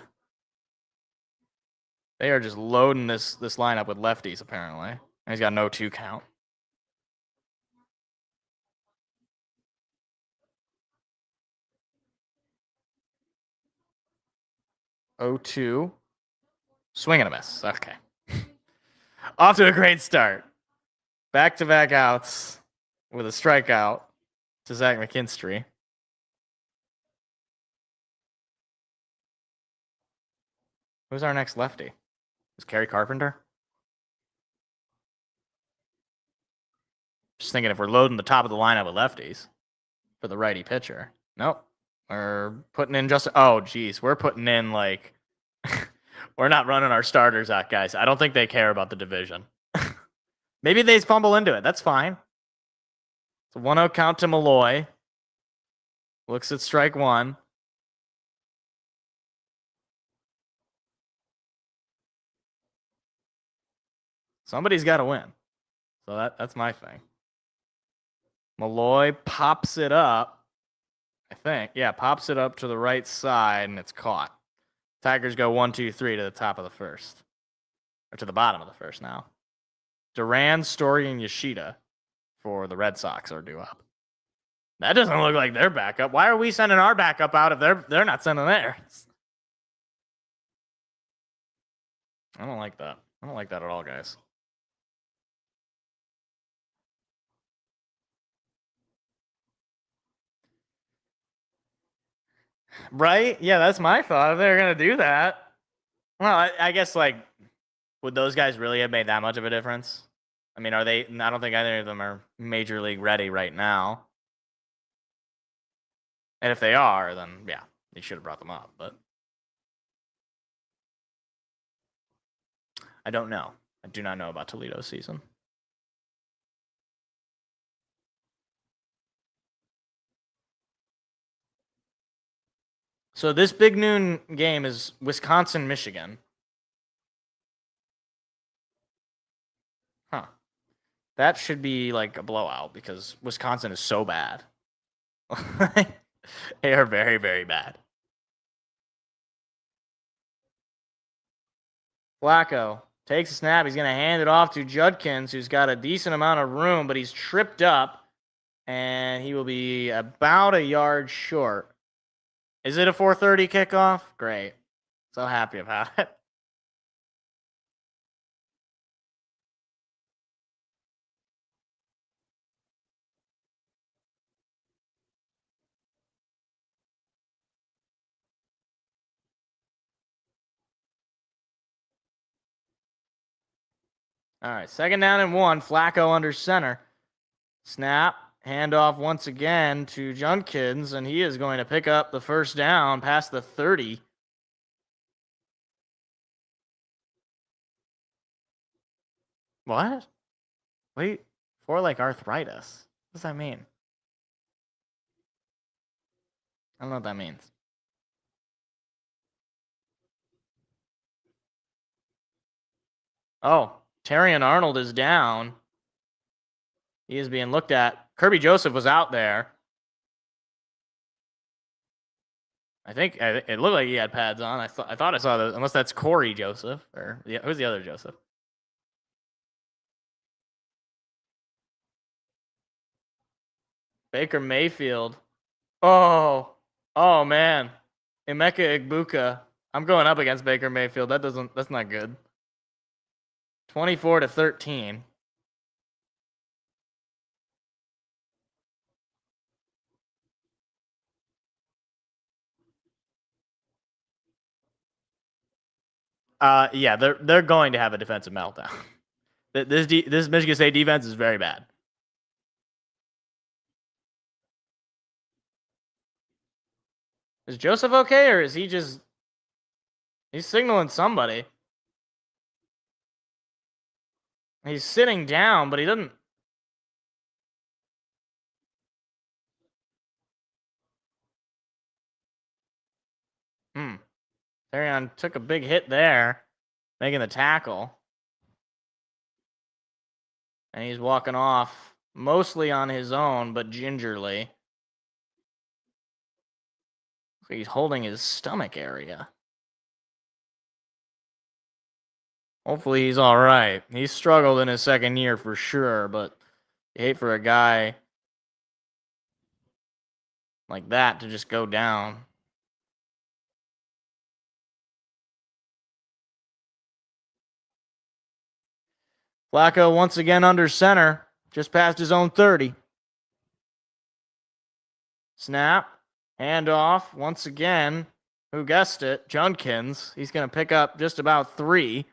They are just loading this lineup with lefties, apparently. And he's got no 2 count. 0-2. Swing and a miss. Okay. Off to a great start. Back-to-back outs with a strikeout to Zach McKinstry. Who's our next lefty? Is Kerry Carpenter? Just thinking if we're loading the top of the lineup with lefties for the righty pitcher. Nope. We're putting in just... Oh, geez. We're putting in, like... we're not running our starters out, guys. I don't think they care about the division. Maybe they fumble into it. That's fine. It's a 1-0 count to Malloy. Looks at strike 1. Somebody's got to win. So that's my thing. Malloy pops it up. I think. Yeah, pops it up to the right side, and it's caught. Tigers go 1, 2, 3 to the top of the first. Or to the bottom of the first now. Duran, Story, and Yoshida for the Red Sox are due up. That doesn't look like their backup. Why are we sending our backup out if they're not sending theirs? I don't like that. I don't like that at all, guys. Right? Yeah, that's my thought. If they're going to do that. Well, I guess, like, would those guys really have made that much of a difference? I mean, are they? I don't think either of them are major league ready right now. And if they are, then yeah, they should have brought them up. But I don't know. I do not know about Toledo's season. So this big noon game is Wisconsin, Michigan. Huh. That should be like a blowout because Wisconsin is so bad. They are very, very bad. Flacco takes a snap. He's going to hand it off to Judkins, who's got a decent amount of room, but he's tripped up, and he will be about a yard short. Is it a 4:30 kickoff? Great. So happy about it. All right, 2nd down and 1. Flacco under center. Snap. Handoff once again to Junkins, and he is going to pick up the 1st down past the 30. What? Wait, for like arthritis. What does that mean? I don't know what that means. Oh, Terrion Arnold is down. He is being looked at. Kirby Joseph was out there. I think it looked like he had pads on. I thought I saw those, unless that's Corey Joseph or who's the other Joseph? Baker Mayfield. Oh man, Emeka Egbuka. I'm going up against Baker Mayfield. That's not good. 24-13. Yeah, they're going to have a defensive meltdown. This Michigan State defense is very bad. Is Joseph okay, or is he just... He's signaling somebody. He's sitting down, but he doesn't... Terrion took a big hit there, making the tackle. And he's walking off, mostly on his own, but gingerly. He's holding his stomach area. Hopefully he's all right. He's struggled in his 2nd year for sure, but you hate for a guy like that to just go down. Flacco once again under center, just past his own 30. Snap, handoff once again. Who guessed it? Junkins. He's going to pick up just about 3.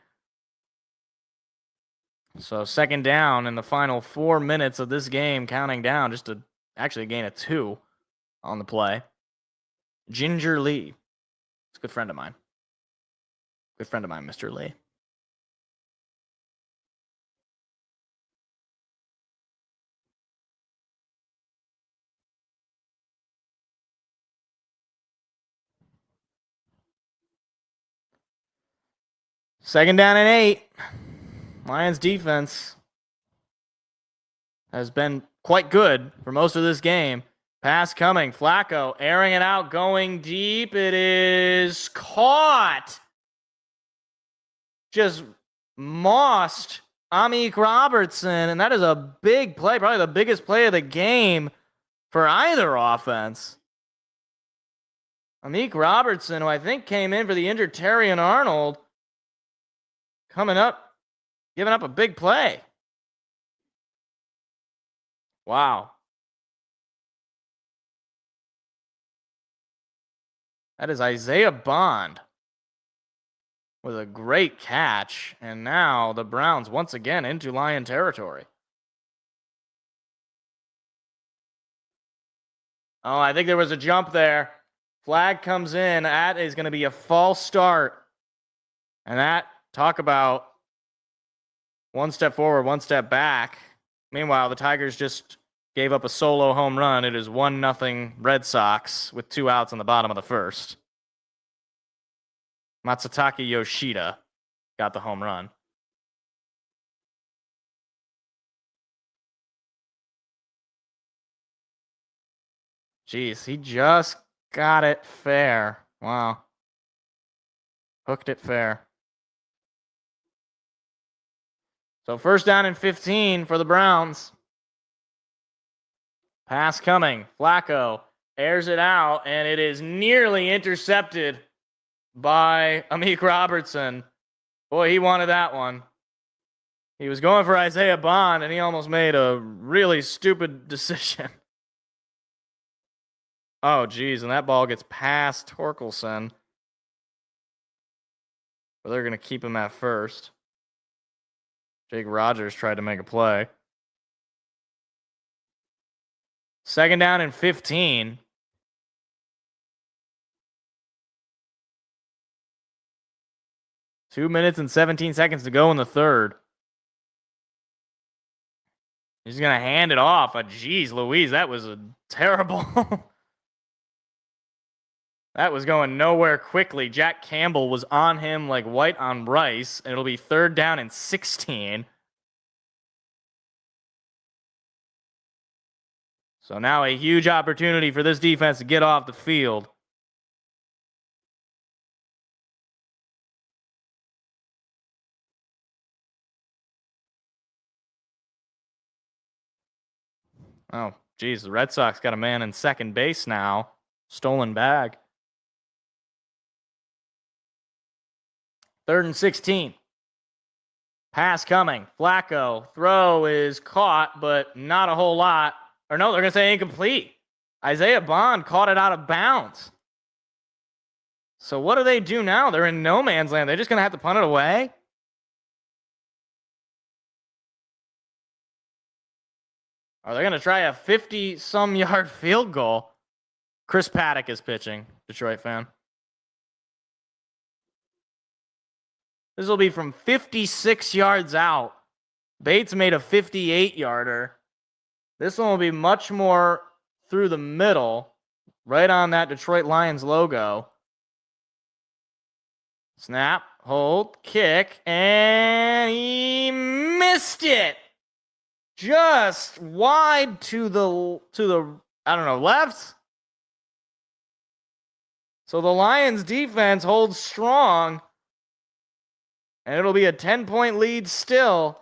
So 2nd down in the final 4 minutes of this game, counting down just to actually gain a 2 on the play. Ginger Lee. It's a good friend of mine. Good friend of mine, Mr. Lee. Second down and 8. Lions defense has been quite good for most of this game. Pass coming. Flacco airing it out, going deep. It is caught. Just mossed Amik Robertson, and that is a big play, probably the biggest play of the game for either offense. Amik Robertson, who I think came in for the injured Terrion Arnold, coming up, giving up a big play. Wow. That is Isaiah Bond with a great catch. And now the Browns once again into Lion territory. Oh, I think there was a jump there. Flag comes in. That is going to be a false start. And that, talk about one step forward, one step back. Meanwhile, the Tigers just gave up a solo home run. It is 1-0 Red Sox with 2 outs in the bottom of the 1st. Matsutake Yoshida got the home run. Jeez, he just got it fair. Wow. Hooked it fair. So 1st down and 15 for the Browns. Pass coming. Flacco airs it out, and it is nearly intercepted by Amik Robertson. Boy, he wanted that one. He was going for Isaiah Bond, and he almost made a really stupid decision. Oh, geez, and that ball gets past Torkelson. But they're going to keep him at 1st. Jake Rogers tried to make a play. 2nd down and 15. Two minutes and 17 seconds to go in the third. He's going to hand it off. Jeez Louise, that was a terrible. That was going nowhere quickly. Jack Campbell was on him like white on rice, and it'll be 3rd down and 16. So now a huge opportunity for this defense to get off the field. Oh, geez, the Red Sox got a man in second base now. Stolen bag. 3rd and 16. Pass coming. Flacco. Throw is caught, but not a whole lot. Or no, they're going to say incomplete. Isaiah Bond caught it out of bounds. So what do they do now? They're in no man's land. They're just going to have to punt it away? Are they going to try a 50-some yard field goal? Chris Paddock is pitching. Detroit fan. This will be from 56 yards out. Bates made a 58-yarder. This one will be much more through the middle, right on that Detroit Lions logo. Snap, hold, kick, and he missed it. Just wide to the I don't know, left. So the Lions defense holds strong, and it'll be a 10-point lead still.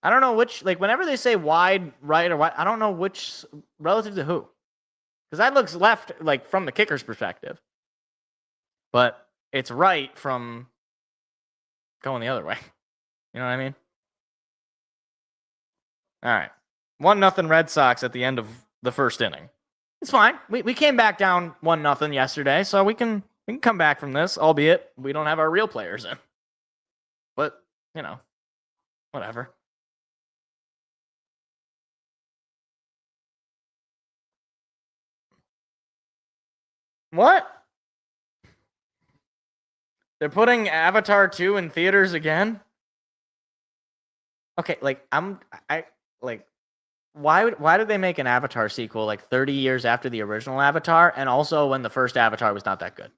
I don't know which, like, whenever they say wide right or wide, I don't know which, relative to who. Because that looks left, like, from the kicker's perspective. But it's right from going the other way. You know what I mean? All right. 1-0 Red Sox at the end of the first inning. It's fine. We came back down 1-0 yesterday, so we can come back from this, albeit we don't have our real players in. But, you know, whatever. What? They're putting Avatar 2 in theaters again? Okay, like why did they make an Avatar sequel like 30 years after the original Avatar, and also when the first Avatar was not that good?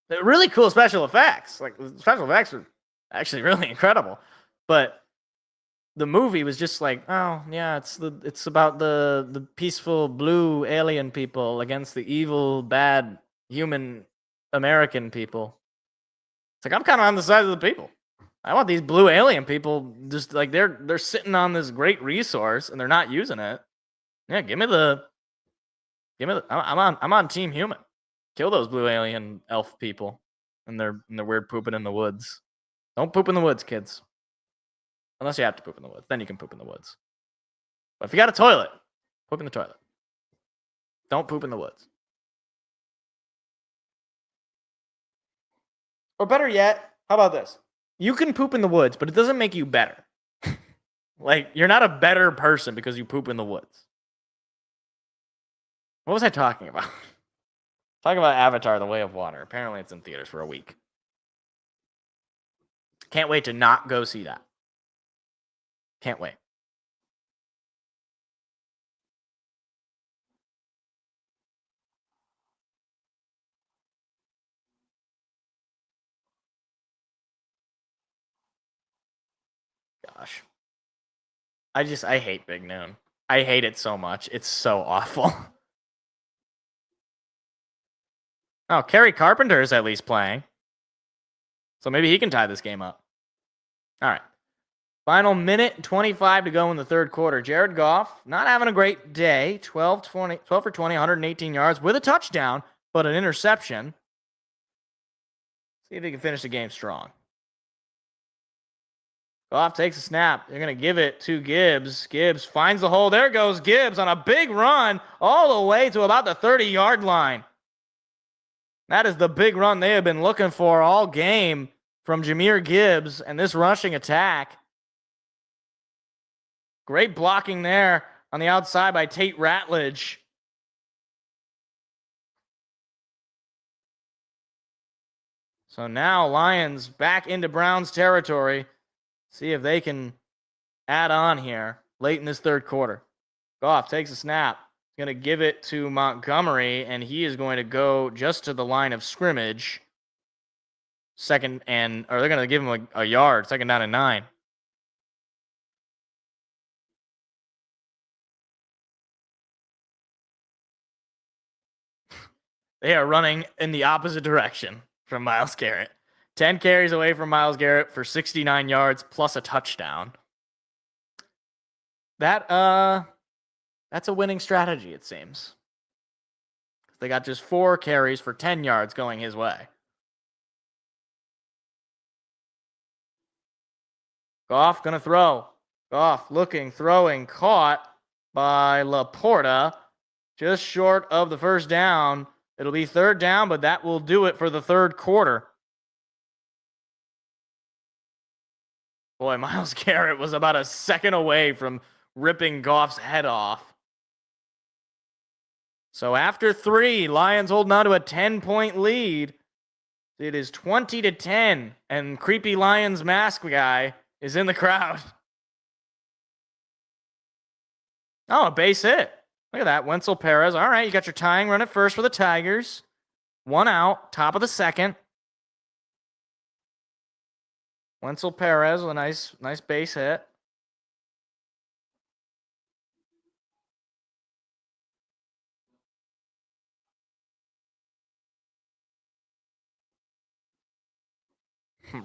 They're really cool special effects. Like, the special effects were actually really incredible. But the movie was just like, oh yeah, it's about the peaceful blue alien people against the evil bad human American people. It's like, I'm kind of on the side of the people. I want these blue alien people, just like they're sitting on this great resource and they're not using it. Yeah, give me the I'm on team human. Kill those blue alien elf people and their weird pooping in the woods. Don't poop in the woods, kids. Unless you have to poop in the woods. Then you can poop in the woods. But if you got a toilet, poop in the toilet. Don't poop in the woods. Or better yet, how about this? You can poop in the woods, but it doesn't make you better. Like, you're not a better person because you poop in the woods. What was I talking about? Talking about Avatar: The Way of Water. Apparently it's in theaters for a week. Can't wait to not go see that. Can't wait. Gosh. I hate Big Noon. I hate it so much. It's so awful. Oh, Kerry Carpenter is at least playing. So maybe he can tie this game up. All right. Final minute and 25 to go in the third quarter. Jared Goff, not having a great day. 12 for 20, 118 yards with a touchdown, but an interception. See if he can finish the game strong. Goff takes a snap. They're going to give it to Gibbs. Gibbs finds the hole. There goes Gibbs on a big run all the way to about the 30-yard line. That is the big run they have been looking for all game. from Jahmyr Gibbs and this rushing attack. Great blocking there on the outside by Tate Ratledge. So now Lions back into Browns territory. See if they can add on here late in this third quarter. Goff takes a snap. He's going to give it to Montgomery, and he is going to go just to the line of scrimmage. They're going to give him a yard, 2nd down and 9. They are running in the opposite direction from Myles Garrett. 10 carries away from Myles Garrett for 69 yards plus a touchdown. That's a winning strategy, it seems. They got just 4 carries for 10 yards going his way. Goff gonna throw. Goff looking, throwing, caught by Laporta. Just short of the first down. It'll be 3rd down, but that will do it for the third quarter. Boy, Myles Garrett was about a second away from ripping Goff's head off. So after 3, Lions holding on to a 10-point lead. It is 20-10, and creepy Lions mask guy is in the crowd. Oh, a base hit. Look at that. Wenzel Perez. All right, you got your tying run at first for the Tigers. 1 out, top of the 2nd. Wenzel Perez with a nice base hit.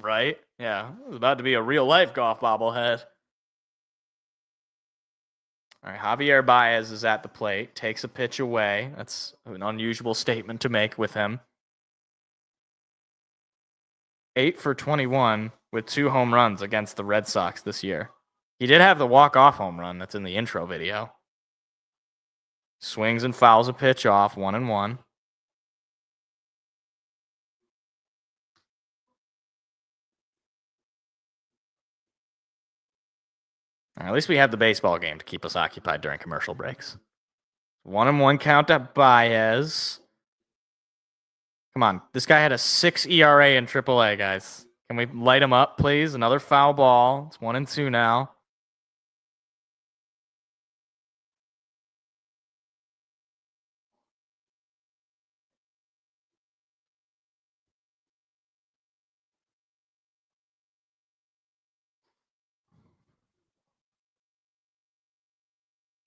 Right? Yeah, it was about to be a real-life Goff bobblehead. All right, Javier Baez is at the plate, takes a pitch away. That's an unusual statement to make with him. 8 for 21 with 2 home runs against the Red Sox this year. He did have the walk-off home run that's in the intro video. Swings and fouls a pitch off, 1-1. At least we have the baseball game to keep us occupied during commercial breaks. 1-1 count at Baez. Come on. This guy had a 6 ERA in AAA, guys. Can we light him up, please? Another foul ball. It's 1-2 now.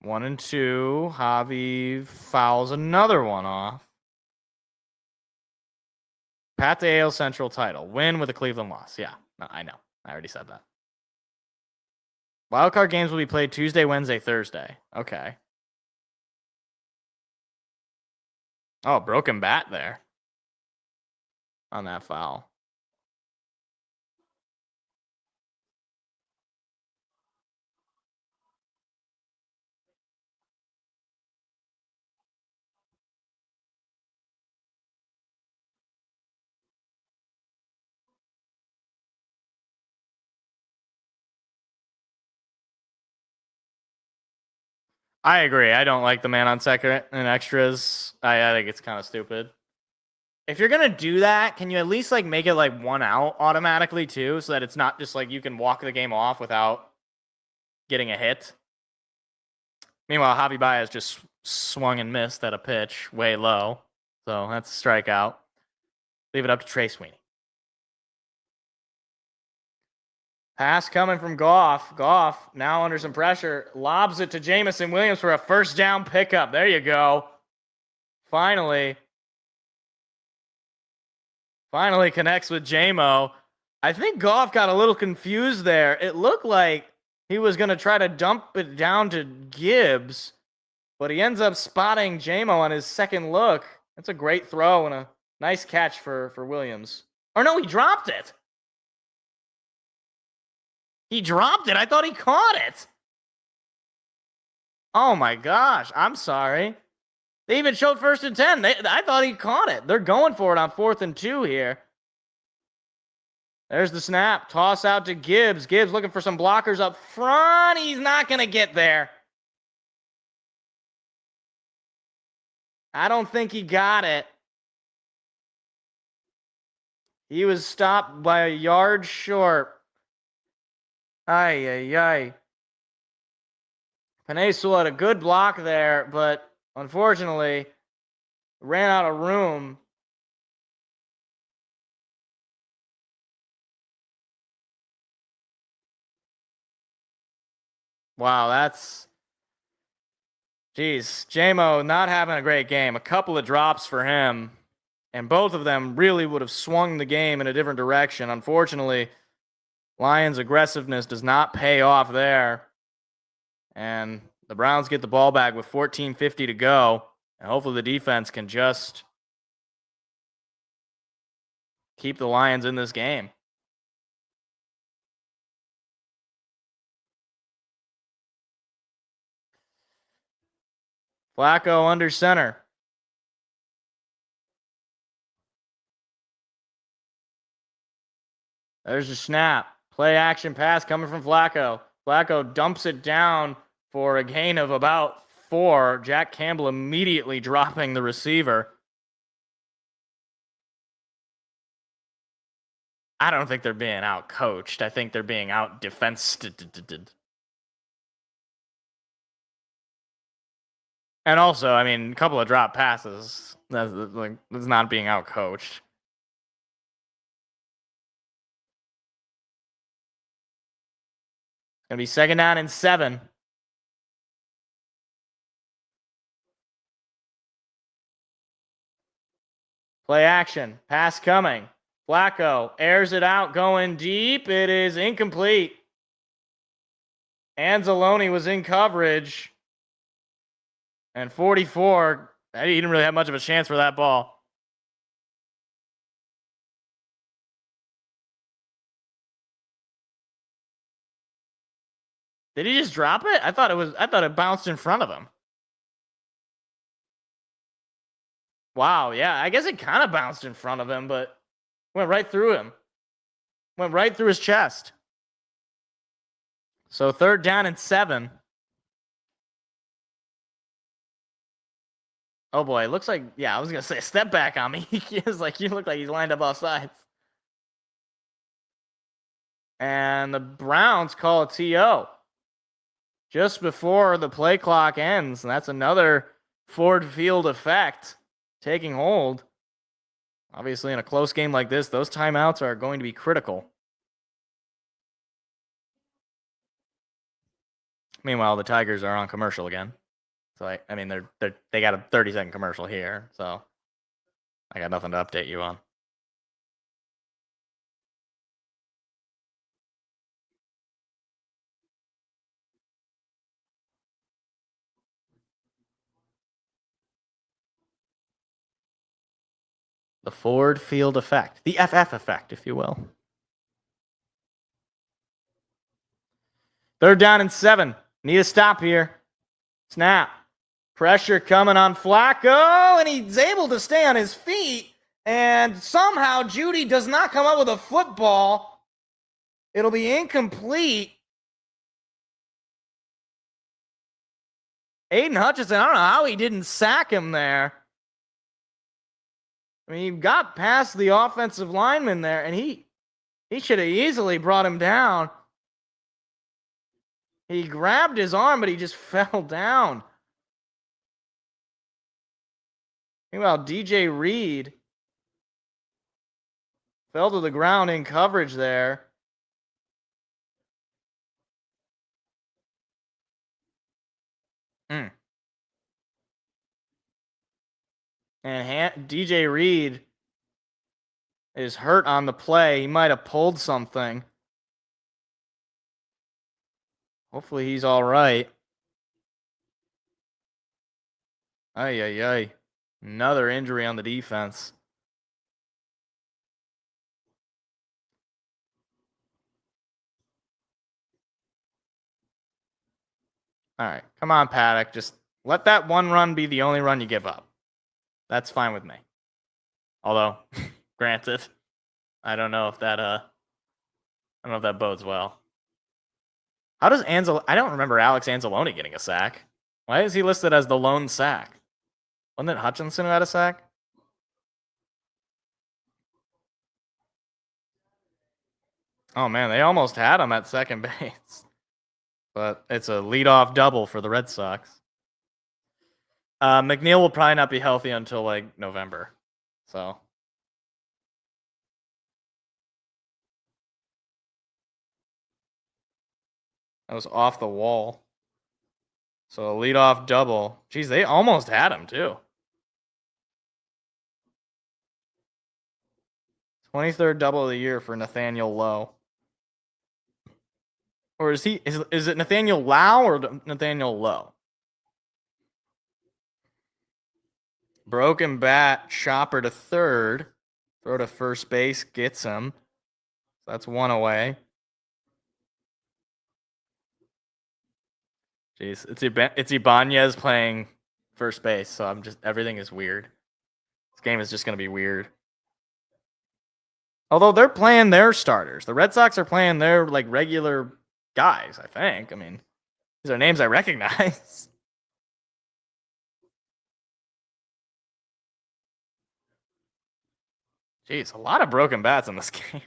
One and two. Javi fouls another one off. Pat the AL Central title. Win with a Cleveland loss. Yeah, no, I know. I already said that. Wildcard games will be played Tuesday, Wednesday, Thursday. Okay. Oh, broken bat there on that foul. I agree. I don't like the man on second and extras. I think it's kind of stupid. If you're gonna do that, can you at least like make it like 1 out automatically too, so that it's not just like you can walk the game off without getting a hit? Meanwhile, Javi Baez just swung and missed at a pitch way low, so that's a strikeout. Leave it up to Trey Sweeney. Pass coming from Goff. Goff now under some pressure. Lobs it to Jamison Williams for a first down pickup. There you go. Finally connects with J-Mo. I think Goff got a little confused there. It looked like he was going to try to dump it down to Gibbs, but he ends up spotting J-Mo on his second look. That's a great throw and a nice catch for Williams. Or no, he dropped it. He dropped it. I thought he caught it. Oh my gosh. I'm sorry. They even showed 1st and 10. I thought he caught it. They're going for it on 4th and 2 here. There's the snap. Toss out to Gibbs. Gibbs looking for some blockers up front. He's not going to get there. I don't think he got it. He was stopped by a yard short. Ay, ay, ay. Penesul had a good block there, but unfortunately ran out of room. Wow, that's... Jeez, JMO not having a great game. A couple of drops for him, and both of them really would have swung the game in a different direction. Unfortunately, Lions' aggressiveness does not pay off there. And the Browns get the ball back with 14:50 to go. And hopefully the defense can just keep the Lions in this game. Flacco under center. There's a snap. Play action pass coming from Flacco. Flacco dumps it down for a gain of about 4. Jack Campbell immediately dropping the receiver. I don't think they're being out-coached. I think they're being out-defensed. And also, I mean, a couple of drop passes. That's not being out-coached. Gonna be 2nd down and 7. Play action. Pass coming. Flacco airs it out, going deep. It is incomplete. Anzalone was in coverage. And 44, he didn't really have much of a chance for that ball. Did he just drop it? I thought it bounced in front of him. Wow, yeah, I guess it kind of bounced in front of him, but went right through him. Went right through his chest. So 3rd down and 7. Oh boy, it looks like, yeah, I was going to say, step back on me. It's like, you look like he's lined up off sides. And the Browns call a TO just before the play clock ends. And that's another Ford Field effect taking hold. Obviously, in a close game like this, those timeouts are going to be critical. Meanwhile, the Tigers are on commercial again. So, I mean, they got a 30-second commercial here. So, I got nothing to update you on. The Ford Field effect. The FF effect, if you will. 3rd down and 7. Need a stop here. Snap. Pressure coming on Flacco, and he's able to stay on his feet. And somehow Judy does not come up with a football. It'll be incomplete. Aiden Hutchinson, I don't know how he didn't sack him there. I mean, he got past the offensive lineman there, and he should have easily brought him down. He grabbed his arm, but he just fell down. Meanwhile, DJ Reed fell to the ground in coverage there. And DJ Reed is hurt on the play. He might have pulled something. Hopefully he's all right. Ay, ay, ay. Another injury on the defense. All right. Come on, Paddock. Just let that one run be the only run you give up. That's fine with me. Although, granted, I don't know if that I don't know if that bodes well. How does I don't remember Alex Anzalone getting a sack. Why is he listed as the lone sack? Wasn't it Hutchinson who had a sack? Oh man, they almost had him at second base. But it's a leadoff double for the Red Sox. McNeil will probably not be healthy until like November. So that was off the wall. So a leadoff double. Geez, they almost had him too. 23rd double of the year for Nathaniel Lowe. Or is it Nathaniel Lau or Nathaniel Lowe? Broken bat, chopper to third. Throw to first base, gets him. That's one away. Jeez, it's Ibanez playing first base, so everything is weird. This game is just gonna be weird. Although they're playing their starters. The Red Sox are playing their like regular guys, I think. I mean, these are names I recognize. Jeez, a lot of broken bats in this game.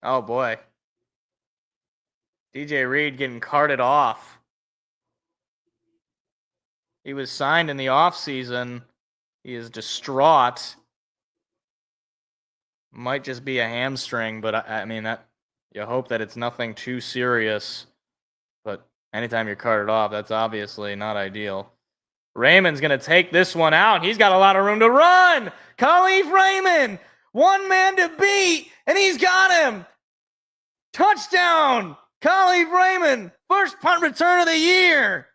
Oh boy. DJ Reed getting carted off. He was signed in the offseason. He is distraught. Might just be a hamstring, but I mean that you hope that it's nothing too serious. But anytime you're carted off, that's obviously not ideal. Raymond's gonna take this one out. He's got a lot of room to run. Khalif Raymond, one man to beat, and he's got him. Touchdown, Khalif Raymond, first punt return of the year.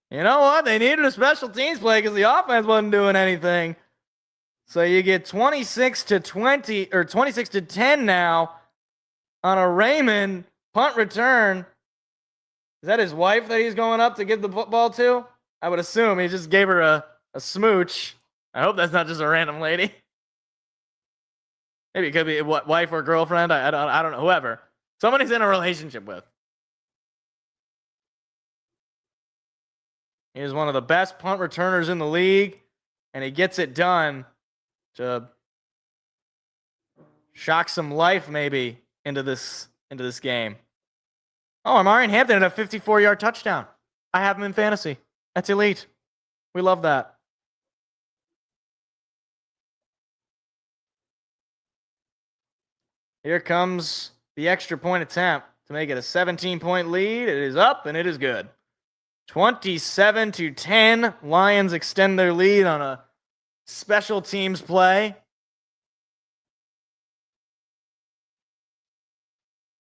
You know what? They needed a special teams play because the offense wasn't doing anything. So you get 26 to 20 or 26 to 10 now on a Raymond punt return. Is that his wife that he's going up to give the football to? I would assume he just gave her a smooch. I hope that's not just a random lady. Maybe it could be wife or girlfriend. I don't know. Whoever. Someone he's in a relationship with. He is one of the best punt returners in the league, and he gets it done to shock some life maybe into this game. Oh, Amarian Hampton had a 54-yard touchdown. I have him in fantasy. That's elite. We love that. Here comes the extra point attempt to make it a 17-point lead. It is up, and it is good. 27 to 10. Lions extend their lead on a special teams play.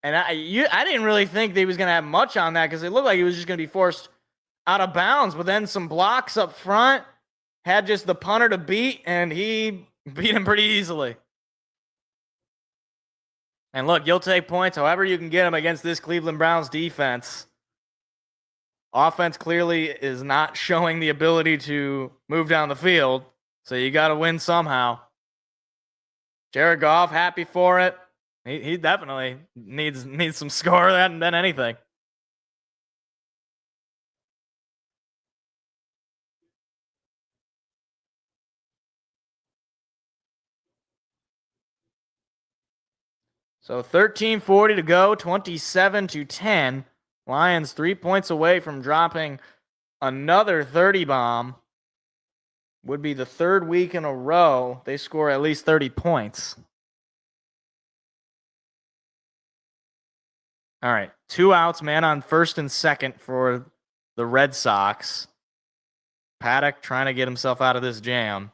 And I didn't really think they was going to have much on that because it looked like he was just going to be forced out of bounds. But then some blocks up front had just the punter to beat, and he beat him pretty easily. And look, you'll take points however you can get them against this Cleveland Browns defense. Offense clearly is not showing the ability to move down the field, so you got to win somehow. Jared Goff, happy for it. He definitely needs some score than anything. So 13:40 to go, 27 to 10. Lions 3 points away from dropping another 30 bomb. Would be the third week in a row they score at least 30 points. All right, 2 outs, man on first and second for the Red Sox. Paddock trying to get himself out of this jam.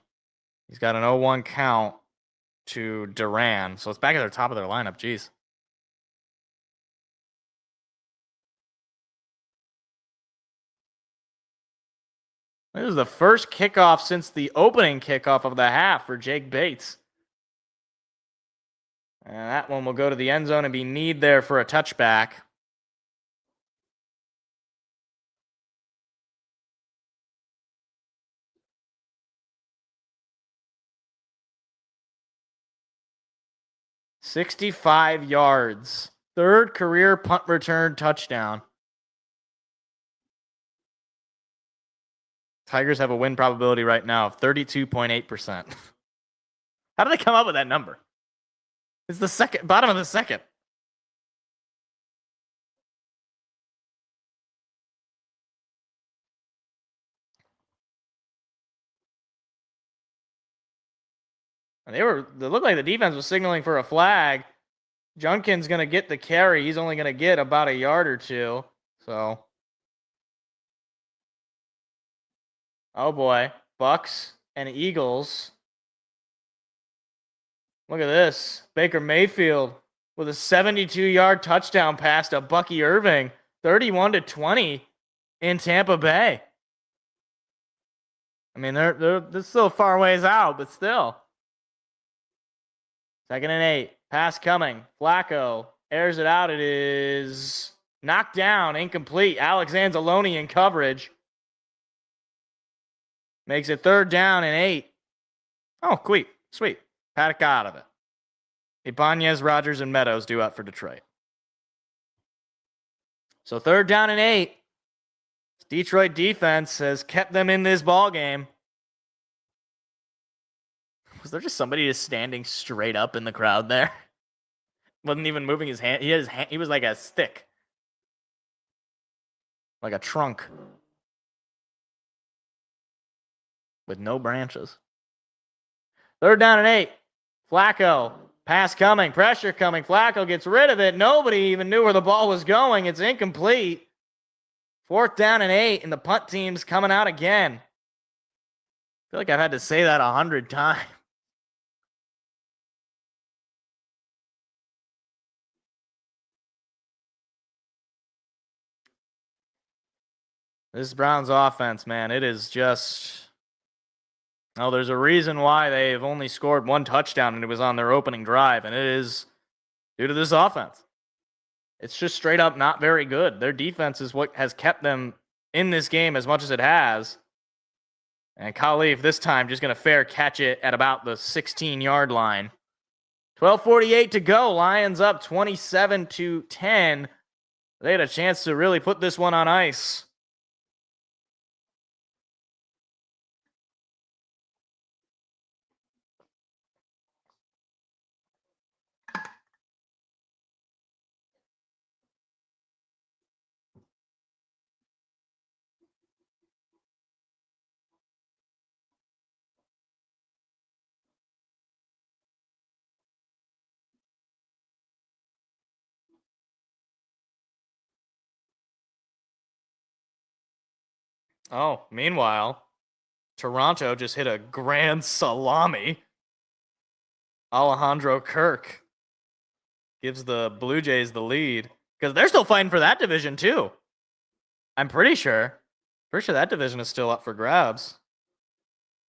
He's got an 0-1 count to Duran. So it's back at the top of their lineup. Jeez. This is the first kickoff since the opening kickoff of the half for Jake Bates. And that one will go to the end zone and be kneed there for a touchback. "65 yards. Third career punt return touchdown." Tigers have a win probability right now of 32.8%. How did they come up with that number? It's the second, bottom of the second. And they looked like the defense was signaling for a flag. Junkin's going to get the carry. He's only going to get about a yard or two. So, oh boy, Bucks and Eagles. Look at this. Baker Mayfield with a 72-yard touchdown pass to Bucky Irving, 31-20 in Tampa Bay. I mean, they're still far ways out, but still. 2nd and 8. Pass coming. Flacco airs it out. It is knocked down, incomplete. Alex Anzalone in coverage. Makes it 3rd down and 8. Oh, sweet. Paddock got out of it. Ibanez, Rogers, and Meadows due up for Detroit. So 3rd down and 8. Detroit defense has kept them in this ball game. Was there just somebody just standing straight up in the crowd there? Wasn't even moving his hand. He was like a stick. Like a trunk. With no branches. 3rd down and 8. Flacco. Pass coming. Pressure coming. Flacco gets rid of it. Nobody even knew where the ball was going. It's incomplete. 4th down and 8. And the punt team's coming out again. I feel like I've had to say that 100 times. This Browns offense, man, it is just... Oh, there's a reason why they've only scored 1 touchdown, and it was on their opening drive, and it is due to this offense. It's just straight up not very good. Their defense is what has kept them in this game as much as it has. And Khalif this time just going to fair catch it at about the 16-yard line. 12:48 to go. Lions up 27-10. They had a chance to really put this one on ice. Oh, meanwhile, Toronto just hit a grand salami. Alejandro Kirk gives the Blue Jays the lead because they're still fighting for that division too. I'm pretty sure. Pretty sure that division is still up for grabs.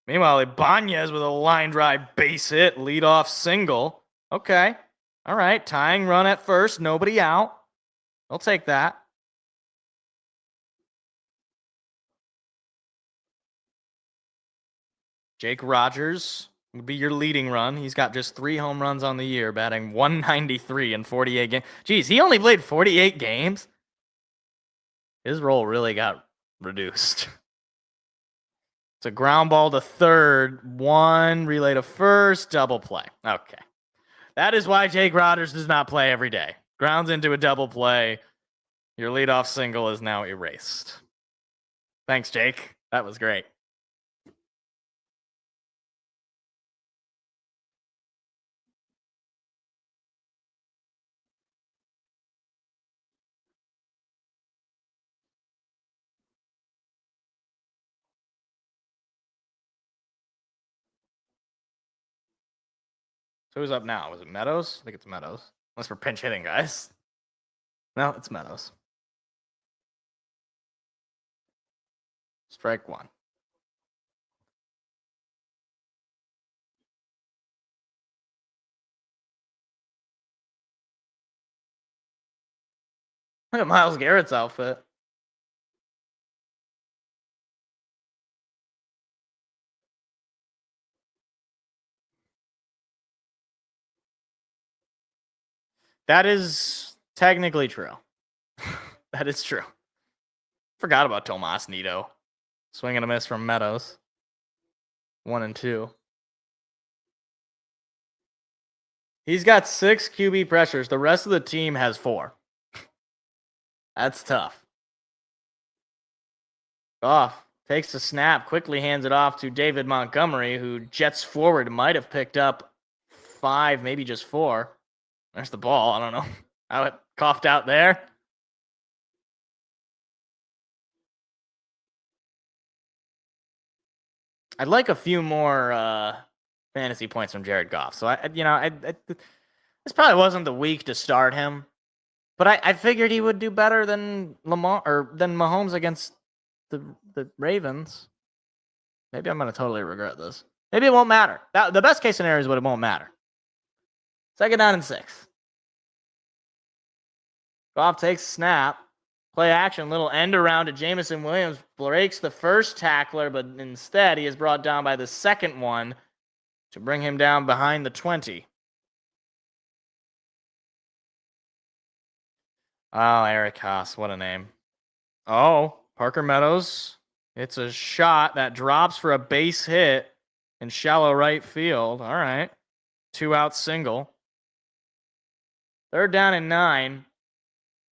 Meanwhile, Ibanez with a line drive base hit, leadoff single. Okay. All right. Tying run at first. Nobody out. I'll take that. Jake Rogers would be your leading run. He's got just 3 home runs on the year, batting .193 in 48 games. Geez, he only played 48 games? His role really got reduced. It's a ground ball to third, 1 relay to first, double play. Okay. That is why Jake Rogers does not play every day. Grounds into a double play. Your leadoff single is now erased. Thanks, Jake. That was great. So who's up now? Was it Meadows? I think it's Meadows. Unless we're pinch hitting, guys. No, it's Meadows. Strike one. Look at Myles Garrett's outfit. That is technically true. That is true. Forgot about Tomas Nido. Swing and a miss from Meadows. 1-2. He's got 6 QB pressures. The rest of the team has 4. That's tough. Goff takes the snap, quickly hands it off to David Montgomery, who jets forward, might have picked up 5, maybe just 4. There's the ball. I don't know how it coughed out there. I'd like a few more fantasy points from Jared Goff. So this probably wasn't the week to start him, but I figured he would do better than Lamar or than Mahomes against the Ravens. Maybe I'm gonna totally regret this. Maybe it won't matter. The best case scenario is what it won't matter. 2nd down and 6. Goff takes snap. Play action, little end around to Jameson Williams. Breaks the first tackler, but instead he is brought down by the second one to bring him down behind the 20. Oh, Eric Haas, what a name. Oh, Parker Meadows. It's a shot that drops for a base hit in shallow right field. All right. 2-out single. 3rd down and 9.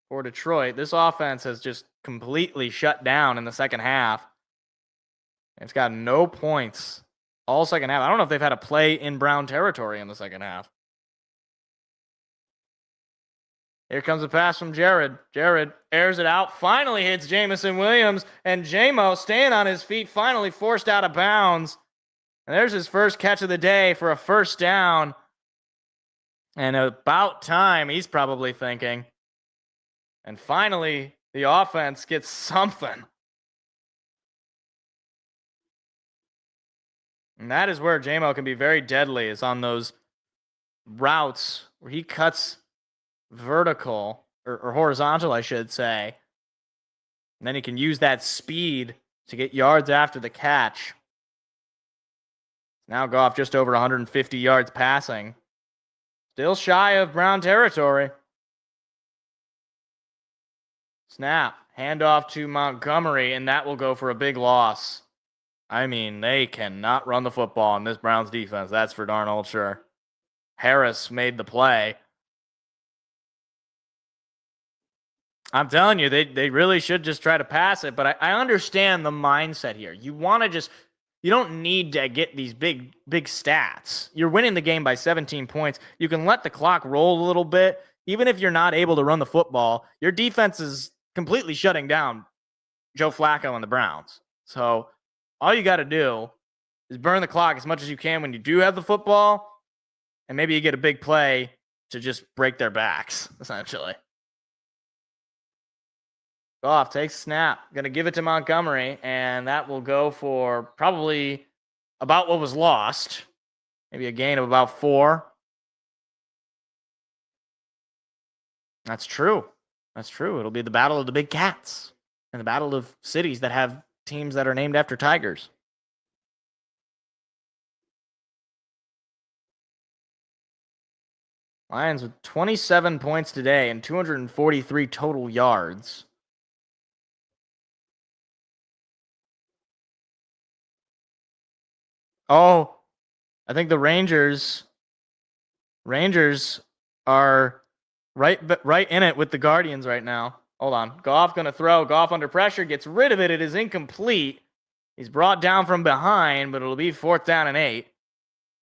For Detroit. This offense has just completely shut down in the second half. It's got no points all second half. I don't know if they've had a play in Brown territory in the second half. Here comes a pass from Jared. Jared airs it out, finally hits Jameson Williams, and J-Mo, staying on his feet, finally forced out of bounds. And there's his first catch of the day for a first down. And about time, he's probably thinking. And finally, the offense gets something. And that is where J-Mo can be very deadly, is on those routes where he cuts vertical, or horizontal, I should say. And then he can use that speed to get yards after the catch. Now Goff just over 150 yards passing. Still shy of Brown territory. Snap, handoff to Montgomery, and that will go for a big loss. I mean, they cannot run the football in this Browns defense. That's for darn old sure. Harris made the play. I'm telling you, they really should just try to pass it, but I understand the mindset here. You don't need to get these big stats. You're winning the game by 17 points. You can let the clock roll a little bit. Even if you're not able to run the football, your defense is completely shutting down Joe Flacco and the Browns. So all you got to do is burn the clock as much as you can when you do have the football, and maybe you get a big play to just break their backs, essentially. Goff takes snap. Going to give it to Montgomery, and that will go for probably about what was lost. Maybe a gain of about 4. That's true. That's true. It'll be the battle of the big cats and the battle of cities that have teams that are named after tigers. Lions with 27 points today and 243 total yards. Oh, I think the Rangers are right in it with the Guardians right now. Hold on. Goff going to throw. Goff under pressure. Gets rid of it. It is incomplete. He's brought down from behind, but it'll be 4th down and 8.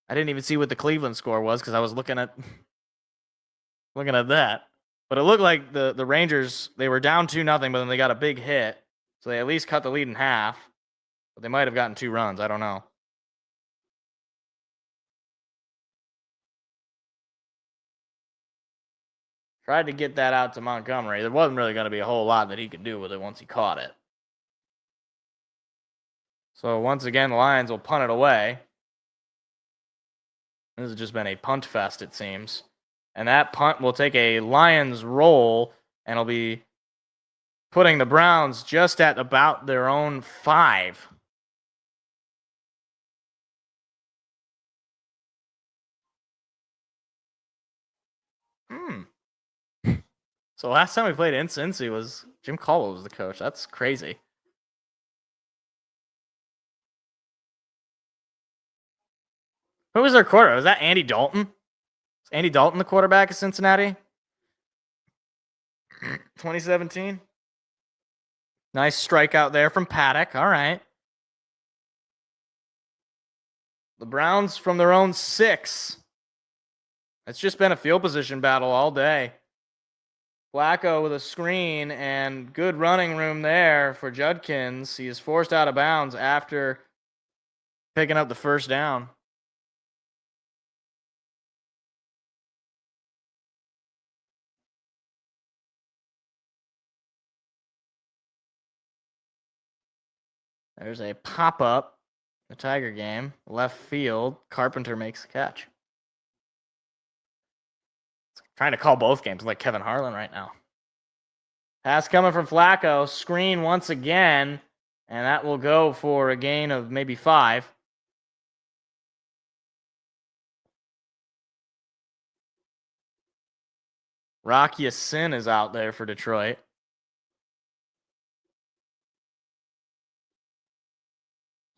I didn't even see what the Cleveland score was because I was looking at that. But it looked like the Rangers, they were down 2-0, but then they got a big hit. So they at least cut the lead in half. But they might have gotten 2 runs. I don't know. Tried to get that out to Montgomery. There wasn't really going to be a whole lot that he could do with it once he caught it. So once again, the Lions will punt it away. This has just been a punt fest, it seems. And that punt will take a Lions roll, and it'll be putting the Browns just at about their own 5. So last time we played in Cincy was Jim Caldwell was the coach. That's crazy. Who was their quarterback? Was that Andy Dalton? Was Andy Dalton the quarterback of Cincinnati? 2017? Nice strikeout there from Paddock. All right. The Browns from their own 6. It's just been a field position battle all day. Flacco with a screen and good running room there for Judkins. He is forced out of bounds after picking up the first down. There's a pop-up, the Tiger game, left field. Carpenter makes the catch. Trying to call both games like Kevin Harlan right now. Pass coming from Flacco. Screen once again. And that will go for a gain of maybe 5. Rocky Sin is out there for Detroit.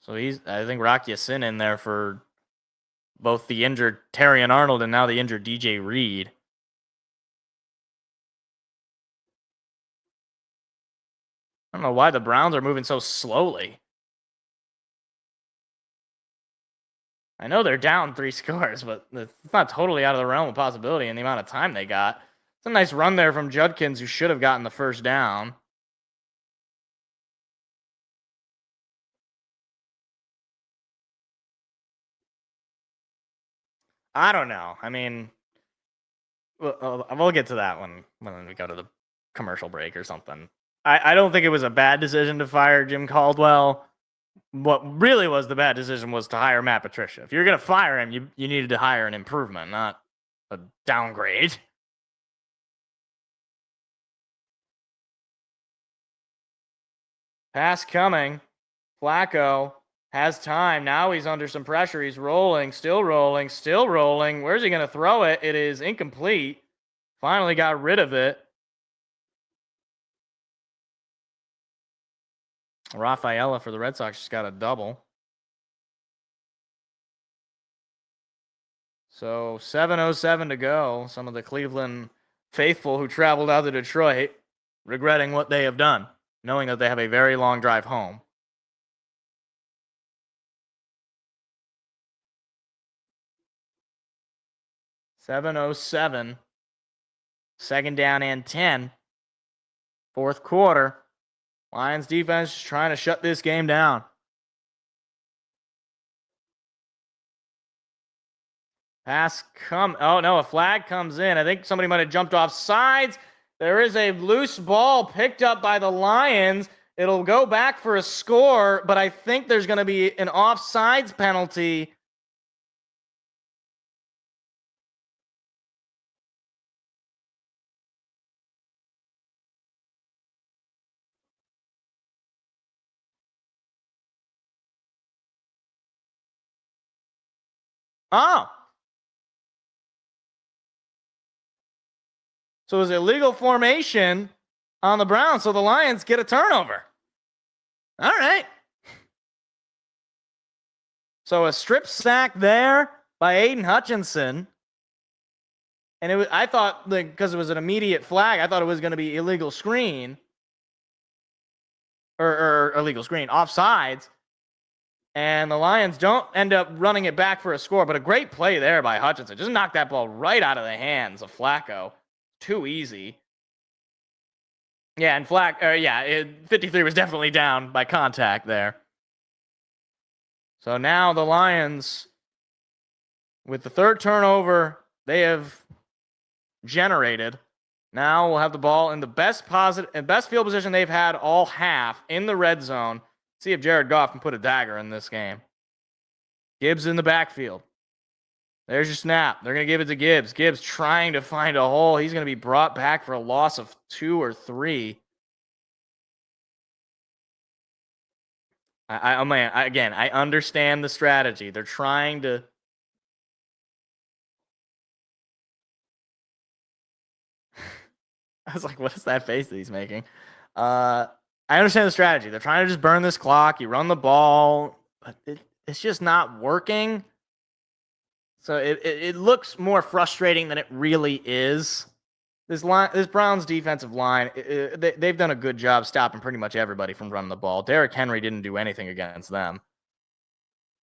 So I think Rocky Sin in there for both the injured Terrion Arnold and now the injured DJ Reed. I don't know why the Browns are moving so slowly. I know they're down 3 scores, but it's not totally out of the realm of possibility in the amount of time they got. It's a nice run there from Judkins, who should have gotten the first down. I don't know. I mean, we'll get to that when we go to the commercial break or something. I don't think it was a bad decision to fire Jim Caldwell. What really was the bad decision was to hire Matt Patricia. If you're going to fire him, you needed to hire an improvement, not a downgrade. Pass coming. Flacco has time. Now he's under some pressure. He's rolling, still rolling, still rolling. Where's he going to throw it? It is incomplete. Finally got rid of it. Rafaela for the Red Sox just got a double. So 7:07 to go. Some of the Cleveland faithful who traveled out to Detroit regretting what they have done, knowing that they have a very long drive home. .707. Second down and 10. Fourth quarter. Lions defense trying to shut this game down. Pass come. Oh, no, a flag comes in. I think somebody might have jumped off sides. There is a loose ball picked up by the Lions. It'll go back for a score, but I think there's going to be an offsides penalty. Oh. So it was illegal formation on the Browns, so the Lions get a turnover. All right. So a strip sack there by Aiden Hutchinson. And I thought, because it was an immediate flag, I thought it was going to be illegal screen. Or illegal screen, offsides. And the Lions don't end up running it back for a score, but a great play there by Hutchinson. Just knocked that ball right out of the hands of Flacco. Too easy. Yeah, and 53 was definitely down by contact there. So now the Lions, with the third turnover they have generated, Now we'll have the ball in the best field position they've had all half in the red zone. See if Jared Goff can put a dagger in this game. Gibbs in the backfield. There's your snap. They're going to give it to Gibbs. Gibbs trying to find a hole. He's going to be brought back for a loss of 2 or 3. I understand the strategy. They're trying to. I was like, what is that face that he's making? I understand the strategy. They're trying to just burn this clock. You run the ball, but it's just not working. So it looks more frustrating than it really is. This Browns defensive line, they've done a good job stopping pretty much everybody from running the ball. Derrick Henry didn't do anything against them.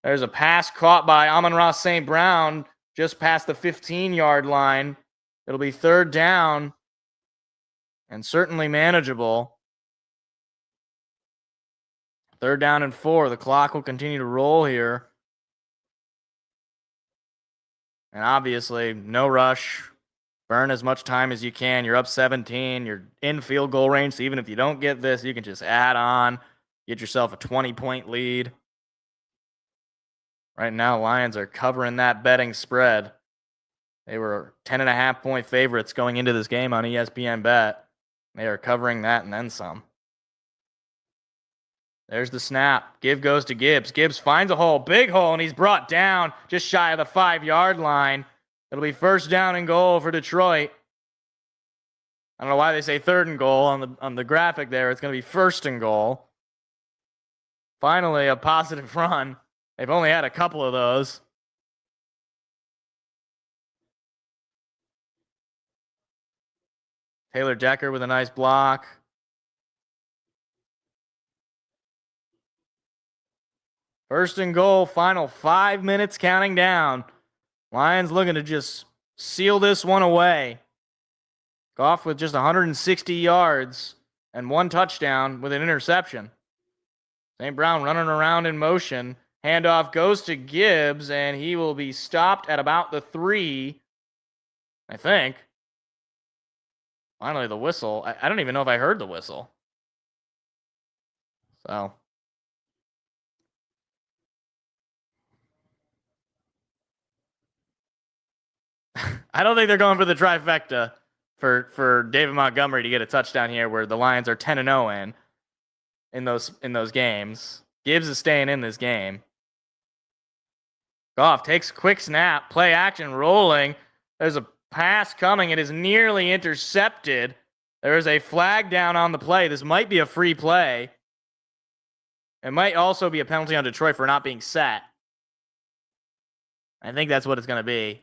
There's a pass caught by Amon-Ra St. Brown just past the 15-yard line. It'll be 3rd down and certainly manageable. 3rd down and 4. The clock will continue to roll here. And obviously, no rush. Burn as much time as you can. You're up 17. You're in field goal range. So even if you don't get this, you can just add on. Get yourself a 20-point lead. Right now, Lions are covering that betting spread. They were 10.5-point favorites going into this game on ESPN Bet. They are covering that and then some. There's the snap. Give goes to Gibbs. Gibbs finds a hole, big hole, and he's brought down just shy of the 5-yard line. It'll be 1st down and goal for Detroit. I don't know why they say 3rd and goal on the graphic there. It's going to be 1st and goal. Finally, a positive run. They've only had a couple of those. Taylor Decker with a nice block. First and goal, final 5 minutes counting down. Lions looking to just seal this one away. Goff with just 160 yards and 1 touchdown with an interception. St. Brown running around in motion. Handoff goes to Gibbs, and he will be stopped at about the 3, I think. Finally, the whistle. I don't even know if I heard the whistle. So. I don't think they're going for the trifecta for David Montgomery to get a touchdown here where the Lions are 10-0 in those games. Gibbs is staying in this game. Goff takes a quick snap, play action rolling. There's a pass coming. It is nearly intercepted. There is a flag down on the play. This might be a free play. It might also be a penalty on Detroit for not being set. I think that's what it's going to be.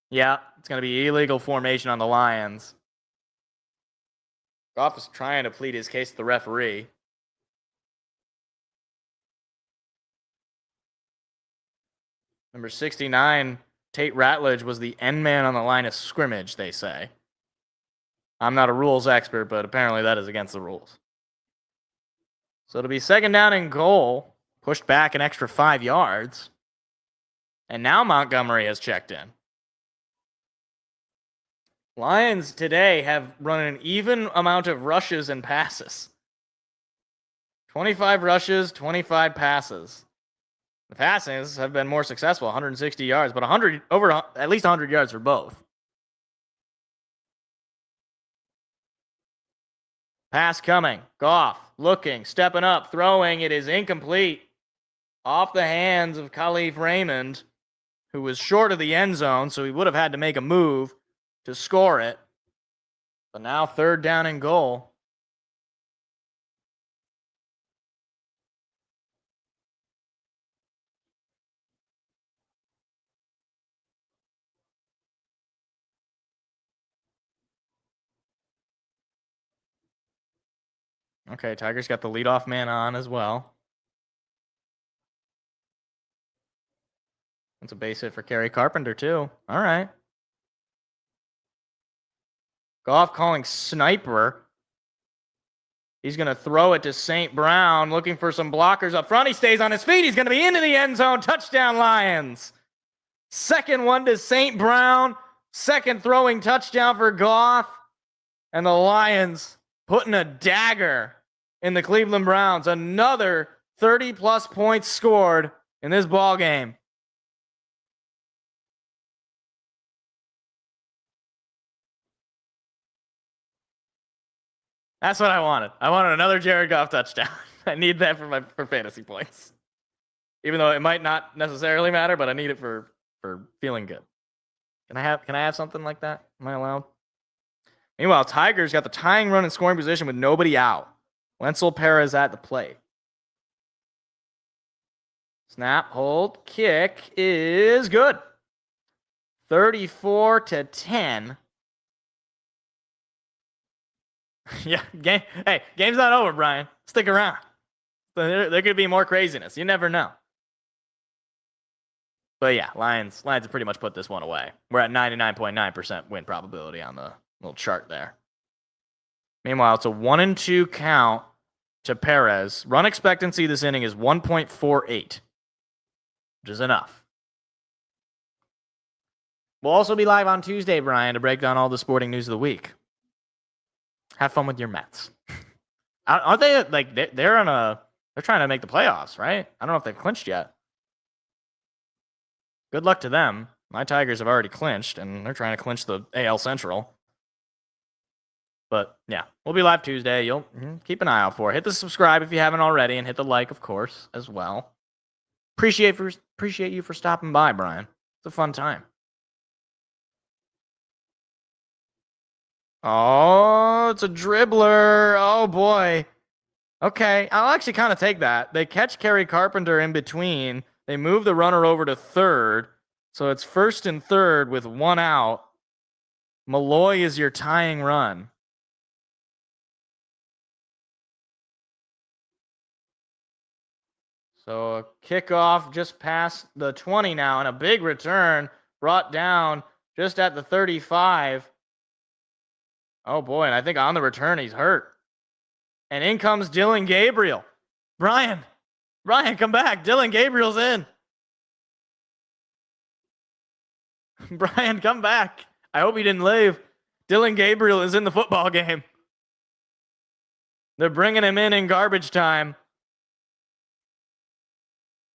Yeah, it's going to be illegal formation on the Lions. Goff is trying to plead his case to the referee. Number 69, Tate Ratledge, was the end man on the line of scrimmage, they say. I'm not a rules expert, but apparently that is against the rules. So it'll be 2nd down and goal, pushed back an extra 5 yards. And now Montgomery has checked in. Lions today have run an even amount of rushes and passes. 25 rushes, 25 passes. The passes have been more successful, 160 yards, but at least 100 yards for both. Pass coming. Goff looking, stepping up, throwing. It is incomplete. Off the hands of Khalif Raymond, who was short of the end zone, so he would have had to make a move to score it. But now 3rd down and goal. Okay, Tigers got the leadoff man on as well. That's a base hit for Kerry Carpenter, too. All right. Goff calling sniper. He's going to throw it to St. Brown, looking for some blockers up front. He stays on his feet. He's going to be into the end zone. Touchdown, Lions. 2nd one to St. Brown. 2nd throwing touchdown for Goff. And the Lions putting a dagger in the Cleveland Browns. Another 30-plus points scored in this ball game. That's what I wanted. I wanted another Jared Goff touchdown. I need that for fantasy points. Even though it might not necessarily matter, but I need it for feeling good. Can I have something like that? Am I allowed? Meanwhile, Tigers got the tying run in scoring position with nobody out. Wenzel Perez at the plate. Snap, hold, kick is good. 34-10. Yeah, game's not over, Brian. Stick around. There could be more craziness. You never know. But yeah, Lions have pretty much put this one away. We're at 99.9% win probability on the little chart there. Meanwhile, it's a 1-2 count to Perez. Run expectancy this inning is 1.48, which is enough. We'll also be live on Tuesday, Brian, to break down all the sporting news of the week. Have fun with your Mets. Aren't they like they're trying to make the playoffs, right? I don't know if they've clinched yet. Good luck to them. My Tigers have already clinched, and they're trying to clinch the AL Central. But yeah, we'll be live Tuesday. You'll keep an eye out for it. Hit the subscribe if you haven't already, and hit the like, of course, as well. Appreciate you for stopping by, Brian. It's a fun time. Oh, it's a dribbler. Oh boy. Okay, I'll actually kind of take that. They catch Kerry Carpenter in between. They move the runner over to third. So it's first and third with one out. Malloy is your tying run. So a kickoff just past the 20 now, and a big return brought down just at the 35. Oh boy, and I think on the return he's hurt. And in comes Dylan Gabriel. Brian, come back. Dylan Gabriel's in. Brian, come back. I hope he didn't leave. Dylan Gabriel is in the football game. They're bringing him in garbage time.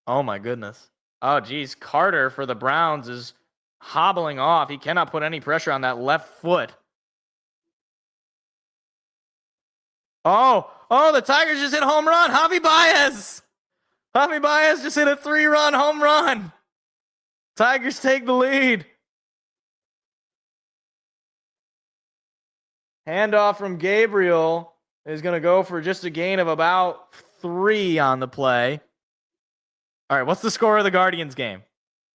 Oh my goodness. Oh geez, Carter for the Browns is hobbling off. He cannot put any pressure on that left foot. Oh, the Tigers just hit a home run. Javi Baez just hit a 3-run home run. Tigers take the lead. Handoff from Gabriel is going to go for just a gain of about 3 on the play. All right, what's the score of the Guardians game?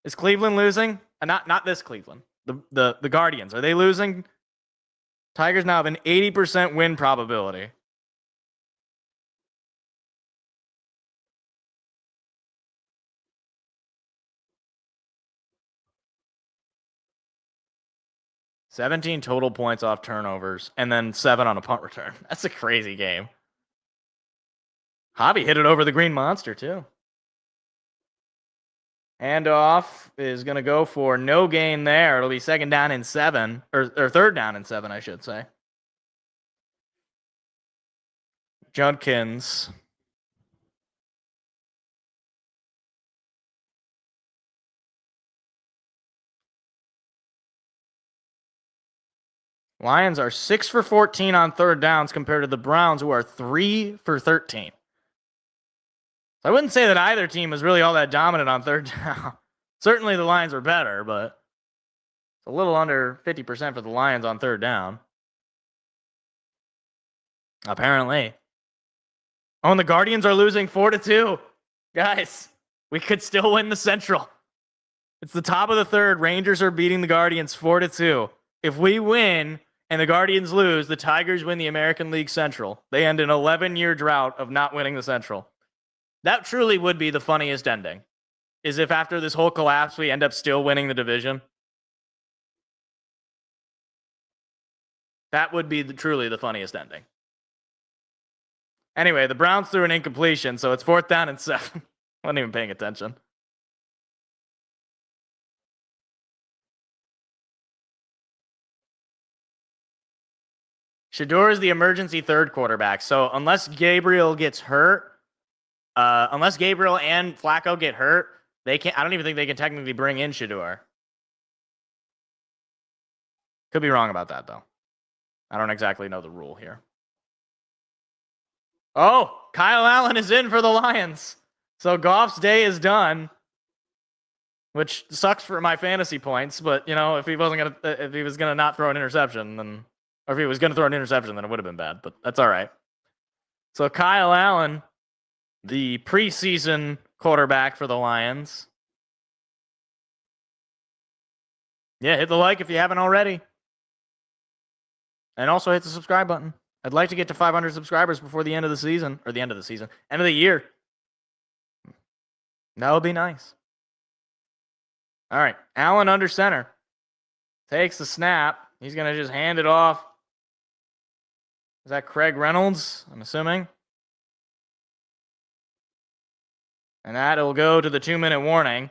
Is Cleveland losing? Not this Cleveland. The Guardians. Are they losing? Tigers now have an 80% win probability. $17 total points off turnovers, and then 7 on a punt return. That's a crazy game. Javi hit it over the green monster, too. Handoff is going to go for no gain there. It'll be second down and 7, or third down and 7, I should say. Judkins. Lions are 6 for 14 on third downs compared to the Browns, who are 3 for 13. So I wouldn't say that either team is really all that dominant on third down. Certainly the Lions are better, but it's a little under 50% for the Lions on third down. Apparently. Oh, and the Guardians are losing 4-2. Guys, we could still win the Central. It's the top of the third. Rangers are beating the Guardians 4-2. If we win and the Guardians lose, the Tigers win the American League Central. They end an 11-year drought of not winning the Central. That truly would be the funniest ending. Is if after this whole collapse, we end up still winning the division. That would be truly the funniest ending. Anyway, the Browns threw an incompletion, so it's 4th down and 7. Wasn't even paying attention. Shador is the emergency third quarterback. So unless Gabriel gets hurt, unless Gabriel and Flacco get hurt, they can't. I don't even think they can technically bring in Shador. Could be wrong about that though. I don't exactly know the rule here. Oh, Kyle Allen is in for the Lions. So Goff's day is done, which sucks for my fantasy points. But if he was gonna not throw an interception, then, or if he was gonna throw an interception, then it would have been bad. But that's all right. So Kyle Allen, the preseason quarterback for the Lions. Yeah, hit the like if you haven't already. And also hit the subscribe button. I'd like to get to 500 subscribers before the end of the season. Or the end of the season. End of the year. That would be nice. All right. Allen under center. Takes the snap. He's going to just hand it off. Is that Craig Reynolds? I'm assuming. And that'll go to the 2-minute warning.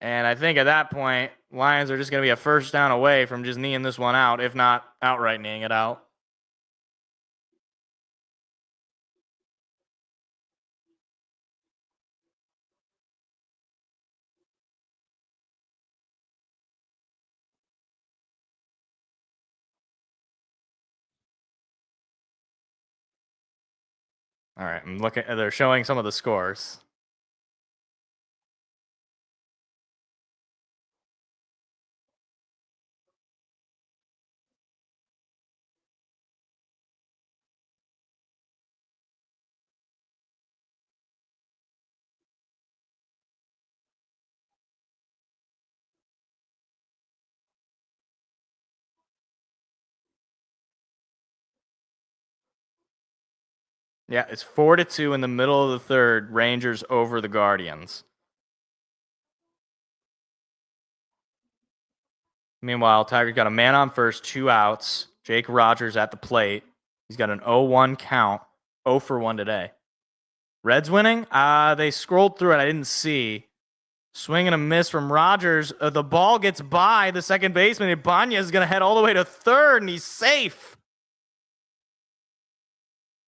And I think at that point, Lions are just going to be a first down away from just kneeing this one out, if not outright kneeing it out. All right, I'm looking. They're showing some of the scores. Yeah, it's 4-2 in the middle of the third. Rangers over the Guardians. Meanwhile, Tigers got a man on first, 2 outs. Jake Rogers at the plate. He's got an 0-1 count. 0 for 1 today. Reds winning? They scrolled through it. I didn't see. Swing and a miss from Rogers. The ball gets by the second baseman. Ibanez is going to head all the way to third, and he's safe.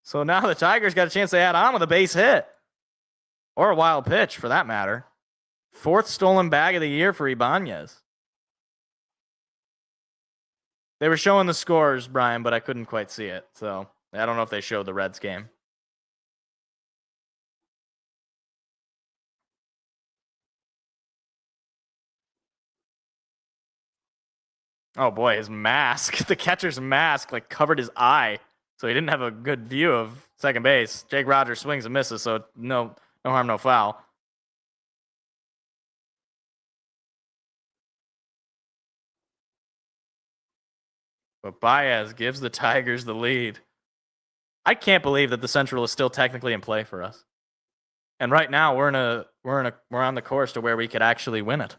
So now the Tigers got a chance to add on with a base hit. Or a wild pitch, for that matter. 4th stolen bag of the year for Ibanez. They were showing the scores, Brian, but I couldn't quite see it. So I don't know if they showed the Reds game. Oh boy, his mask, the catcher's mask, covered his eye. So he didn't have a good view of second base. Jake Rogers swings and misses, so no harm, no foul. But Baez gives the Tigers the lead. I can't believe that the Central is still technically in play for us. And right now we're on the course to where we could actually win it.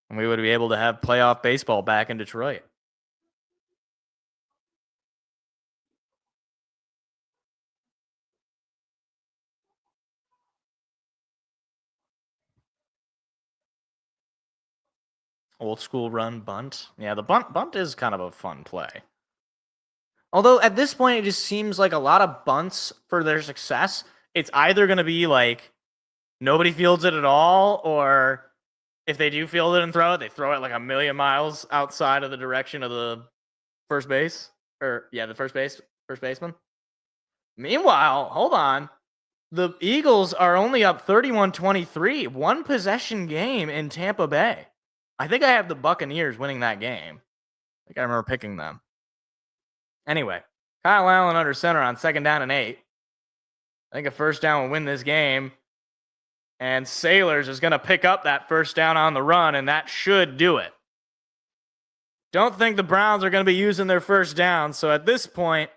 And we would be able to have playoff baseball back in Detroit. Old school run bunt. Yeah, the bunt is kind of a fun play. Although at this point, it just seems like a lot of bunts for their success. It's either going to be nobody fields it at all, or if they do field it and throw it, they throw it a million miles outside of the direction of the first base. The first baseman. Meanwhile, hold on. The Eagles are only up 31-23, 1 possession game in Tampa Bay. I think I have the Buccaneers winning that game. I think I remember picking them. Anyway, Kyle Allen under center on 2nd down and 8. I think a first down will win this game. And Sailors is going to pick up that first down on the run, and that should do it. Don't think the Browns are going to be using their first down. So at this point,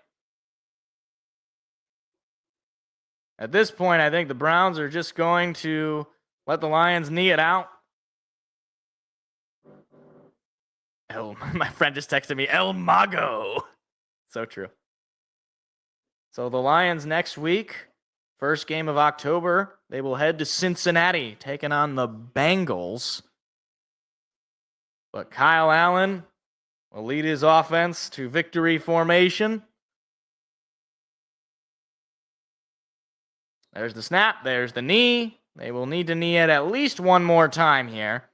I think the Browns are just going to let the Lions knee it out. My friend just texted me, El Mago. So true. So the Lions next week, first game of October, they will head to Cincinnati, taking on the Bengals. But Kyle Allen will lead his offense to victory formation. There's the snap. There's the knee. They will need to knee it at least one more time here.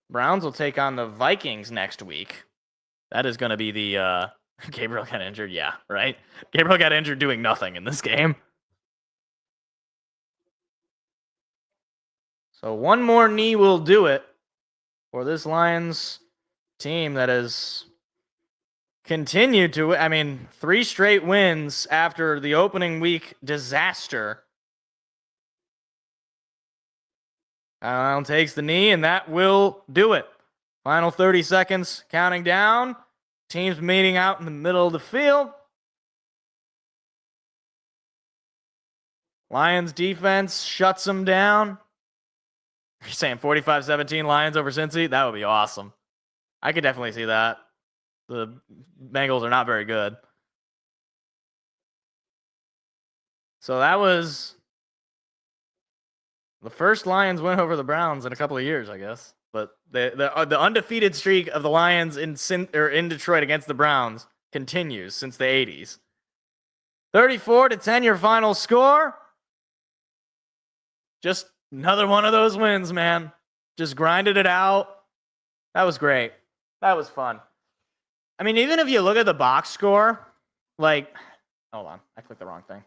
Browns will take on the Vikings next week. That is going to be the Gabriel got injured. Yeah, right? Gabriel got injured doing nothing in this game. So one more knee will do it for this Lions team that has continued to, 3 straight wins after the opening week disaster. Allen takes the knee, and that will do it. Final 30 seconds counting down. Teams meeting out in the middle of the field. Lions defense shuts them down. You're saying 45-17 Lions over Cincy? That would be awesome. I could definitely see that. The Bengals are not very good. So that was the first Lions win over the Browns in a couple of years, I guess. But the undefeated streak of the Lions in Detroit against the Browns continues since the 80s. 34-10 your final score. Just another one of those wins, man. Just grinded it out. That was great. That was fun. I mean, even if you look at the box score, hold on, I clicked the wrong thing.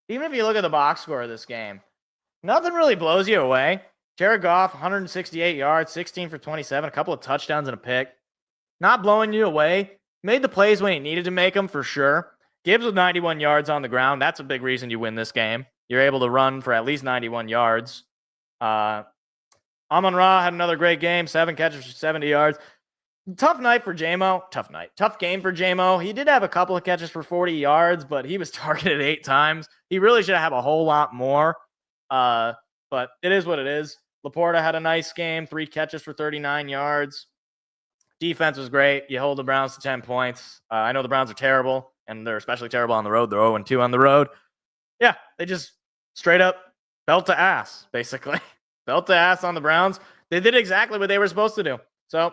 Even if you look at the box score of this game, nothing really blows you away. Jared Goff, 168 yards, 16 for 27, a couple of touchdowns and a pick. Not blowing you away. Made the plays when he needed to make them, for sure. Gibbs with 91 yards on the ground. That's a big reason you win this game. You're able to run for at least 91 yards. Amon-Ra had another great game, 7 catches for 70 yards. Tough night for J-Mo. Tough game for J-Mo. He did have a couple of catches for 40 yards, but he was targeted 8 times. He really should have a whole lot more. But it is what it is. Laporta had a nice game, 3 catches for 39 yards. Defense was great. You hold the Browns to 10 points. I know the Browns are terrible, and they're especially terrible on the road. They're 0-2 on the road. Yeah, they just straight up belt to ass, basically. Belt to ass on the Browns. They did exactly what they were supposed to do. So,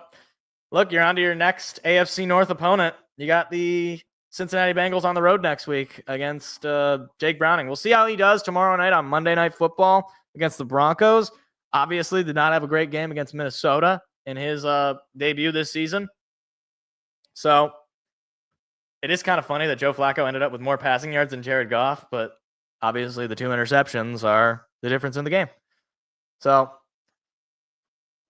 look, you're on to your next AFC North opponent. You got the Cincinnati Bengals on the road next week against Jake Browning. We'll see how he does tomorrow night on Monday Night Football against the Broncos. Obviously, did not have a great game against Minnesota in his debut this season. So, it is kind of funny that Joe Flacco ended up with more passing yards than Jared Goff, but obviously the 2 interceptions are the difference in the game. So,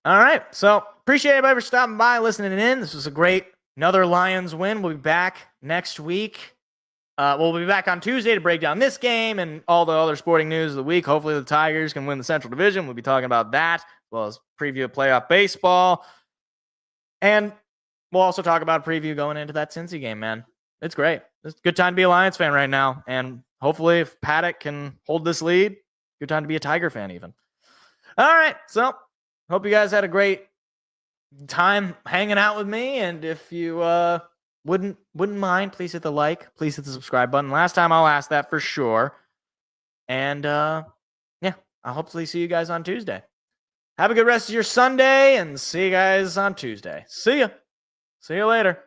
all right. So, appreciate everybody for stopping by, listening in. This was another Lions win. We'll be back next week. We'll be back on Tuesday to break down this game and all the other sporting news of the week. Hopefully the Tigers can win the Central Division. We'll be talking about that, as well as preview of playoff baseball. And we'll also talk about a preview going into that Cincy game, man. It's great. It's a good time to be a Lions fan right now. And hopefully if Paddock can hold this lead, good time to be a Tiger fan even. All right. So hope you guys had a great time hanging out with me. And if you wouldn't mind, please hit the like, please hit the subscribe button. Last time I'll ask that for sure. And yeah, I'll hopefully see you guys on Tuesday. Have a good rest of your Sunday and see you guys on Tuesday. See ya. See you later.